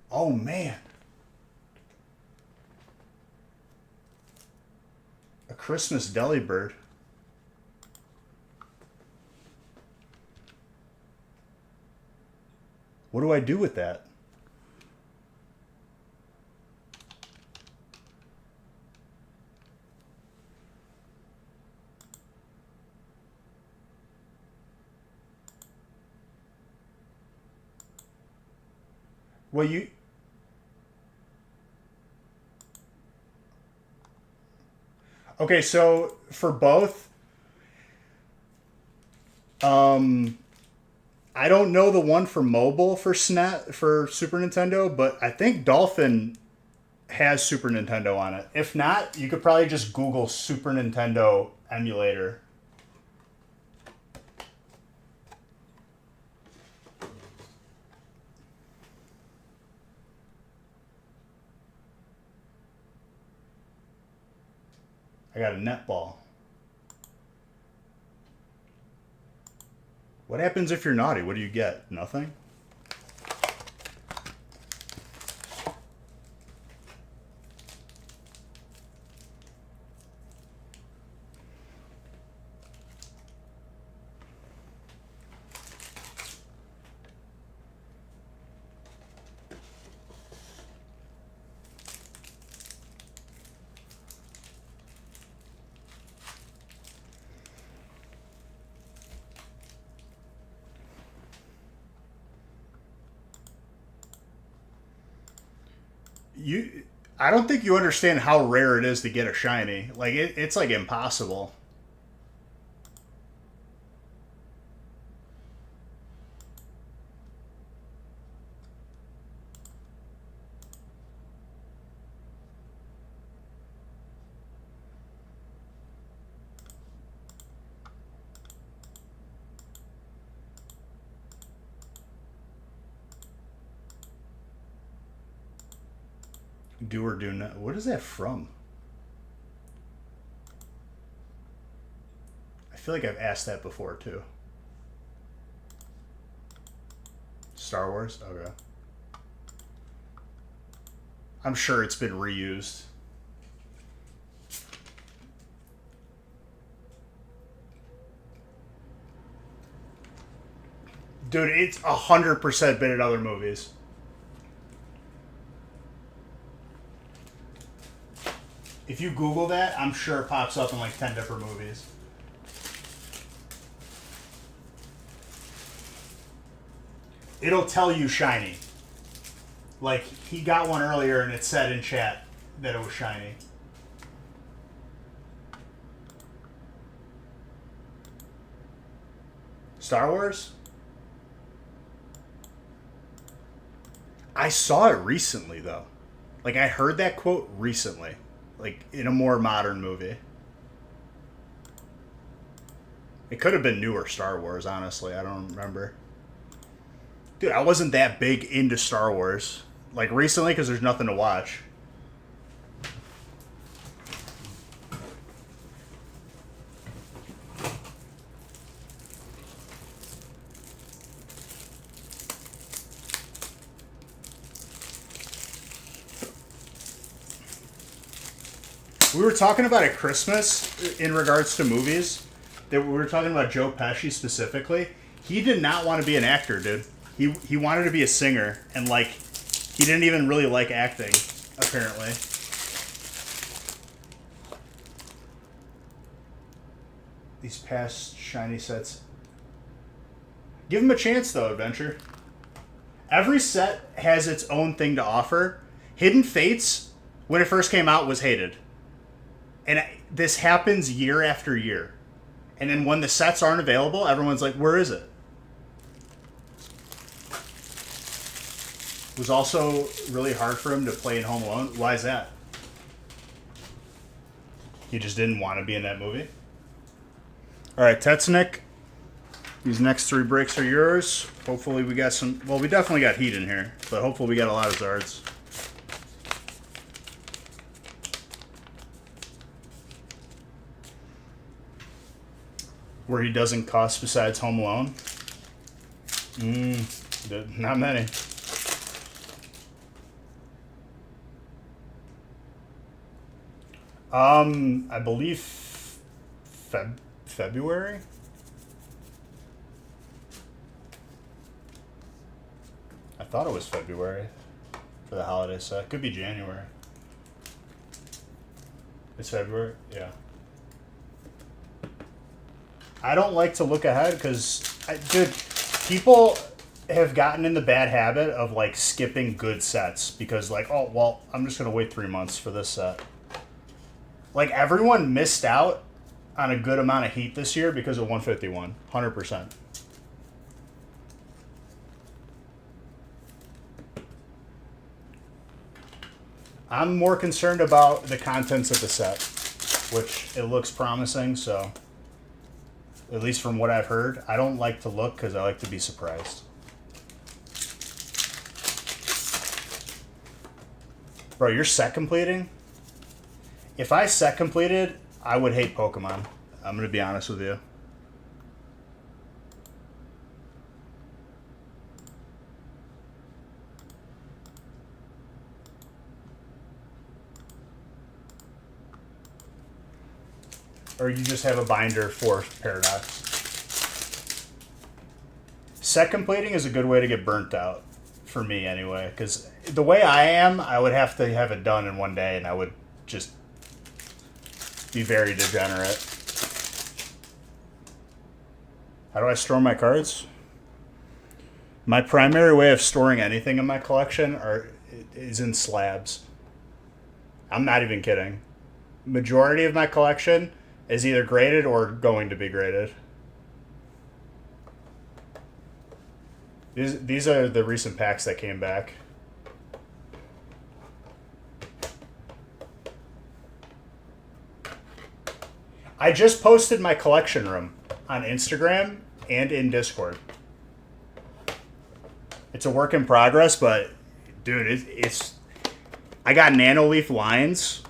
Oh man. A Christmas deli bird. What do I do with that? Well, you... Okay, so for both, I don't know the one for mobile for for Super Nintendo, but I think Dolphin has Super Nintendo on it. If not, you could probably just Google Super Nintendo emulator. I got a netball. What happens if you're naughty? What do you get? Nothing? I don't think you understand how rare it is to get a shiny. Like, it's like impossible. Do or do not. What is that from? I feel like I've asked that before too. Star Wars? Okay. I'm sure it's been reused. Dude, it's 100% been in other movies. If you Google that, I'm sure it pops up in like 10 different movies. It'll tell you shiny. Like, he got one earlier and it said in chat that it was shiny. Star Wars? I saw it recently, though. Like, I heard that quote recently. Like, in a more modern movie. It could have been newer Star Wars, honestly. I don't remember. Dude, I wasn't that big into Star Wars. Like, recently, because there's nothing to watch. We were talking about at Christmas in regards to movies. That we were talking about Joe Pesci specifically. He did not want to be an actor, dude. He wanted to be a singer, and like, he didn't even really like acting, apparently. These past shiny sets. Give him a chance, though, Adventure. Every set has its own thing to offer. Hidden Fates, when it first came out, was hated. And this happens year after year. And then when the sets aren't available, everyone's like, where is it? It was also really hard for him to play in Home Alone. Why is that? He just didn't want to be in that movie? All right, Tetsnick. These next 3 breaks are yours. Hopefully we got some... Well, we definitely got heat in here. But hopefully we got a lot of Zards. Where he doesn't cost besides Home Alone? Not many. I believe February? I thought it was February for the holiday set. Could be January. It's February? Yeah. I don't like to look ahead because, dude, people have gotten in the bad habit of, like, skipping good sets because, like, oh, well, I'm just going to wait 3 months for this set. Like, everyone missed out on a good amount of heat this year because of 151. 100%. I'm more concerned about the contents of the set, which it looks promising, so... At least from what I've heard. I don't like to look because I like to be surprised. Bro, you're set completing? If I set completed, I would hate Pokemon. I'm going to be honest with you. Or you just have a binder for Paradox. Set completing is a good way to get burnt out. For me, anyway. Because the way I am, I would have to have it done in one day, and I would just be very degenerate. How do I store my cards? My primary way of storing anything in my collection is in slabs. I'm not even kidding. Majority of my collection is either graded or going to be graded. These are the recent packs that came back. I just posted my collection room on Instagram and in Discord. It's a work in progress, but dude, it's I got Nanoleaf lines.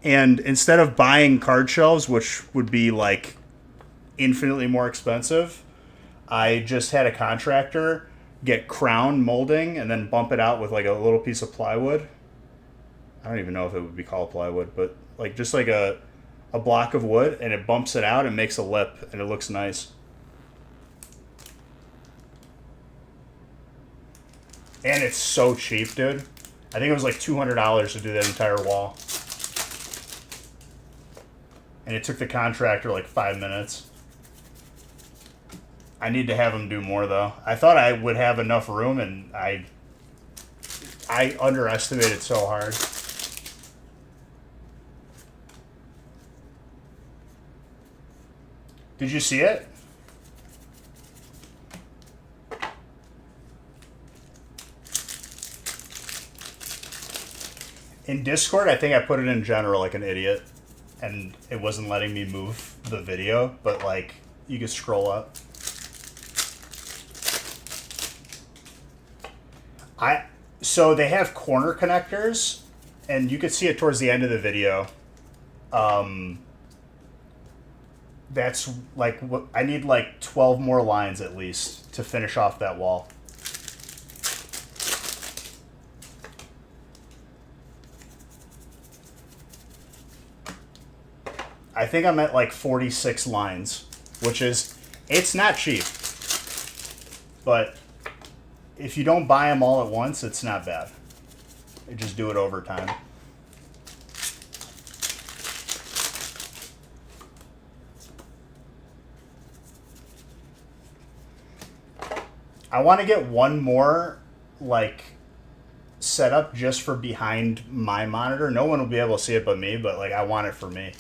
And instead of buying card shelves, which would be like infinitely more expensive, I just had a contractor get crown molding and then bump it out with like a little piece of plywood. I don't even know if it would be called plywood, but like just like a block of wood, and it bumps it out and makes a lip, and it looks nice. And it's so cheap, dude. I think it was like $200 to do that entire wall. And it took the contractor like 5 minutes. I need to have him do more, though. I thought I would have enough room, and I underestimated so hard. Did you see it? In Discord, I think I put it in general like an idiot, and it wasn't letting me move the video, but like you could scroll up. So they have corner connectors, and you could see it towards the end of the video. That's like what I need, like 12 more lines at least to finish off that wall. I think I'm at like 46 lines, which is, it's not cheap. But if you don't buy them all at once, it's not bad. You just do it over time. I want to get one more, like, set up just for behind my monitor. No one will be able to see it but me, but like I want it for me.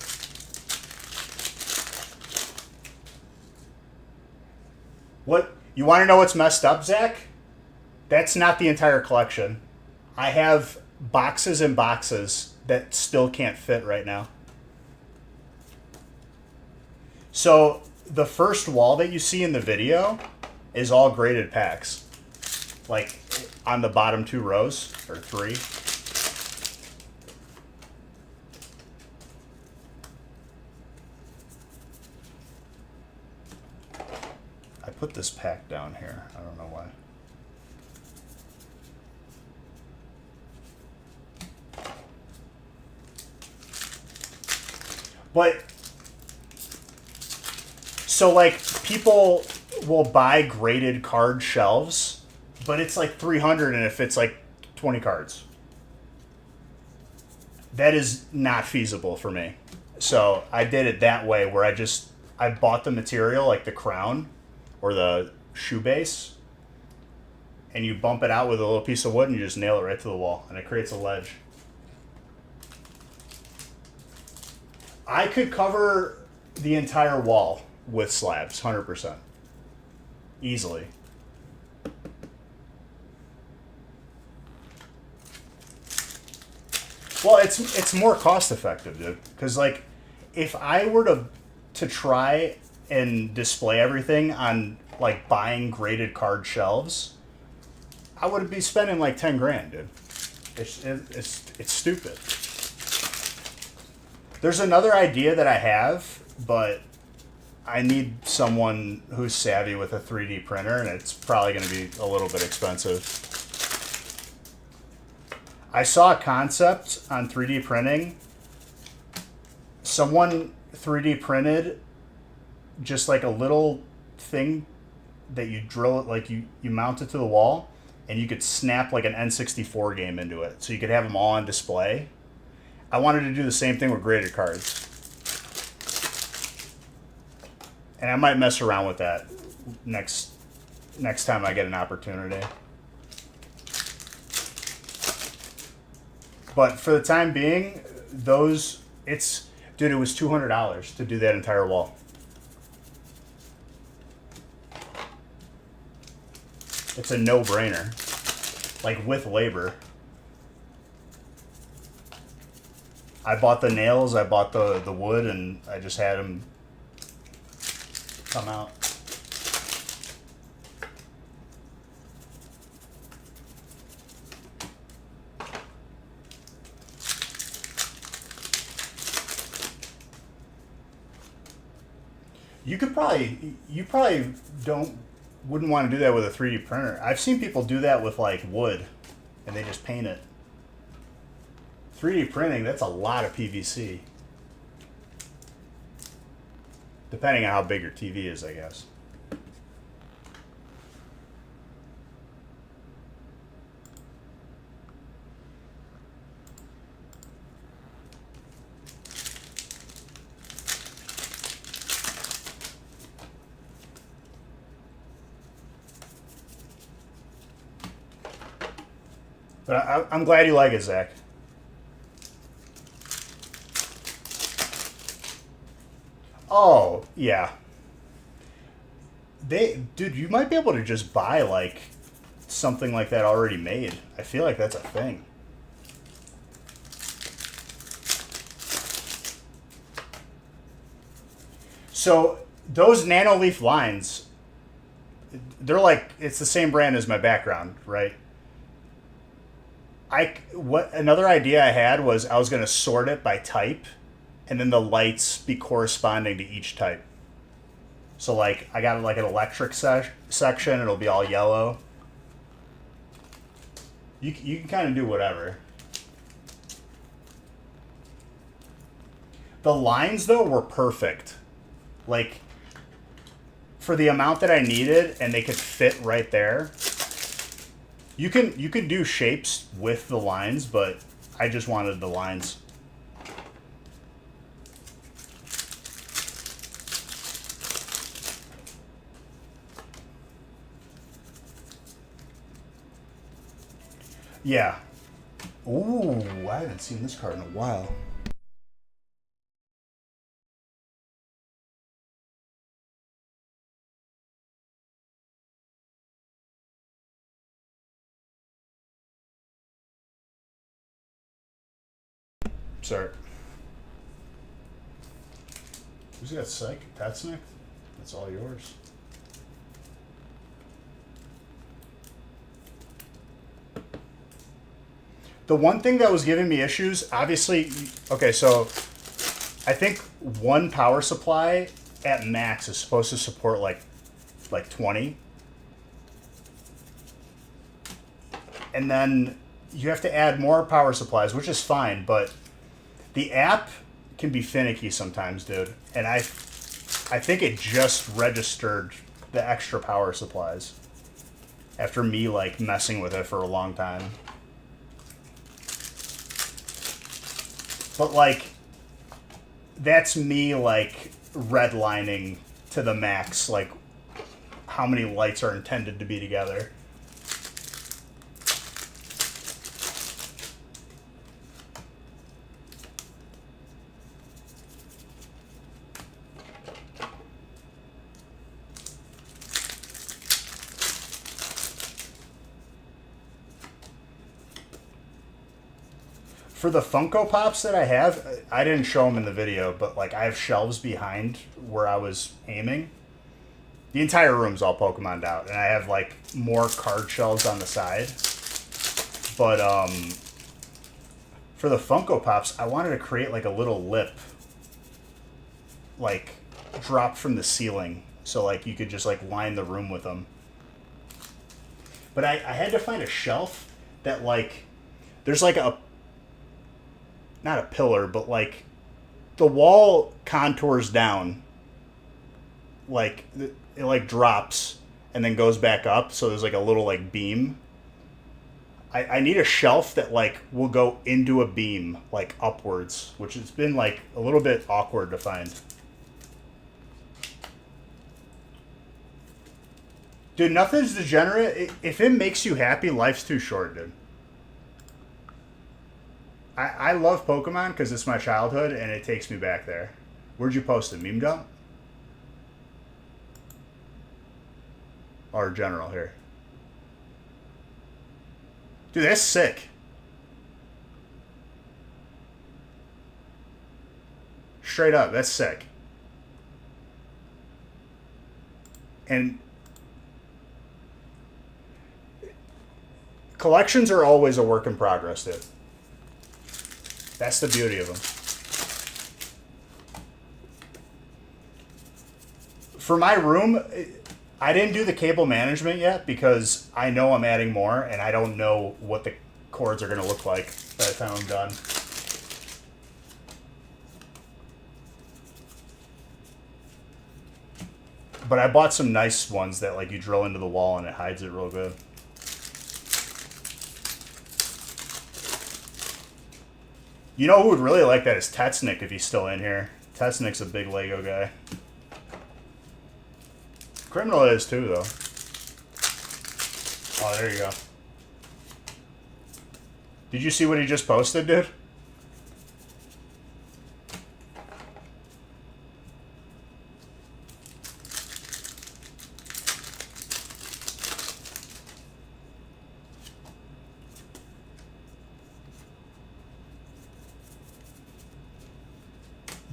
What, you want to know what's messed up, Zach? That's not the entire collection. I have boxes and boxes that still can't fit right now. So the first wall that you see in the video is all graded packs. Like on the bottom 2 rows, or 3. I put this pack down here. I don't know why. But, so like, people will buy graded card shelves, but it's like 300 and it fits like 20 cards. That is not feasible for me. So I did it that way, where I bought the material, like the crown or the shoe base, and you bump it out with a little piece of wood and you just nail it right to the wall, and it creates a ledge. I could cover the entire wall with slabs, 100%. Easily. Well, it's more cost effective, dude. Because like, if I were to try and display everything on like buying graded card shelves, I would be spending like 10 grand, dude. It's stupid. There's another idea that I have, but I need someone who's savvy with a 3D printer, and it's probably going to be a little bit expensive. I saw a concept on 3D printing. Someone 3D printed just like a little thing that you drill it, like you mount it to the wall, and you could snap like an N64 game into it. So you could have them all on display. I wanted to do the same thing with graded cards. And I might mess around with that next time I get an opportunity. But for the time being, dude, it was $200 to do that entire wall. It's a no-brainer. Like, with labor. I bought the nails, I bought the wood, and I just had them come out. You probably wouldn't want to do that with a 3D printer. I've seen people do that with like wood, and they just paint it. 3D printing, that's a lot of PVC. Depending on how big your TV is, I guess. But I'm glad you like it, Zach. Oh, yeah. Dude, you might be able to just buy like something like that already made. I feel like that's a thing. So those nanoleaf lines, they're like, it's the same brand as my background, right? Another idea I had was I was going to sort it by type, and then the lights be corresponding to each type. So like I got like an electric section, it'll be all yellow. You can kind of do whatever. The lines though were perfect. Like for the amount that I needed, and they could fit right there. You can do shapes with the lines, but I just wanted the lines. Yeah, Ooh, I haven't seen this card in a while. Sorry. Who's got Psych? Tatsnick? That's all yours. The one thing that was giving me issues, obviously, okay, so I think one power supply at max is supposed to support like 20. And then you have to add more power supplies, which is fine, but the app can be finicky sometimes, dude. And I think it just registered the extra power supplies after me like messing with it for a long time. But like that's me like redlining to the max like how many lights are intended to be together. For the Funko Pops that I have, I didn't show them in the video, but like I have shelves behind where I was aiming. The entire room's all Pokemon'd out, and I have like more card shelves on the side. But for the Funko Pops, I wanted to create like a little lip, like drop from the ceiling, so like you could just like line the room with them. But I had to find a shelf that like there's like a not a pillar, but like the wall contours down, like it like drops and then goes back up, so there's like a little like beam. I need a shelf that like will go into a beam like upwards, which has been like a little bit awkward to find. Dude, nothing's degenerate. If it makes you happy, life's too short, dude. I love Pokemon because it's my childhood and it takes me back there. Where'd you post it? Meme Dump? Or general here? Dude, that's sick. Straight up, that's sick. And collections are always a work in progress, dude. That's the beauty of them. For my room, I didn't do the cable management yet because I know I'm adding more and I don't know what the cords are going to look like by the time I'm done. But I bought some nice ones that like you drill into the wall and it hides it real good. You know who would really like that is Tetsnick if he's still in here. Tetsnick's a big Lego guy. Criminal is too, though. Oh, there you go. Did you see what he just posted, dude?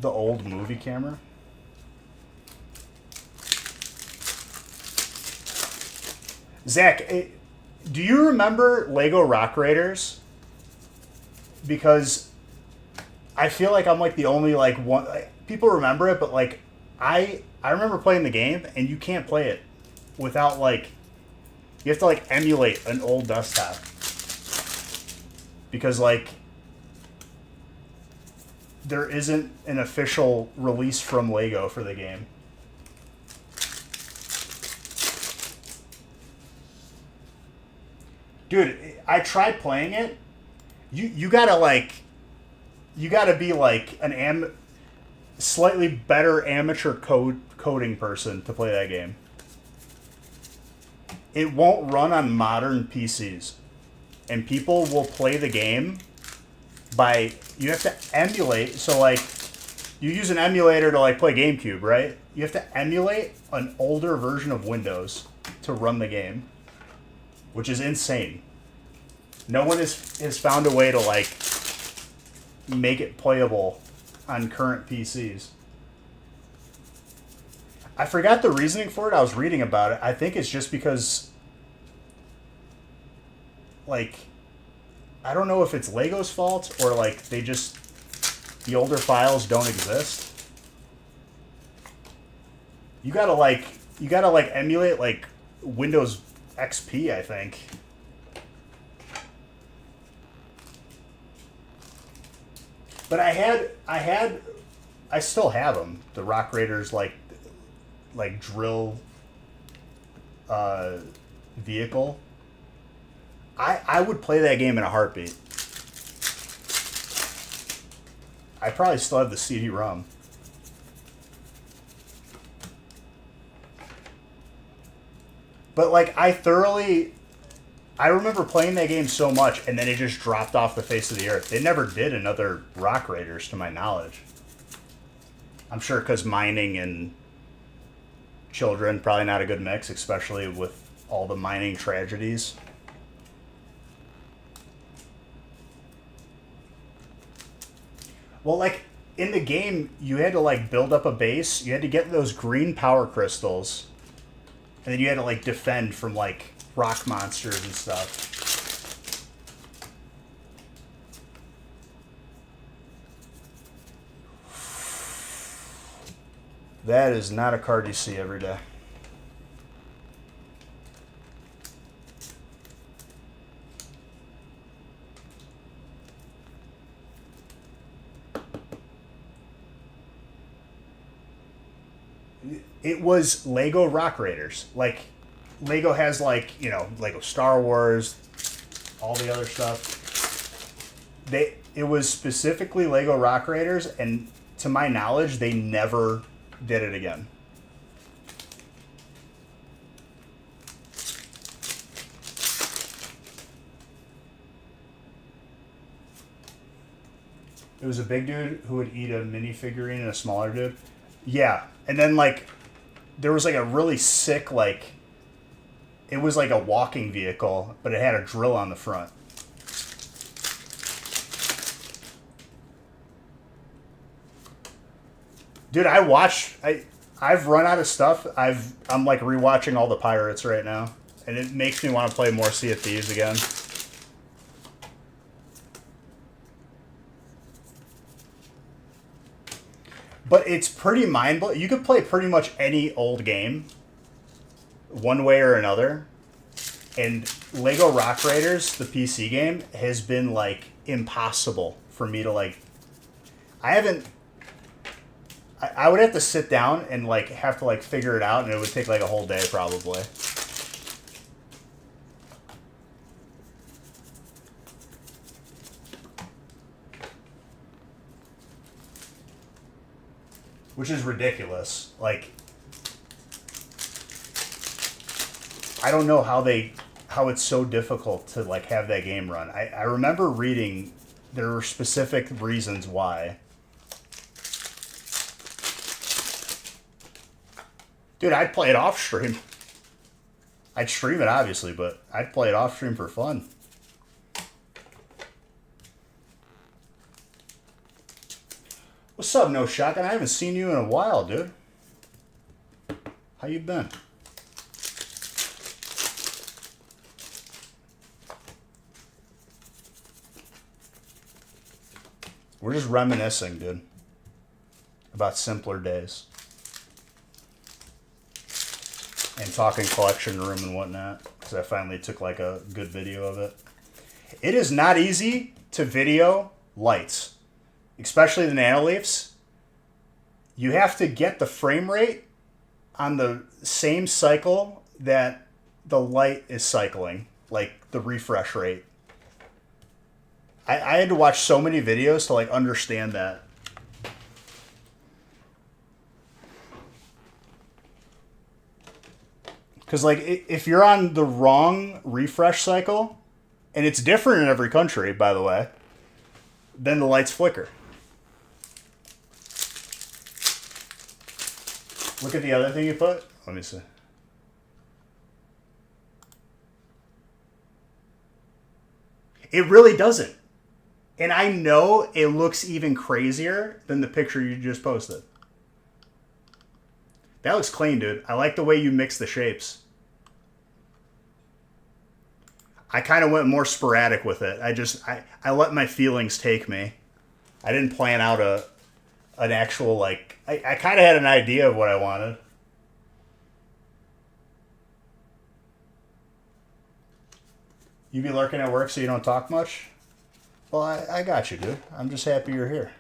The old movie camera. Zach, do you remember Lego Rock Raiders? Because I feel like I'm like the only like one. People remember it, but like I remember playing the game, and you can't play it without like you have to like emulate an old desktop because like there isn't an official release from Lego for the game. Dude, I tried playing it. You gotta be like an slightly better amateur coding person to play that game. It won't run on modern PCs. and people will play the game by, you have to emulate, so like, you use an emulator to like play GameCube, right? You have to emulate an older version of Windows to run the game, which is insane. No one has found a way to like make it playable on current PCs. I forgot the reasoning for it. I was reading about it. I think it's just because, like, I don't know if it's Lego's fault or like they just, the older files don't exist. You gotta like emulate like Windows XP, I think. But I still have them. The Rock Raiders like drill vehicle. I would play that game in a heartbeat. I probably still have the CD-ROM. But like I remember playing that game so much, and then it just dropped off the face of the earth. They never did another Rock Raiders, to my knowledge. I'm sure because mining and children, probably not a good mix, especially with all the mining tragedies. Well, like, in the game, you had to, like, build up a base. You had to get those green power crystals. And then you had to, like, defend from, like, rock monsters and stuff. That is not a card you see every day. It was Lego Rock Raiders. Like, Lego has, like, you know, Lego Star Wars, all the other stuff. It was specifically Lego Rock Raiders, and to my knowledge, they never did it again. It was a big dude who would eat a minifigurine and a smaller dude. Yeah, and then, like, there was, like, a really sick, like, it was like a walking vehicle, but it had a drill on the front. Dude, I've run out of stuff. I'm like rewatching all the Pirates right now, and it makes me want to play more Sea of Thieves again. But it's pretty mind-blowing. You could play pretty much any old game one way or another. And Lego Rock Raiders, the PC game, has been, like, impossible for me to, like... I would have to sit down and, like, have to, like, figure it out, and it would take, like, a whole day, probably. Which is ridiculous. Like, I don't know how it's so difficult to, like, have that game run. I remember reading there were specific reasons why. Dude, I'd play it off stream. I'd stream it, obviously, but I'd play it off stream for fun. What's up, No Shotgun? I haven't seen you in a while, dude. How you been? We're just reminiscing, dude, about simpler days. And talking collection room and whatnot, because I finally took, like, a good video of it. It is not easy to video lights. Especially the Nanoleafs. You have to get the frame rate on the same cycle that the light is cycling, like the refresh rate. I had to watch so many videos to, like, understand that. Because, like, if you're on the wrong refresh cycle And it's different in every country, by the way. Then the lights flicker. Look at the other thing you put. Let me see. It really doesn't. And I know it looks even crazier than the picture you just posted. That looks clean, dude. I like the way you mix the shapes. I kind of went more sporadic with it. I let my feelings take me. I didn't plan out an actual, like, I kind of had an idea of what I wanted. You be lurking at work so you don't talk much? Well, I got you, dude. I'm just happy you're here.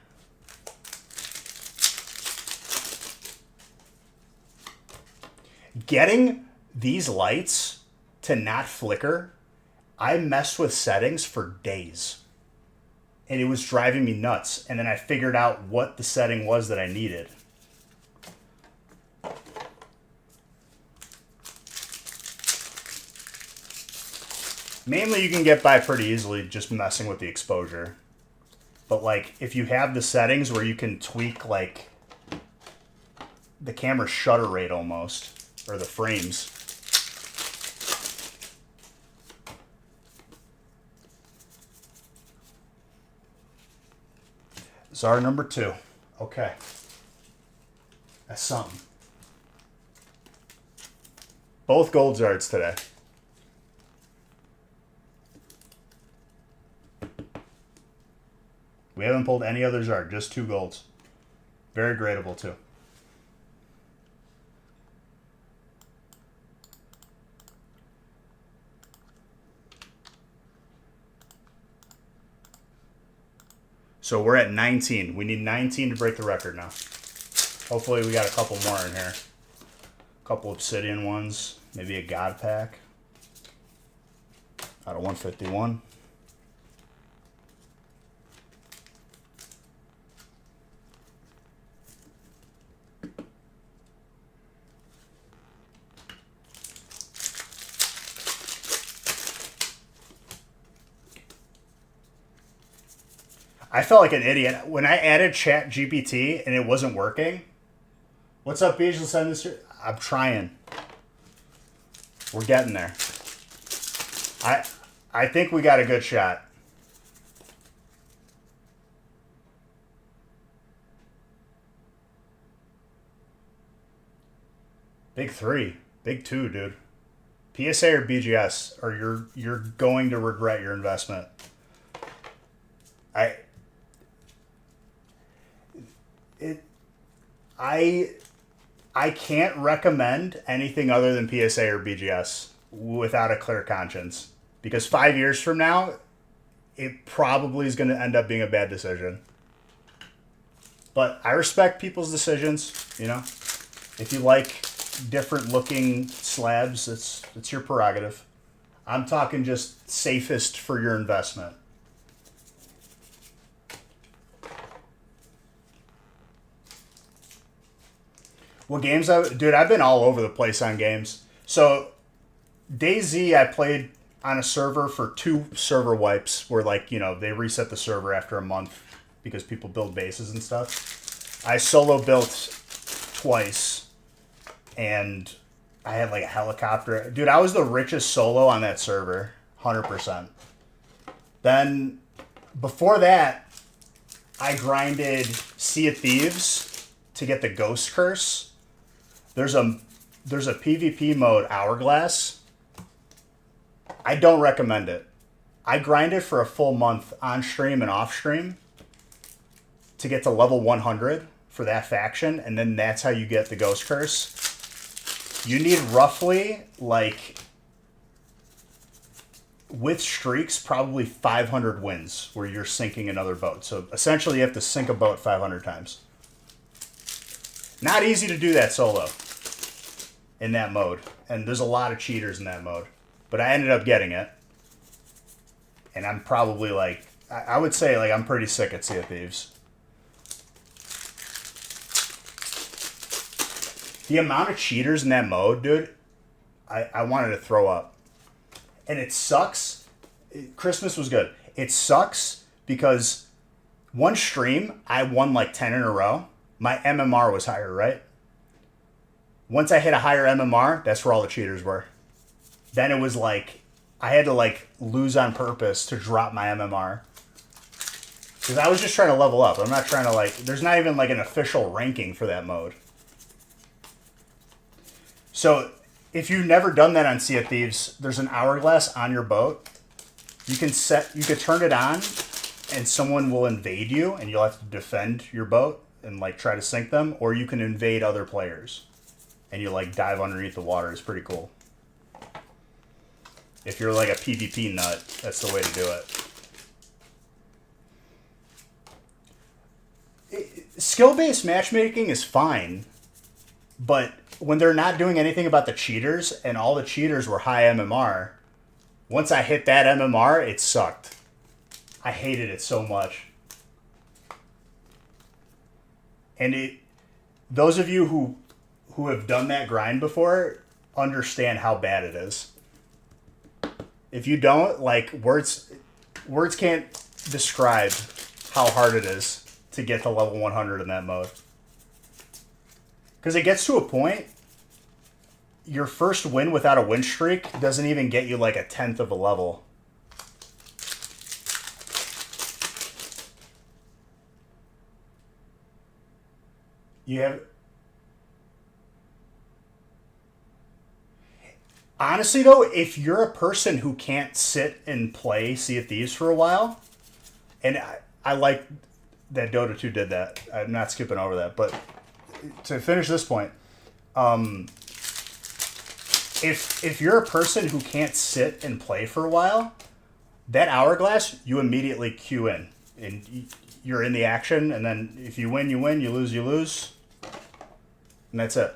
Getting these lights to not flicker, I messed with settings for days. And it was driving me nuts. And then I figured out what the setting was that I needed. Mainly you can get by pretty easily just messing with the exposure. But like if you have the settings where you can tweak like the camera's shutter rate almost, or the frames. Czar number 2. Okay. That's something. Both gold Zards today. We haven't pulled any other Zard, just 2 golds. Very gradable too. So we're at 19. We need 19 to break the record now. Hopefully we got a couple more in here. A couple obsidian ones. Maybe a god pack. Out of 151. I felt like an idiot when I added Chat GPT and it wasn't working. What's up, Beej? Let's send this. I'm trying. We're getting there. I think we got a good shot. Big 3, big 2, dude. PSA or BGS, or you're going to regret your investment. I can't recommend anything other than PSA or BGS without a clear conscience. Because 5 years from now, it probably is going to end up being a bad decision. But I respect people's decisions, you know. If you like different looking slabs, it's your prerogative. I'm talking just safest for your investment. What games dude, I've been all over the place on games. So DayZ, I played on a server for 2 server wipes where, like, you know, they reset the server after a month because people build bases and stuff. I solo built twice and I had like a helicopter. Dude, I was the richest solo on that server. 100%. Then before that, I grinded Sea of Thieves to get the Ghost Curse. There's a PvP mode, Hourglass. I don't recommend it. I grinded for a full month on stream and off stream to get to level 100 for that faction, and then that's how you get the Ghost Curse. You need roughly, like, with streaks, probably 500 wins where you're sinking another boat. So essentially you have to sink a boat 500 times. Not easy to do that solo in that mode. And there's a lot of cheaters in that mode. But I ended up getting it. And I'm probably like, I would say like I'm pretty sick at Sea of Thieves. The amount of cheaters in that mode, dude, I wanted to throw up. And it sucks. Christmas was good. It sucks because one stream, I won like 10 in a row. My MMR was higher, right? Once I hit a higher MMR, that's where all the cheaters were. Then it was like, I had to like lose on purpose to drop my MMR. Because I was just trying to level up. I'm not trying to like, there's not even like an official ranking for that mode. So if you've never done that on Sea of Thieves, there's an hourglass on your boat. You could turn it on and someone will invade you and you'll have to defend your boat and like try to sink them, or you can invade other players and you like dive underneath the water. It's pretty cool. If you're like a PvP nut, that's the way to do it. Skill-based matchmaking is fine, but when they're not doing anything about the cheaters and all the cheaters were high MMR, once I hit that MMR, it sucked. I hated it so much. And those of you who have done that grind before understand how bad it is. If you don't, like, words can't describe how hard it is to get to level 100 in that mode. Because it gets to a point, your first win without a win streak doesn't even get you like a 10th of a level. You have... Honestly, though, if you're a person who can't sit and play Sea of Thieves for a while, and I like that Dota 2 did that. I'm not skipping over that. But to finish this point, if you're a person who can't sit and play for a while, that hourglass, you immediately queue in. And you're in the action, and then if you win, you win. You lose, you lose. And that's it.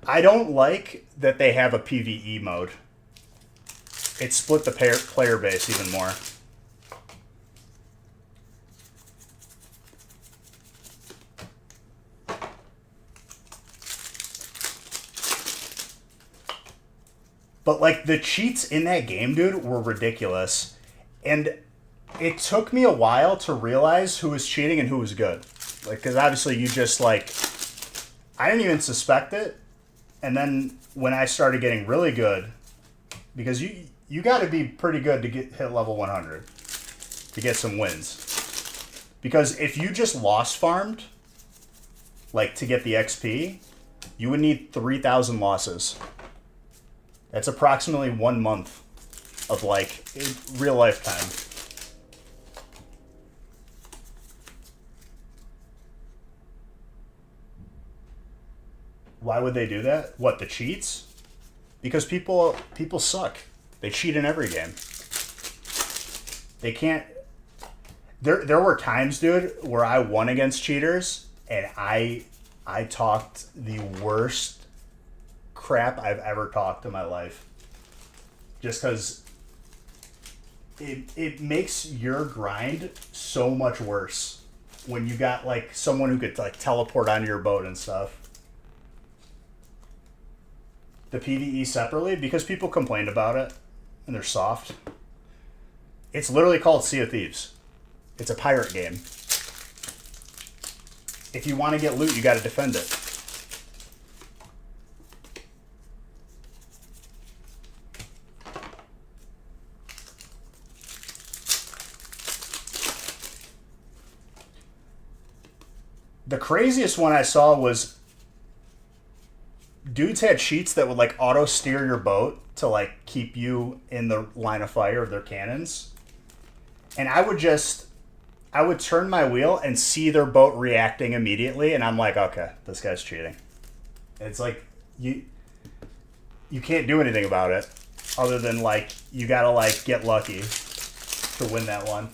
I don't like that they have a PvE mode. It split the player base even more. But like the cheats in that game, dude, were ridiculous. And it took me a while to realize who was cheating and who was good. Like, because obviously you just like, I didn't even suspect it. And then when I started getting really good, because you got to be pretty good to hit level 100 to get some wins. Because if you just lost farmed, like to get the XP, you would need 3,000 losses. That's approximately 1 month of like real life time. Why would they do that? What, the cheats? Because people suck. They cheat in every game. They can't... There were times, dude, where I won against cheaters, and I talked the worst crap I've ever talked in my life. Just because it makes your grind so much worse when you got like someone who could like teleport onto your boat and stuff. The PvE separately, because people complained about it and they're soft. It's literally called Sea of Thieves. It's a pirate game. If you want to get loot, you got to defend it. The craziest one I saw was dudes had cheats that would like auto steer your boat to like keep you in the line of fire of their cannons. And I would turn my wheel and see their boat reacting immediately, and I'm like, okay, this guy's cheating. And it's like you can't do anything about it other than like you gotta like get lucky to win that one.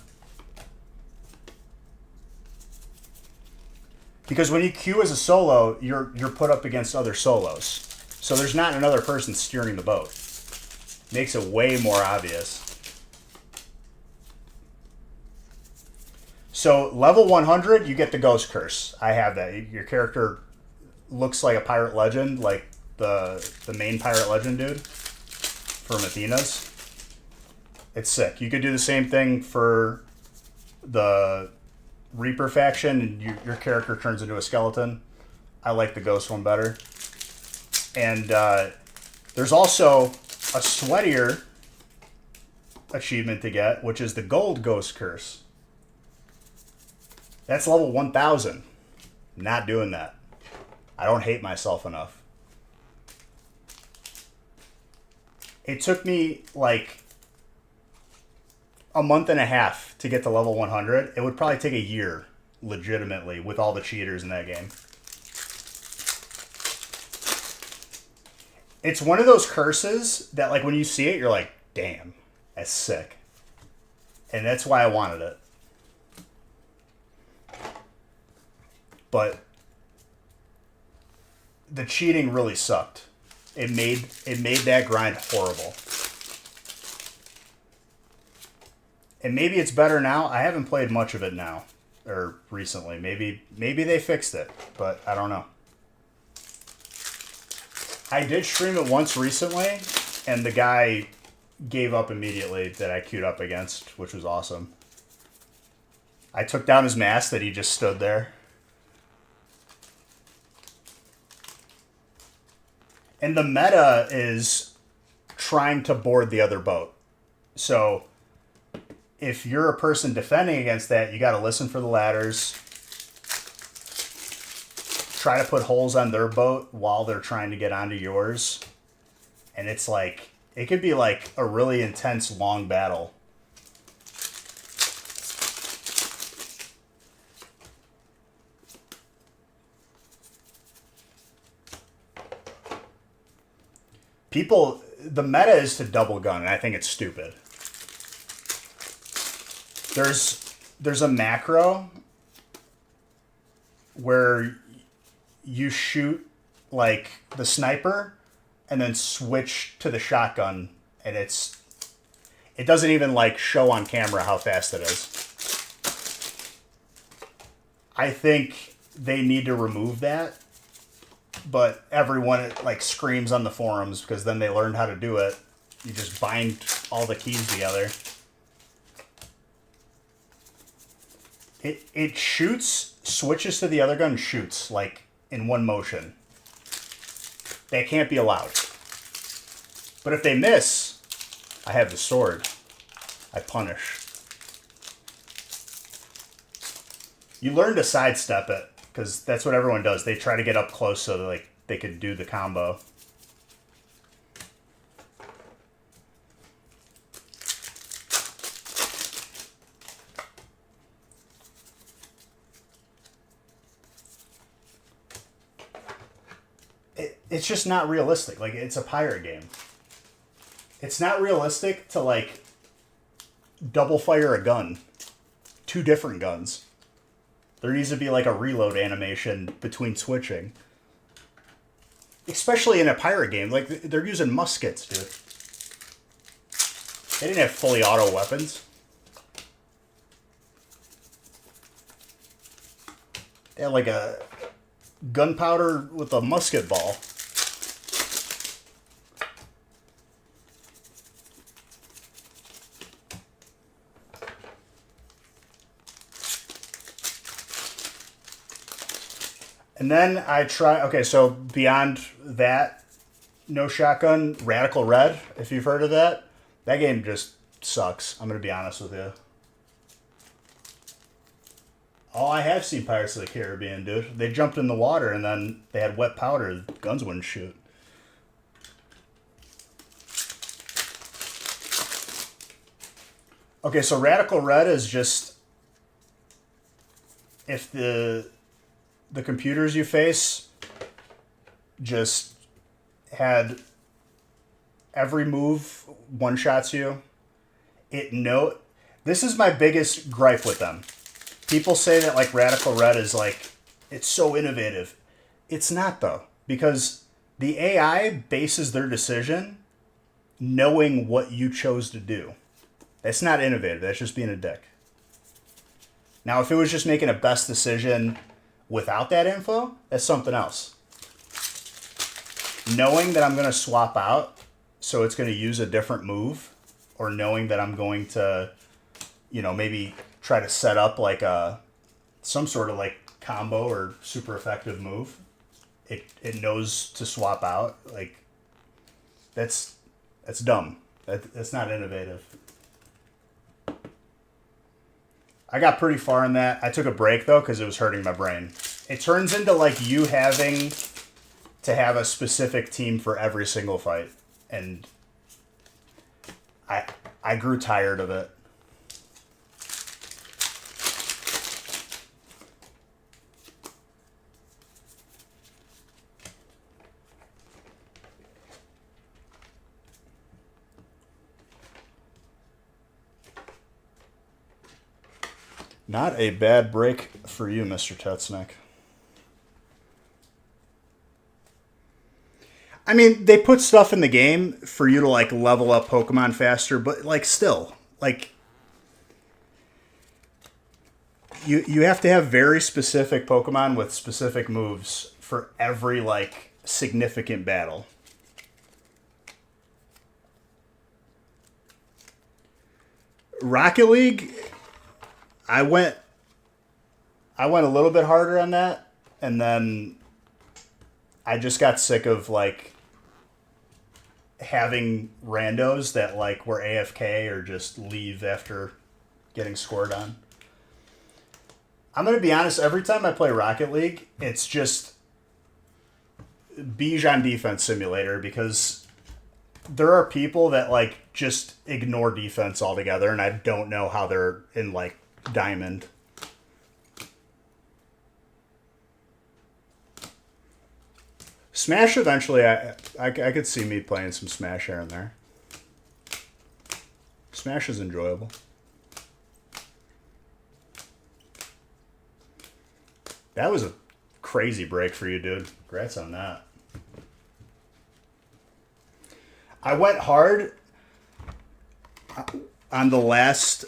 Because when you queue as a solo, you're put up against other solos. So there's not another person steering the boat. Makes it way more obvious. So level 100, you get the Ghost Curse. I have that. Your character looks like a pirate legend, like the main pirate legend dude from Athena's. It's sick. You could do the same thing for the Reaper faction, and your character turns into a skeleton. I like the ghost one better. And there's also a sweatier achievement to get, which is the gold ghost curse. That's level 1000. Not doing that. I don't hate myself enough. It took me like a month and a half to get to level 100. It would probably take a year, legitimately, with all the cheaters in that game. It's one of those curses that, like, when you see it, you're like, damn, that's sick. And that's why I wanted it. But the cheating really sucked. It made that grind horrible. And maybe it's better now. I haven't played much of it now, or recently. Maybe they fixed it, but I don't know. I did stream it once recently, and the guy gave up immediately that I queued up against, which was awesome. I took down his mask that he just stood there. And the meta is trying to board the other boat. So if you're a person defending against that, you got to listen for the ladders. Try to put holes on their boat while they're trying to get onto yours. And it's like, it could be like a really intense, long battle. People, the meta is to double gun, and I think it's stupid. There's a macro where you shoot like the sniper and then switch to the shotgun, and it doesn't even like show on camera how fast it is. I think they need to remove that, but everyone like screams on the forums because then they learned how to do it. You just bind all the keys together. It shoots, switches to the other gun, shoots like in one motion. That can't be allowed. But if they miss, I have the sword. I punish. You learn to sidestep it, because that's what everyone does. They try to get up close so that, like, they could do the combo. It's just not realistic. Like, it's a pirate game. It's not realistic to, like, double fire a gun. Two different guns. There needs to be, like, a reload animation between switching. Especially in a pirate game. Like, they're using muskets, dude. They didn't have fully auto weapons. They had, like, a gunpowder with a musket ball. And then I try... Okay, so beyond that, no shotgun, Radical Red, if you've heard of that. That game just sucks, I'm going to be honest with you. Oh, I have seen Pirates of the Caribbean, dude. They jumped in the water and then they had wet powder. Guns wouldn't shoot. Okay, so Radical Red is just... If the computers you face just had every move one-shots you. This is my biggest gripe with them. People say that, like, Radical Red is, like, it's so innovative. It's not, though. Because the AI bases their decision knowing what you chose to do. That's not innovative. That's just being a dick. Now, if it was just making a best decision without that info, that's something else. knowing that I'm going to swap out, so it's going to use a different move, or knowing that I'm going to, maybe try to set up like some sort of like combo or super effective move, it knows to swap out. Like, that's dumb. That's not innovative. I got pretty far in that. I took a break though because it was hurting my brain. It turns into like you having to have a specific team for every single fight, and I grew tired of it. Not a bad break for you, Mr. Tetznick. I mean, they put stuff in the game for you to like level up Pokemon faster, but like still, like you have to have very specific Pokemon with specific moves for every like significant battle. Rocket League, I went a little bit harder on that, and then I just got sick of like having randos that like were AFK or just leave after getting scored on. I'm going to be honest, every time I play Rocket League, it's just Bijan Defense Simulator, because there are people that like just ignore defense altogether, and I don't know how they're in like Diamond. Smash eventually, I could see me playing some Smash here and there. Smash is enjoyable. That was a crazy break for you, dude. Congrats on that. I went hard on the last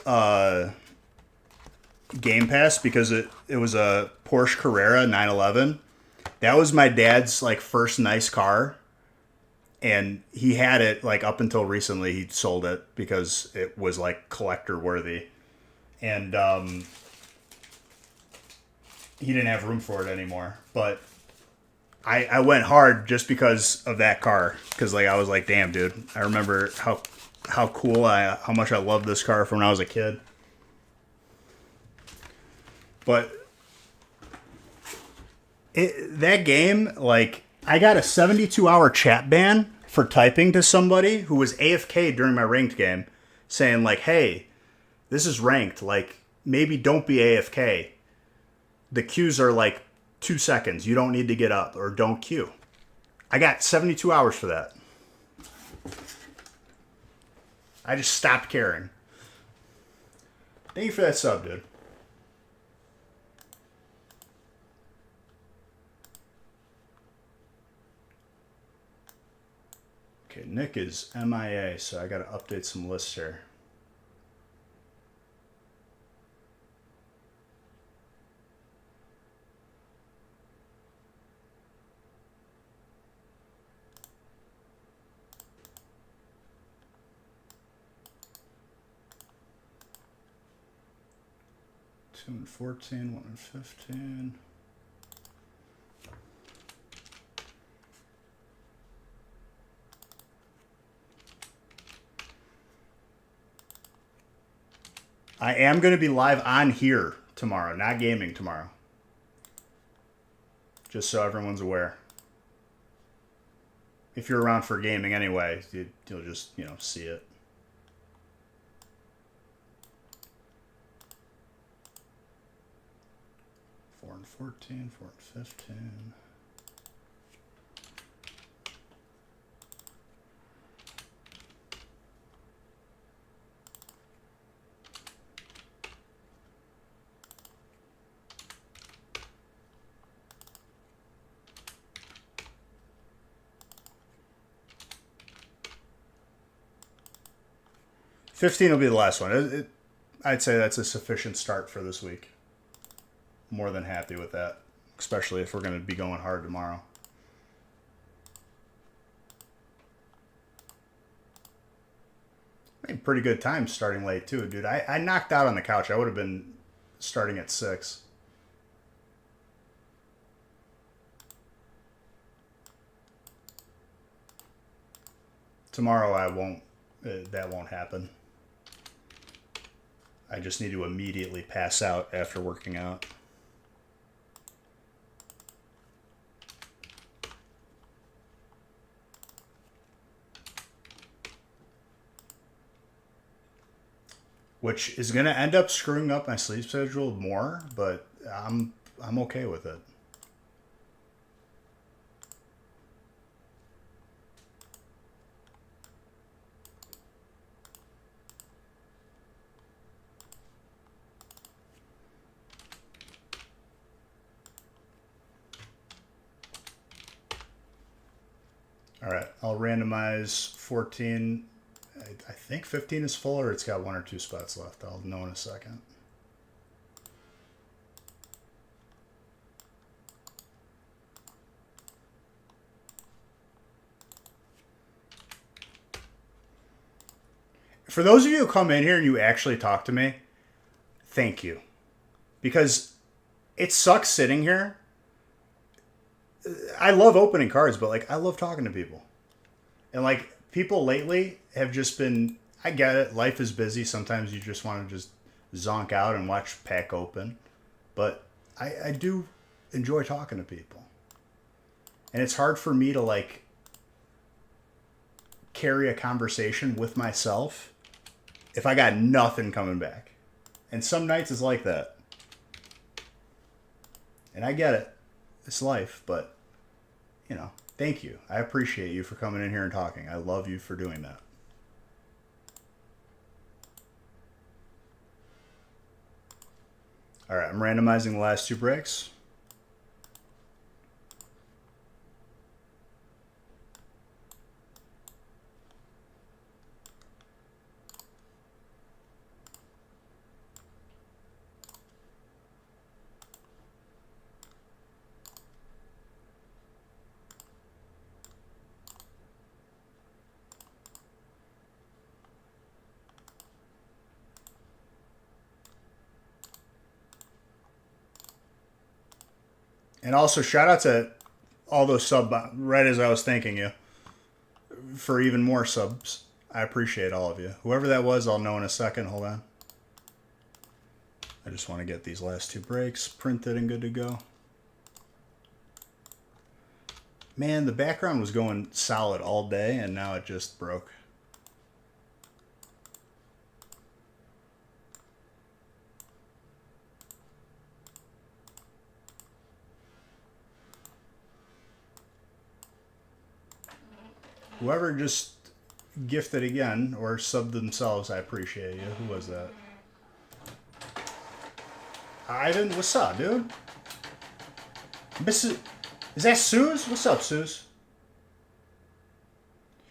Game Pass because it was a Porsche Carrera 911. That was my dad's like first nice car, and he had it like up until recently. He sold it because it was like collector worthy, and he didn't have room for it anymore. But I went hard just because of that car, because like I was like, damn, dude, I remember how cool how much I loved this car from when I was a kid. But that game, like, I got a 72-hour chat ban for typing to somebody who was AFK during my ranked game, saying like, hey, this is ranked, like, maybe don't be AFK. The queues are like 2 seconds. You don't need to get up, or don't queue. I got 72 hours for that. I just stopped caring. Thank you for that sub, dude. Okay, Nick is MIA, so I gotta update some lists here. Two and 14, 1 and 15. I am going to be live on here tomorrow, not gaming tomorrow. Just so everyone's aware. If you're around for gaming anyway, you'll just, see it. Four and 14, 4 and 15. $15 will be the last one. I'd say that's a sufficient start for this week. More than happy with that, especially if we're going to be going hard tomorrow. Had pretty good time starting late too, dude. I knocked out on the couch. I would have been starting at 6. Tomorrow I won't. That won't happen. I just need to immediately pass out after working out. Which is going to end up screwing up my sleep schedule more, but I'm okay with it. All right, I'll randomize 14. I think 15 is full, or it's got 1 or 2 spots left. I'll know in a second. For those of you who come in here and you actually talk to me, thank you. Because it sucks sitting here. I love opening cards, but like I love talking to people. And like people lately have just been, I get it, life is busy. Sometimes you just want to just zonk out and watch pack open. But I do enjoy talking to people. And it's hard for me to like carry a conversation with myself if I got nothing coming back. And some nights is like that. And I get it. It's life, but, you know, thank you. I appreciate you for coming in here and talking. I love you for doing that. All right, I'm randomizing the last 2 breaks. And also, shout out to all those sub, right as I was thanking you, for even more subs. I appreciate all of you. Whoever that was, I'll know in a second. Hold on. I just want to get these last 2 breaks printed and good to go. Man, the background was going solid all day, and now it just broke. Whoever just gifted again or subbed themselves, I appreciate you. Who was that? Ivan, what's up, dude? Is that Suze? What's up, Suze?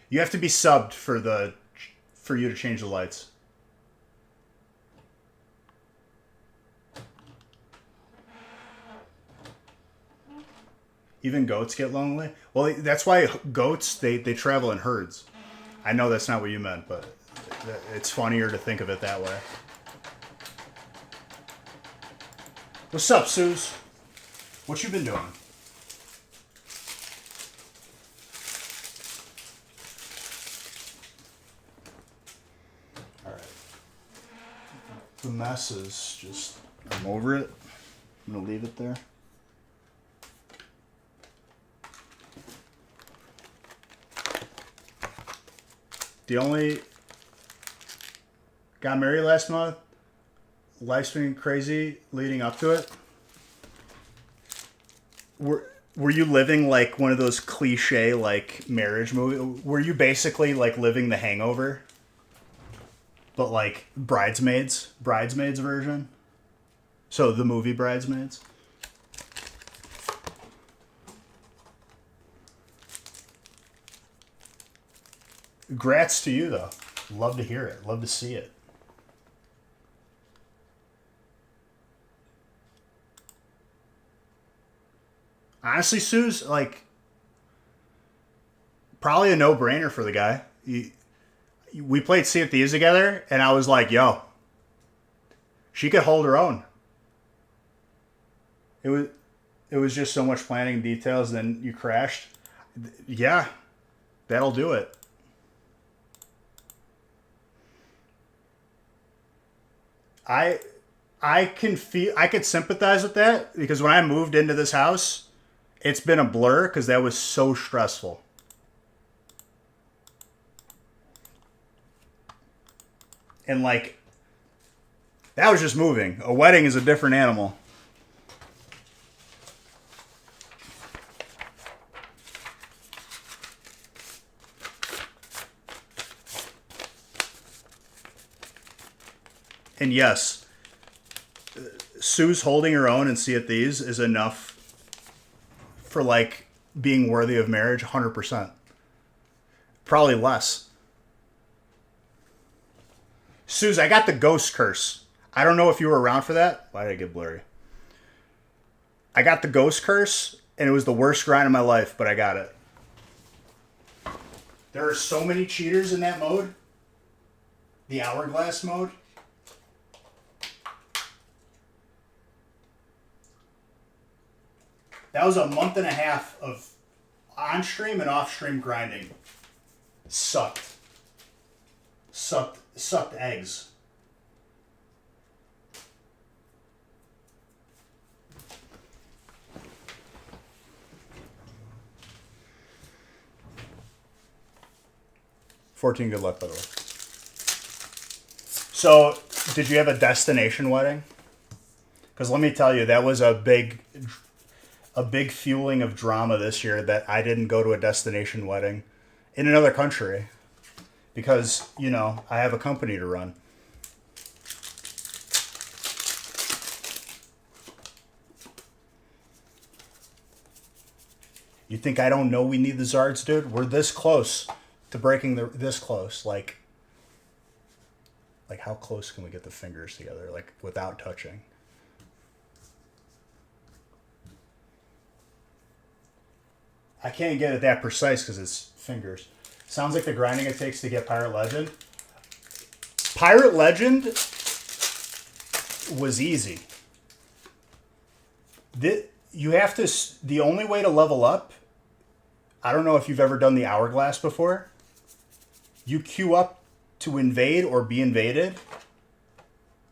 You have to be subbed for you to change the lights. Even goats get lonely? Well, that's why goats, they travel in herds. I know that's not what you meant, but it's funnier to think of it that way. What's up, Suze? What you been doing? All right. The mess is just, I'm over it. I'm going to leave it there. The only got married last month. Life's been crazy leading up to it. Were you living like one of those cliche like marriage movies? Were you basically like living The Hangover, but like bridesmaids version? So the movie Bridesmaids. Grats to you, though. Love to hear it. Love to see it. Honestly, Suze, like, probably a no-brainer for the guy. we played Sea of Thieves together, and I was like, yo, she could hold her own. It was just so much planning and details, and then you crashed. Yeah, that'll do it. I I could sympathize with that because when I moved into this house, it's been a blur because that was so stressful. And like that was just moving. A wedding is a different animal. And yes, Sue's holding her own and See It These is enough for like being worthy of marriage 100%. Probably less. Suze, I got the ghost curse. I don't know if you were around for that. Why did I get blurry? I got the ghost curse, and it was the worst grind of my life, but I got it. There are so many cheaters in that mode. The hourglass mode. That was a month and a half of on-stream and off-stream grinding. Sucked eggs. $14 good luck, by the way. So, did you have a destination wedding? Because let me tell you, that was a big fueling of drama this year that I didn't go to a destination wedding in another country because, you know, I have a company to run. You think I don't know we need the Zards, dude? We're this close to breaking this close. Like how close can we get the fingers together, like without touching? I can't get it that precise because it's fingers. Sounds like the grinding it takes to get Pirate Legend. Pirate Legend was easy. You have to. The only way to level up. I don't know if you've ever done the hourglass before. You queue up to invade or be invaded,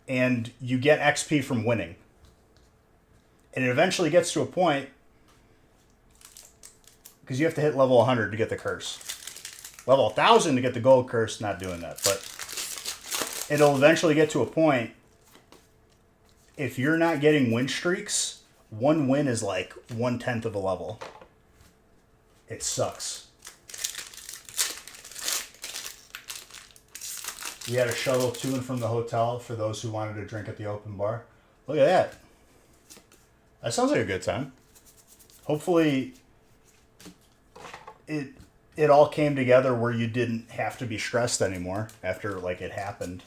and you get XP from winning. And it eventually gets to a point. Because you have to hit level 100 to get the curse. Level 1000 to get the gold curse, not doing that. But it'll eventually get to a point, if you're not getting win streaks, one win is like 1/10 of a level. It sucks. We had a shuttle to and from the hotel for those who wanted to drink at the open bar. Look at that. That sounds like a good time. Hopefully it all came together where you didn't have to be stressed anymore after like it happened.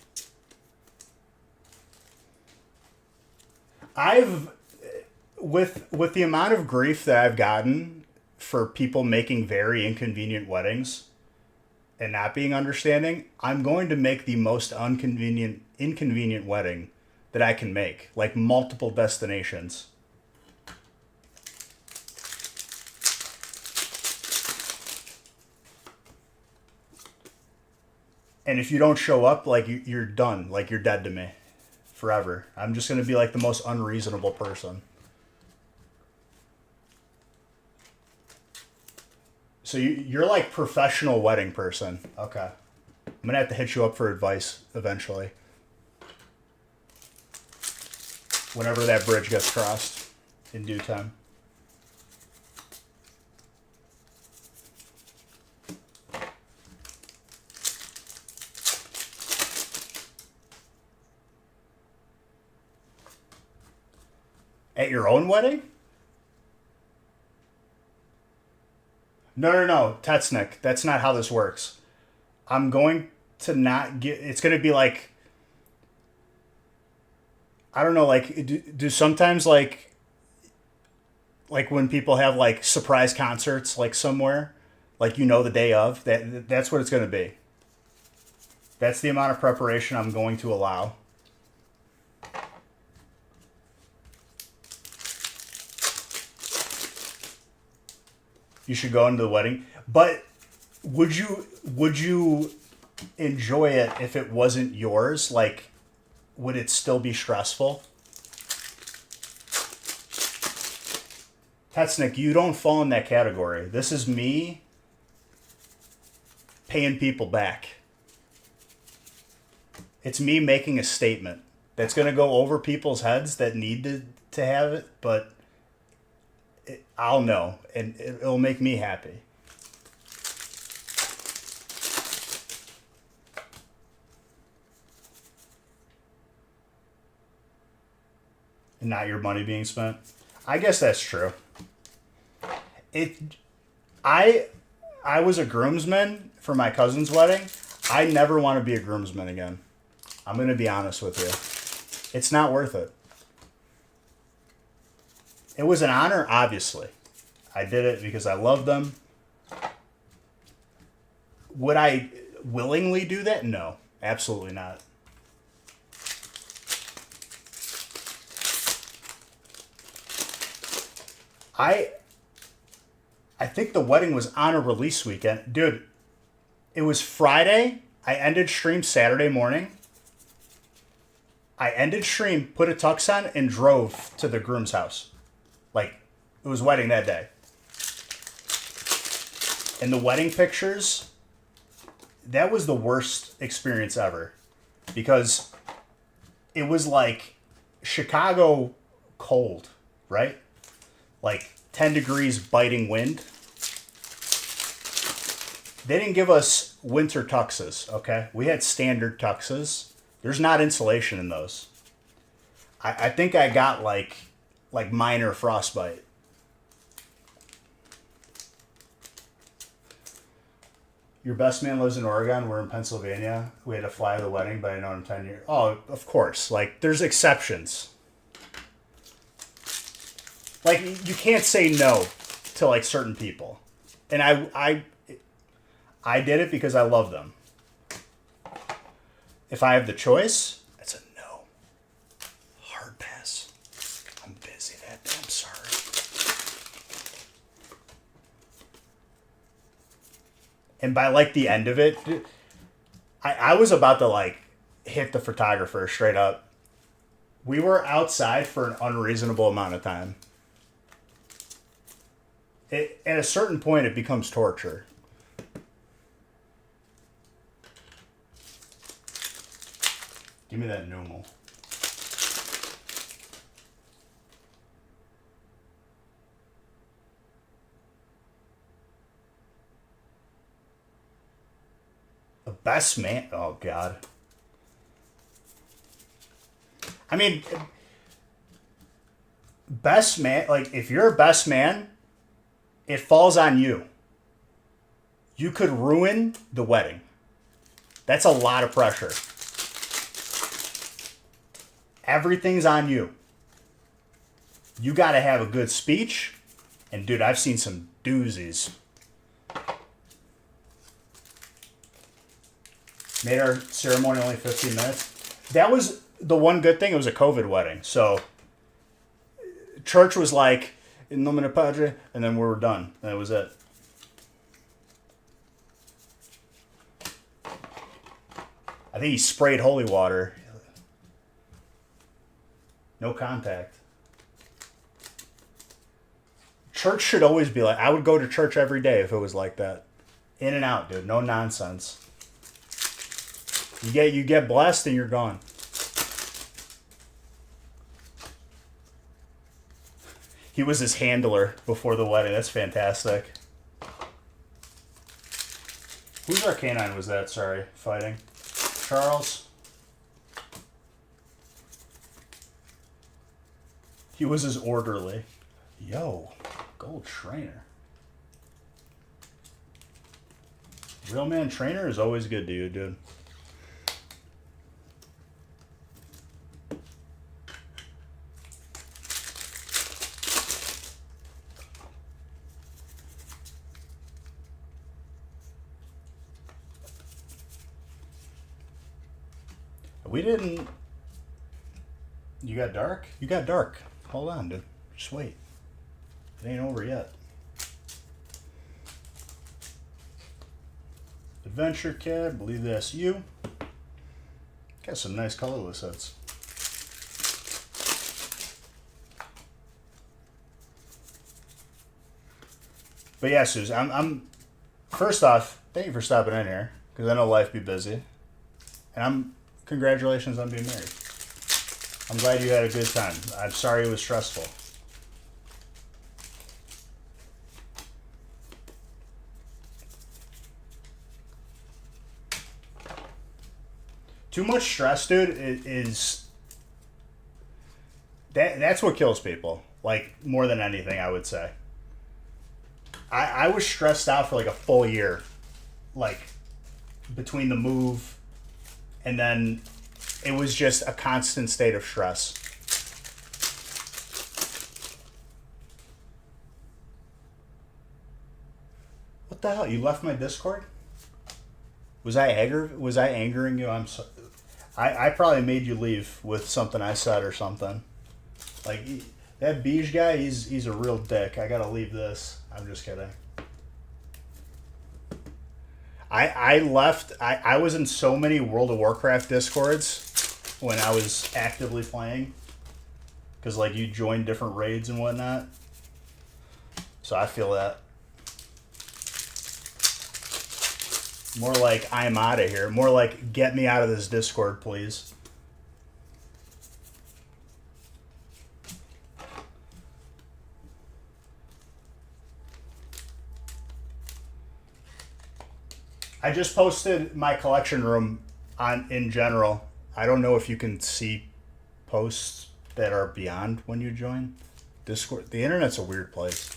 With the amount of grief that I've gotten for people making very inconvenient weddings and not being understanding, I'm going to make the most inconvenient wedding that I can make, like multiple destinations. And if you don't show up, like you're done. Like you're dead to me. Forever. I'm just going to be like the most unreasonable person. So you're like professional wedding person. Okay. I'm going to have to hit you up for advice eventually. Whenever that bridge gets crossed in due time. At your own wedding? No, Tetsnick. That's not how this works. I'm going to not get... It's going to be like... I don't know, like... Do sometimes, like when people have, like, surprise concerts, like, somewhere, like, you know, the day of, that's what it's going to be. That's the amount of preparation I'm going to allow. You should go into the wedding. But would you enjoy it if it wasn't yours? Like, would it still be stressful? Tetsnick, you don't fall in that category. This is me paying people back. It's me making a statement that's going to go over people's heads that need to have it, but I'll know, and it'll make me happy. And not your money being spent. I guess that's true. I was a groomsman for my cousin's wedding. I never want to be a groomsman again. I'm going to be honest with you. It's not worth it. It was an honor, obviously. I did it because I love them. Would I willingly do that? No, absolutely not. I think the wedding was on a release weekend. Dude, it was Friday. I ended stream Saturday morning. I ended stream, put a tux on, and drove to the groom's house. Like, it was wedding that day. And the wedding pictures, that was the worst experience ever. Because it was like Chicago cold, right? Like 10 degrees biting wind. They didn't give us winter tuxes, okay? We had standard tuxes. There's not insulation in those. I think I got like minor frostbite. Your best man lives in Oregon. We're in Pennsylvania. We had to fly to the wedding, but I know him 10 years. Oh, of course. Like, there's exceptions. Like, you can't say no to, like, certain people. And I did it because I love them. If I have the choice, it's a no. Hard pass. I'm busy that day. I'm sorry. And by, like, the end of it, I was about to, like, hit the photographer straight up. We were outside for an unreasonable amount of time. At a certain point, it becomes torture. Give me that normal. The best man. Oh, God. I mean, best man. Like, if you're a best man, it falls on you. You could ruin the wedding. That's a lot of pressure. Everything's on you. You got to have a good speech. And, dude, I've seen some doozies. Made our ceremony only 15 minutes. That was the one good thing. It was a COVID wedding. So, church was like, in nomine Padre, and then we were done. That was it. I think he sprayed holy water. No contact. Church should always be like, I would go to church every day if it was like that. In and out, dude. No nonsense. You get blessed and you're gone. He was his handler before the wedding. That's fantastic. Whose R-Canine was that? Sorry, fighting. Charles? He was his orderly. Yo, gold trainer. Real man trainer is always good to you, dude. We didn't. You got dark? You got dark. Hold on, dude. Just wait. It ain't over yet. Adventure Kit, I believe that's you. Got some nice colorless sets. But yeah, Susan, I'm first off, thank you for stopping in here, because I know life be busy. And congratulations on being married. I'm glad you had a good time. I'm sorry it was stressful. Too much stress, dude, is that's what kills people. Like, more than anything, I would say. I was stressed out for like a full year. Like, between the move and then it was just a constant state of stress. What the hell? You left my Discord? Was I angering you? I'm sorry. I probably made you leave with something I said or something. Like, that Beige guy, he's a real dick. I gotta leave this. I'm just kidding. I left. I was in so many World of Warcraft Discords when I was actively playing. Because, like, you join different raids and whatnot. So I feel that. More like, I'm out of here. More like, get me out of this Discord, please. I just posted my collection room in general. I don't know if you can see posts that are beyond when you join Discord. The internet's a weird place.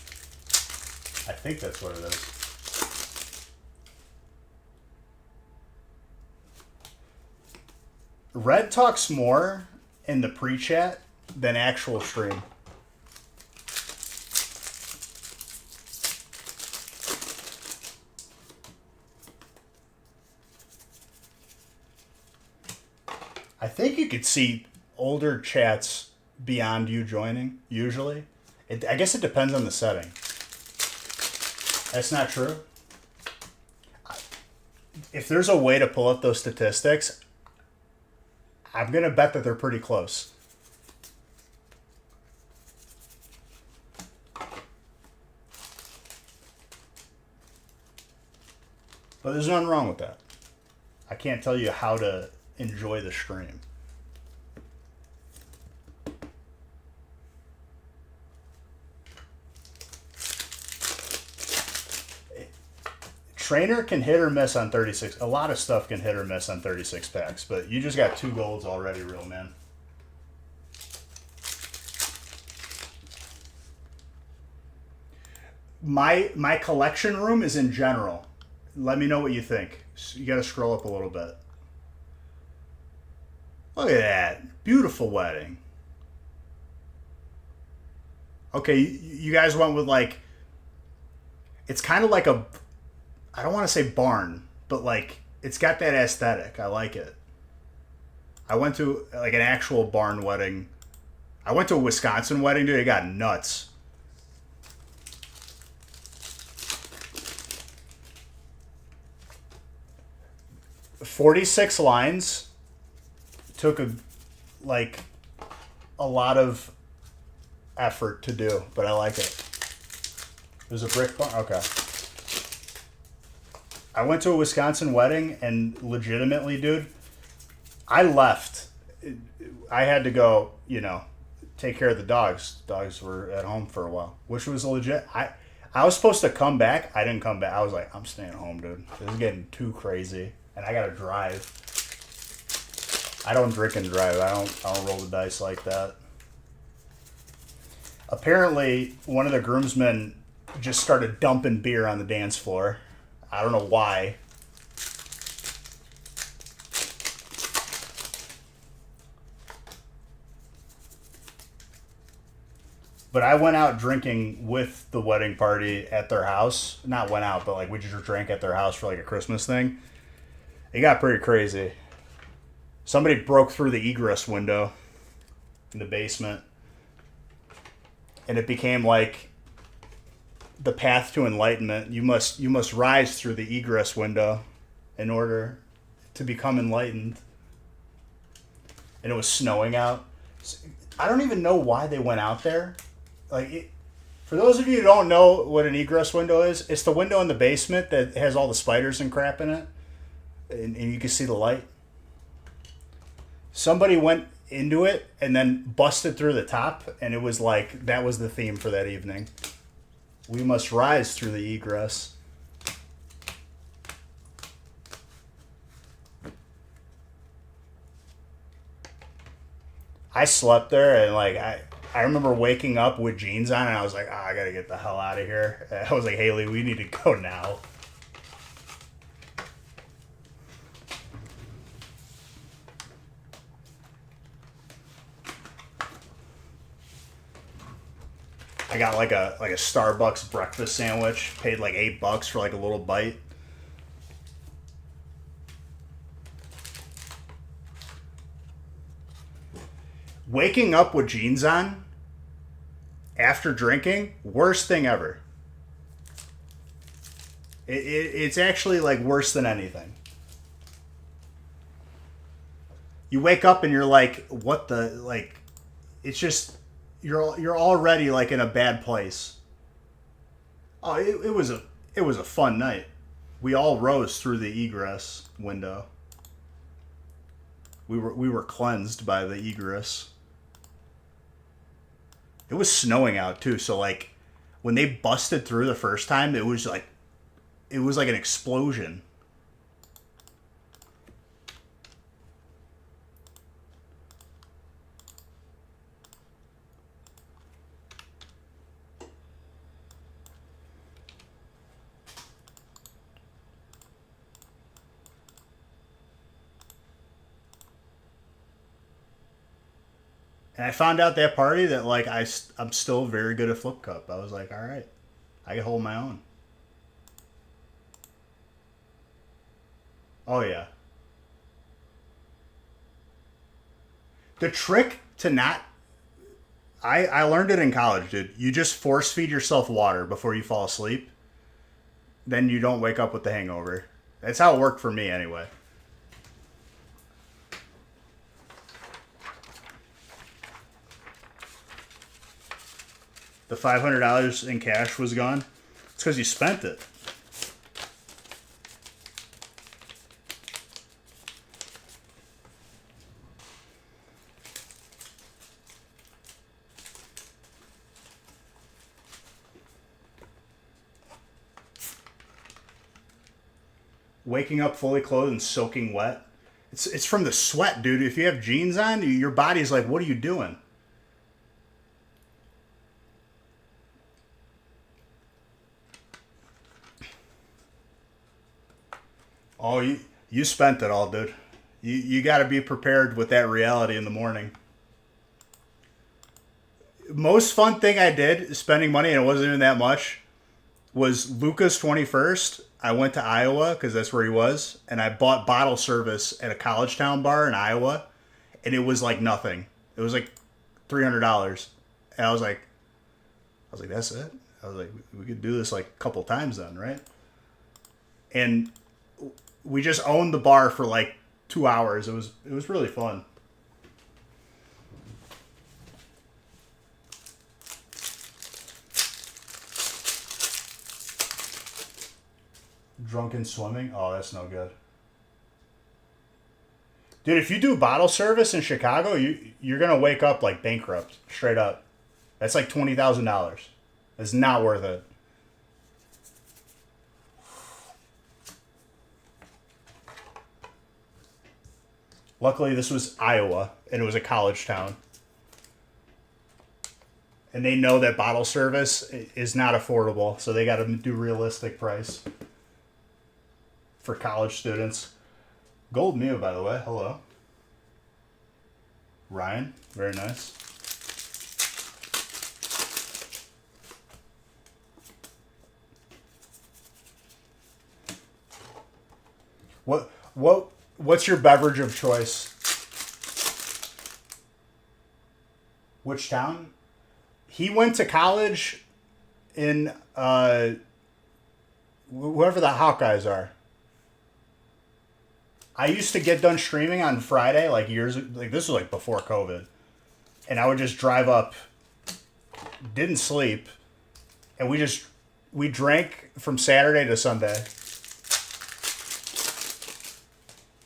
I think that's what it is. Red talks more in the pre-chat than actual stream. I think you could see older chats beyond you joining, usually. I guess it depends on the setting. That's not true. If there's a way to pull up those statistics, I'm going to bet that they're pretty close. But there's nothing wrong with that. I can't tell you how to enjoy the stream. Trainer can hit or miss on 36. A lot of stuff can hit or miss on 36 packs, but you just got 2 golds already, real man. My collection room is in general. Let me know what you think. You got to scroll up a little bit. Look at that. Beautiful wedding. Okay, you guys went with like... It's kind of like a... I don't want to say barn, but like it's got that aesthetic. I like it. I went to like an actual barn wedding. I went to a Wisconsin wedding, dude. It got nuts. "46 lines took a lot of effort to do, but I like it. There's a brick barn. Okay. I went to a Wisconsin wedding, and legitimately, dude, I left. I had to go, take care of the dogs. Dogs were at home for a while, which was legit. I was supposed to come back. I didn't come back. I was like, I'm staying home, dude. This is getting too crazy, and I gotta drive. I don't drink and drive. I don't roll the dice like that. Apparently, one of the groomsmen just started dumping beer on the dance floor. I don't know why. But I went out drinking with the wedding party at their house. Not went out, but like we just drank at their house for like a Christmas thing. It got pretty crazy. Somebody broke through the egress window in the basement, and it became like the path to enlightenment. You must rise through the egress window in order to become enlightened. And it was snowing out. I don't even know why they went out there. For those of you who don't know what an egress window is, it's the window in the basement that has all the spiders and crap in it, and you can see the light. Somebody went into it and then busted through the top, and it was like that was the theme for that evening. We must rise through the egress. I slept there, and I remember waking up with jeans on, and I was like, I gotta get the hell out of here. I was like, Haley, we need to go now. I got like a Starbucks breakfast sandwich, paid like $8 for like a little bite. Waking up with jeans on after drinking, worst thing ever. It's actually like worse than anything. You wake up and you're like, what the, like, it's just, you're already like in a bad place. Oh, it was a fun night. We all rose through the egress window. We were cleansed by the egress. It was snowing out too, so like when they busted through the first time, it was like an explosion. And I found out that party that like I'm still very good at flip cup. I was like, all right, I can hold my own. Oh yeah. The trick to not I learned it in college, dude. You just force feed yourself water before you fall asleep. Then you don't wake up with the hangover. That's how it worked for me anyway. The $500 in cash was gone. It's because you spent it. Waking up fully clothed and soaking wet. It's from the sweat, dude. If you have jeans on, your body's like, what are you doing? Oh, you spent it all, dude. You got to be prepared with that reality in the morning. Most fun thing I did, spending money, and it wasn't even that much, was Luca's 21st. I went to Iowa because that's where he was, and I bought bottle service at a college town bar in Iowa, and it was like nothing. It was like $300, and I was like, that's it. I was like, we could do this like a couple times then, right? And we just owned the bar for like 2 hours. It was really fun. Drunken swimming? Oh, that's no good. Dude, if you do bottle service in Chicago, you're gonna wake up like bankrupt, straight up. That's like $20,000. It's not worth it. Luckily, this was Iowa, and it was a college town. And they know that bottle service is not affordable, so they got to do realistic price for college students. Gold Mew, by the way. Hello. Ryan, very nice. What's your beverage of choice? Which town? He went to college in whoever the Hawkeyes are. I used to get done streaming on Friday, like this was like before COVID, and I would just drive up, didn't sleep, and we drank from Saturday to Sunday.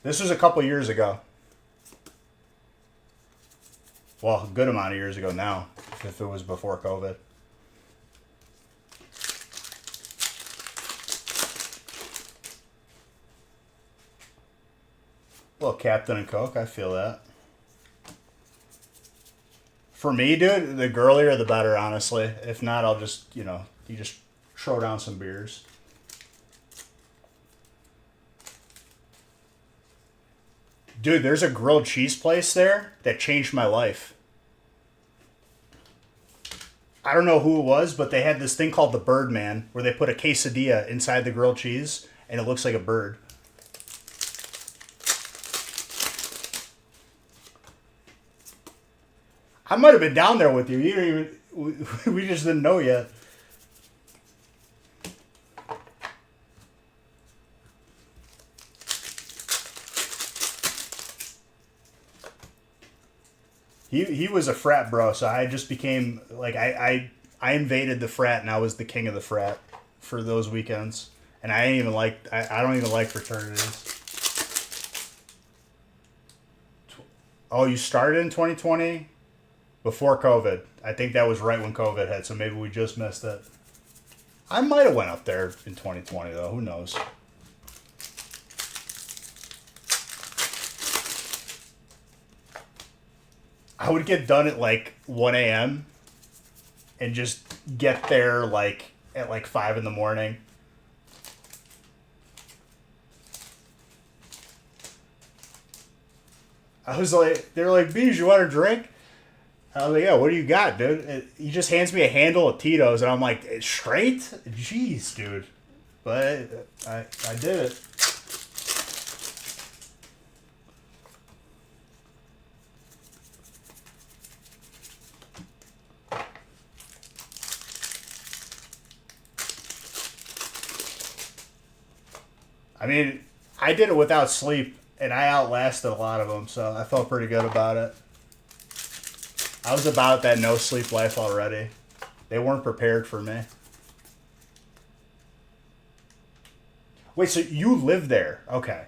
This was a couple years ago. Well, a good amount of years ago now, if it was before COVID. Little Captain and Coke, I feel that. For me, dude, the girlier the better, honestly. If not, I'll just, you just throw down some beers. Dude, there's a grilled cheese place there that changed my life. I don't know who it was, but they had this thing called the Birdman, where they put a quesadilla inside the grilled cheese, and it looks like a bird. I might have been down there with you. You didn't even. We just didn't know yet. He was a frat bro, so I just became like I invaded the frat and I was the king of the frat for those weekends. And I ain't even like I don't even like fraternities. Oh, you started in 2020? Before COVID. I think that was right when COVID hit, so maybe we just missed it. I might have went up there in 2020 though, who knows. I would get done at like 1 a.m. and just get there like at like 5 in the morning. I was like, they're like, Beej, you want a drink? I was like, yeah, what do you got, dude? He just hands me a handle of Tito's, and I'm like, straight? Jeez, dude. But I did it. I mean, I did it without sleep, and I outlasted a lot of them, so I felt pretty good about it. I was about that no sleep life already. They weren't prepared for me. Wait, so you live there? Okay.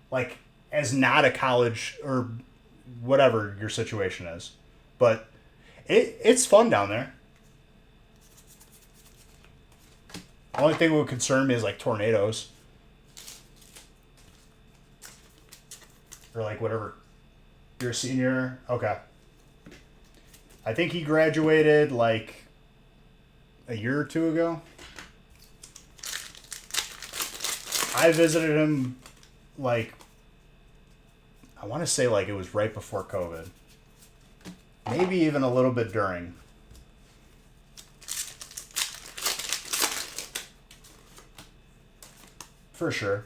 Like, as not a college or whatever your situation is. But it's fun down there. The only thing that would concern me is like tornadoes. Or like whatever. You're a senior? Okay. I think he graduated like a year or two ago. I visited him like, I want to say like it was right before COVID. Maybe even a little bit during. For sure.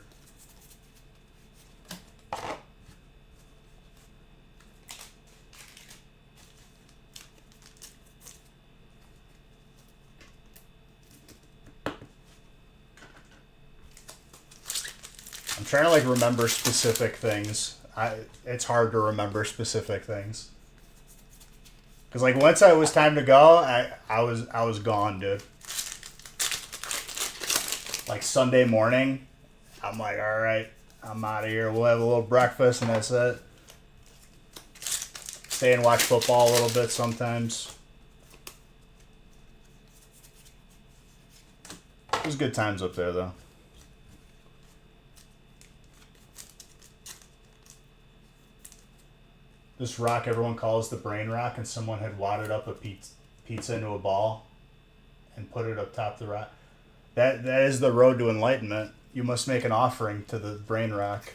I'm trying to like remember specific things. It's hard to remember specific things. Cause like once it was time to go, I was gone, dude. Like Sunday morning, I'm like, all right, I'm out of here. We'll have a little breakfast and that's it. Stay and watch football a little bit sometimes. It was good times up there though. This rock everyone calls the brain rock, and someone had wadded up a pizza into a ball and put it up top of the rock. That is the road to enlightenment. You must make an offering to the brain rock.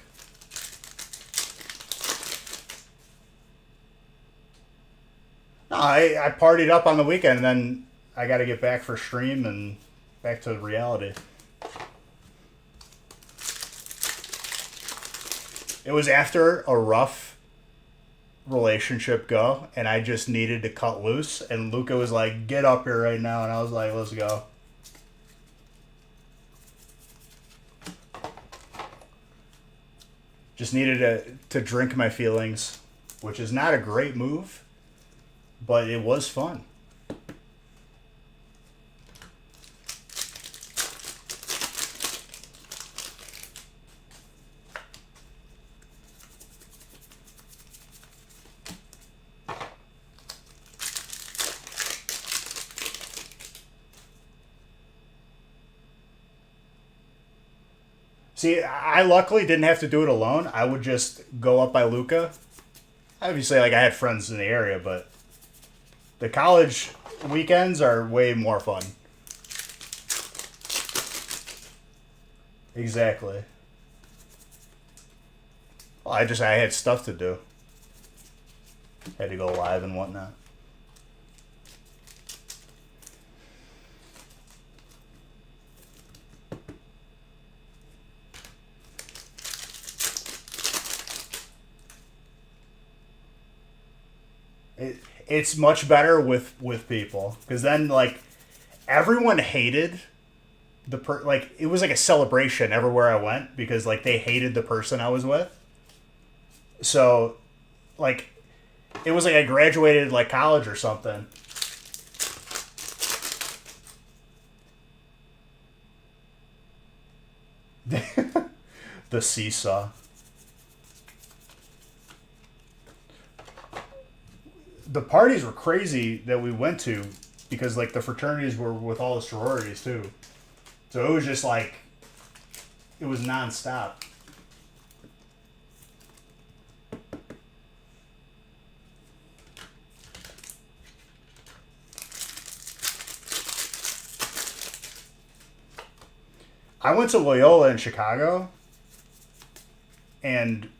No, I partied up on the weekend, and then I got to get back for stream and back to reality. It was after a rough relationship go, and I just needed to cut loose. And Luca was like, "Get up here right now," and I was like, "Let's go." Just needed to drink my feelings, which is not a great move, but it was fun. See, I luckily didn't have to do it alone. I would just go up by Luca. Obviously, like I had friends in the area, but the college weekends are way more fun. Exactly. Well, I had stuff to do. Had to go live and whatnot. It's much better with people, because then like everyone hated like it was like a celebration everywhere I went, because like they hated the person I was with. So like it was like I graduated like college or something. The seesaw. The parties were crazy that we went to, because like the fraternities were with all the sororities too. So it was just like it was nonstop. I went to Loyola in Chicago, and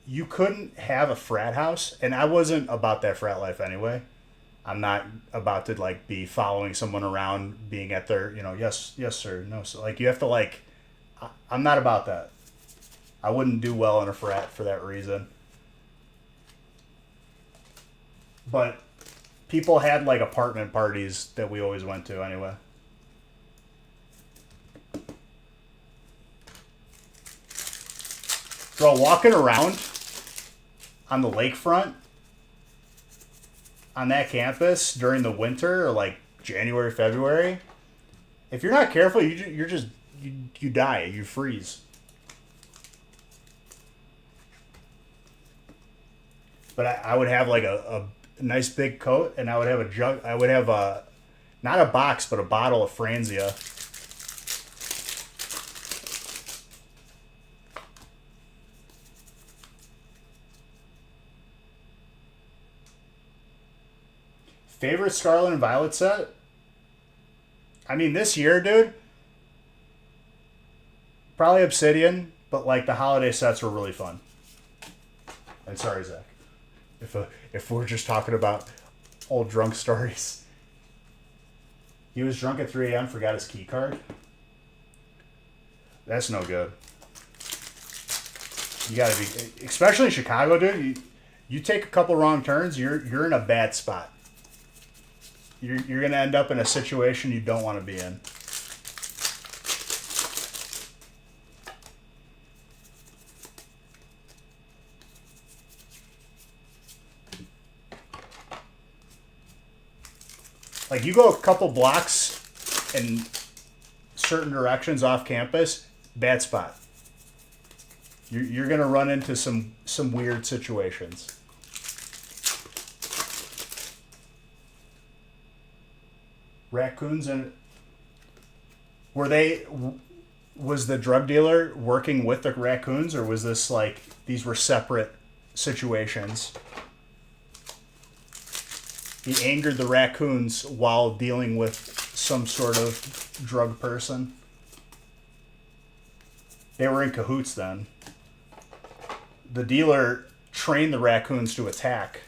you couldn't have a frat house, and I wasn't about that frat life anyway. I'm not about to like be following someone around, being at their, yes, yes, sir, no, so like you have to like, I'm not about that. I wouldn't do well in a frat for that reason. But people had like apartment parties that we always went to anyway. Bro, walking around on the lakefront on that campus during the winter, or like January, February, if you're not careful, you die, you freeze. But I would have like a nice big coat, and I would have a jug. I would have not a box, but a bottle of Franzia. Favorite Scarlet and Violet set? I mean, this year, dude, probably Obsidian, but like the holiday sets were really fun. And sorry, Zach, if we're just talking about old drunk stories. He was drunk at 3 a.m., forgot his key card. That's no good. You gotta be, especially in Chicago, dude. You take a couple wrong turns, you're in a bad spot. You're gonna end up in a situation you don't want to be in. Like you go a couple blocks in certain directions off campus, bad spot. You're gonna run into some weird situations. Raccoons, and was the drug dealer working with the raccoons, or was this like these were separate situations? He angered the raccoons while dealing with some sort of drug person. They were in cahoots then. The dealer trained the raccoons to attack.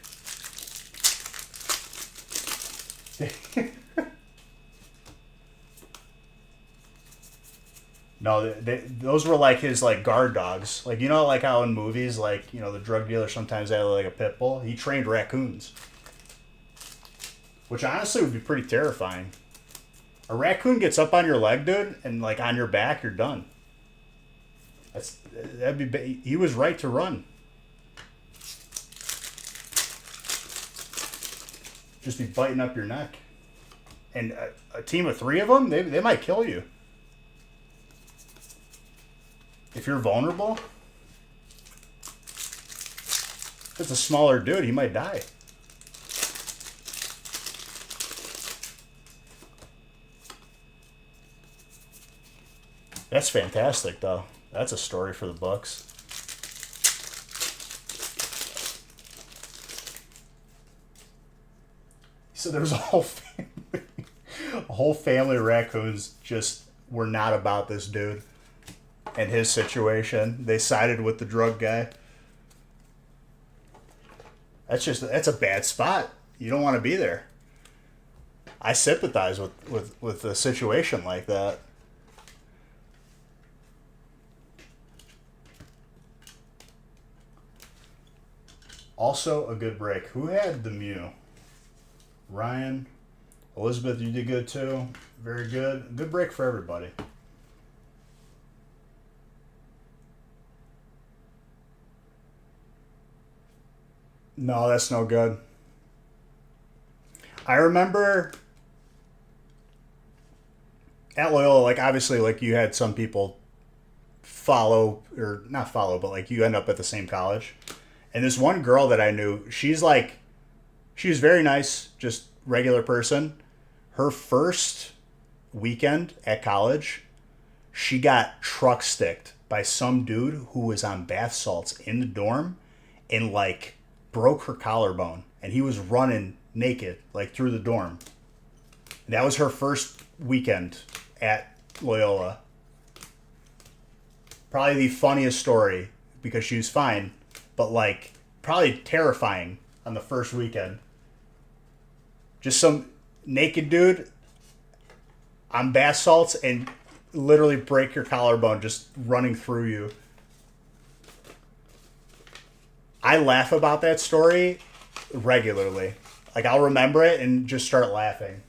No, those were like his like guard dogs. Like, you know, like how in movies, like, you know, the drug dealer sometimes had like a pit bull. He trained raccoons, which honestly would be pretty terrifying. A raccoon gets up on your leg, dude, and like on your back, you're done. That'd be. He was right to run. Just be biting up your neck. And a team of 3 of them, they might kill you. If you're vulnerable, if it's a smaller dude, he might die. That's fantastic, though. That's a story for the books. So there was a whole family of raccoons just were not about this dude and his situation. They sided with the drug guy. That's a bad spot. You don't want to be there. I sympathize with a situation like that. Also a good break. Who had the Mew? Ryan. Elizabeth, you did good too. Very good. Good break for everybody. No, that's no good. I remember at Loyola, like obviously, like you had some people follow, or not follow, but like you end up at the same college. And this one girl that I knew, she was very nice, just regular person. Her first weekend at college, she got truck sticked by some dude who was on bath salts in the dorm and like broke her collarbone. And he was running naked like through the dorm. That was her first weekend at Loyola. Probably the funniest story because she was fine, but like probably terrifying on the first weekend. Just some naked dude on bath salts and literally break your collarbone just running through you. I laugh about that story regularly. Like I'll remember it and just start laughing.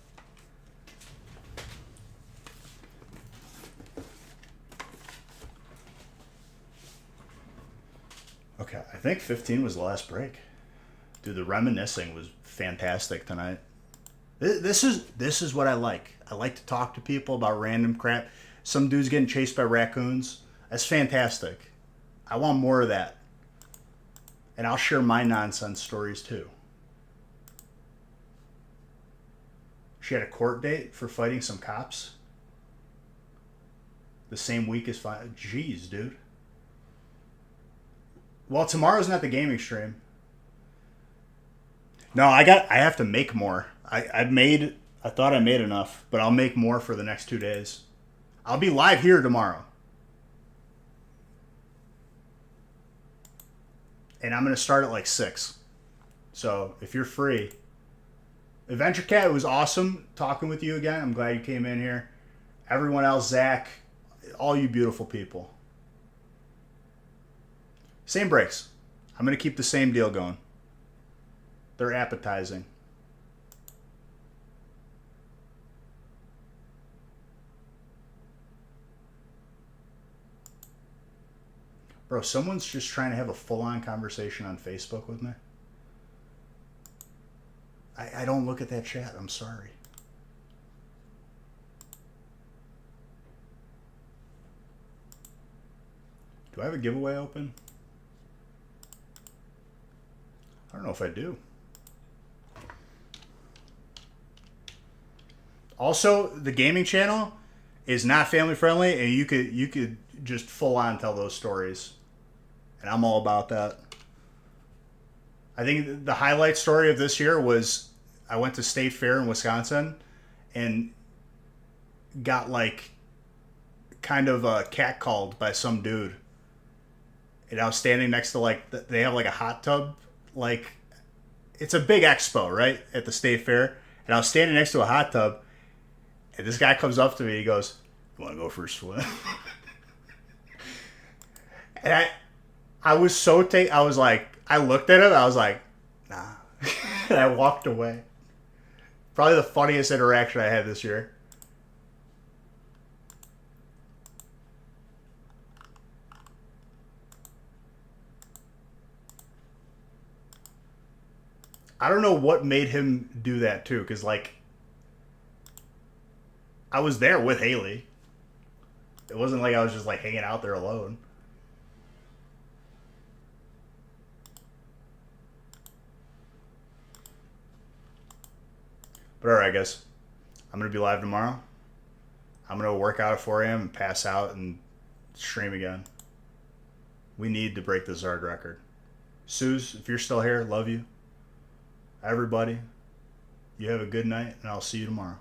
Okay, I think 15 was the last break. Dude, the reminiscing was fantastic tonight. This is what I like. I like to talk to people about random crap. Some dude's getting chased by raccoons. That's fantastic. I want more of that. And I'll share my nonsense stories too. She had a court date for fighting some cops. The same week as Jeez, dude. Well, tomorrow's not the gaming stream. No, I have to make more. I thought I made enough, but I'll make more for the next 2 days. I'll be live here tomorrow. And I'm going to start at like 6. So if you're free. Adventure Cat, it was awesome talking with you again. I'm glad you came in here. Everyone else, Zach, all you beautiful people. Same breaks. I'm going to keep the same deal going. They're appetizing. Bro, someone's just trying to have a full-on conversation on Facebook with me. I don't look at that chat. I'm sorry. Do I have a giveaway open? I don't know if I do. Also, the gaming channel is not family friendly, and you could just full on tell those stories, and I'm all about that. I think the highlight story of this year was I went to State Fair in Wisconsin and got like kind of catcalled by some dude. And I was standing next to like they have like a hot tub, like it's a big expo, right, at the State Fair. And I was standing next to a hot tub, and this guy comes up to me. He goes, "You want to go for a swim?" And I was so I was like, I looked at him. I was like, nah. And I walked away. Probably the funniest interaction I had this year. I don't know what made him do that too, because like I was there with Haley. It wasn't like I was just like hanging out there alone. But alright, guys. I'm going to be live tomorrow. I'm going to work out at 4 a.m. and pass out and stream again. We need to break the Zard record. Suze, if you're still here, love you. Everybody, you have a good night, and I'll see you tomorrow.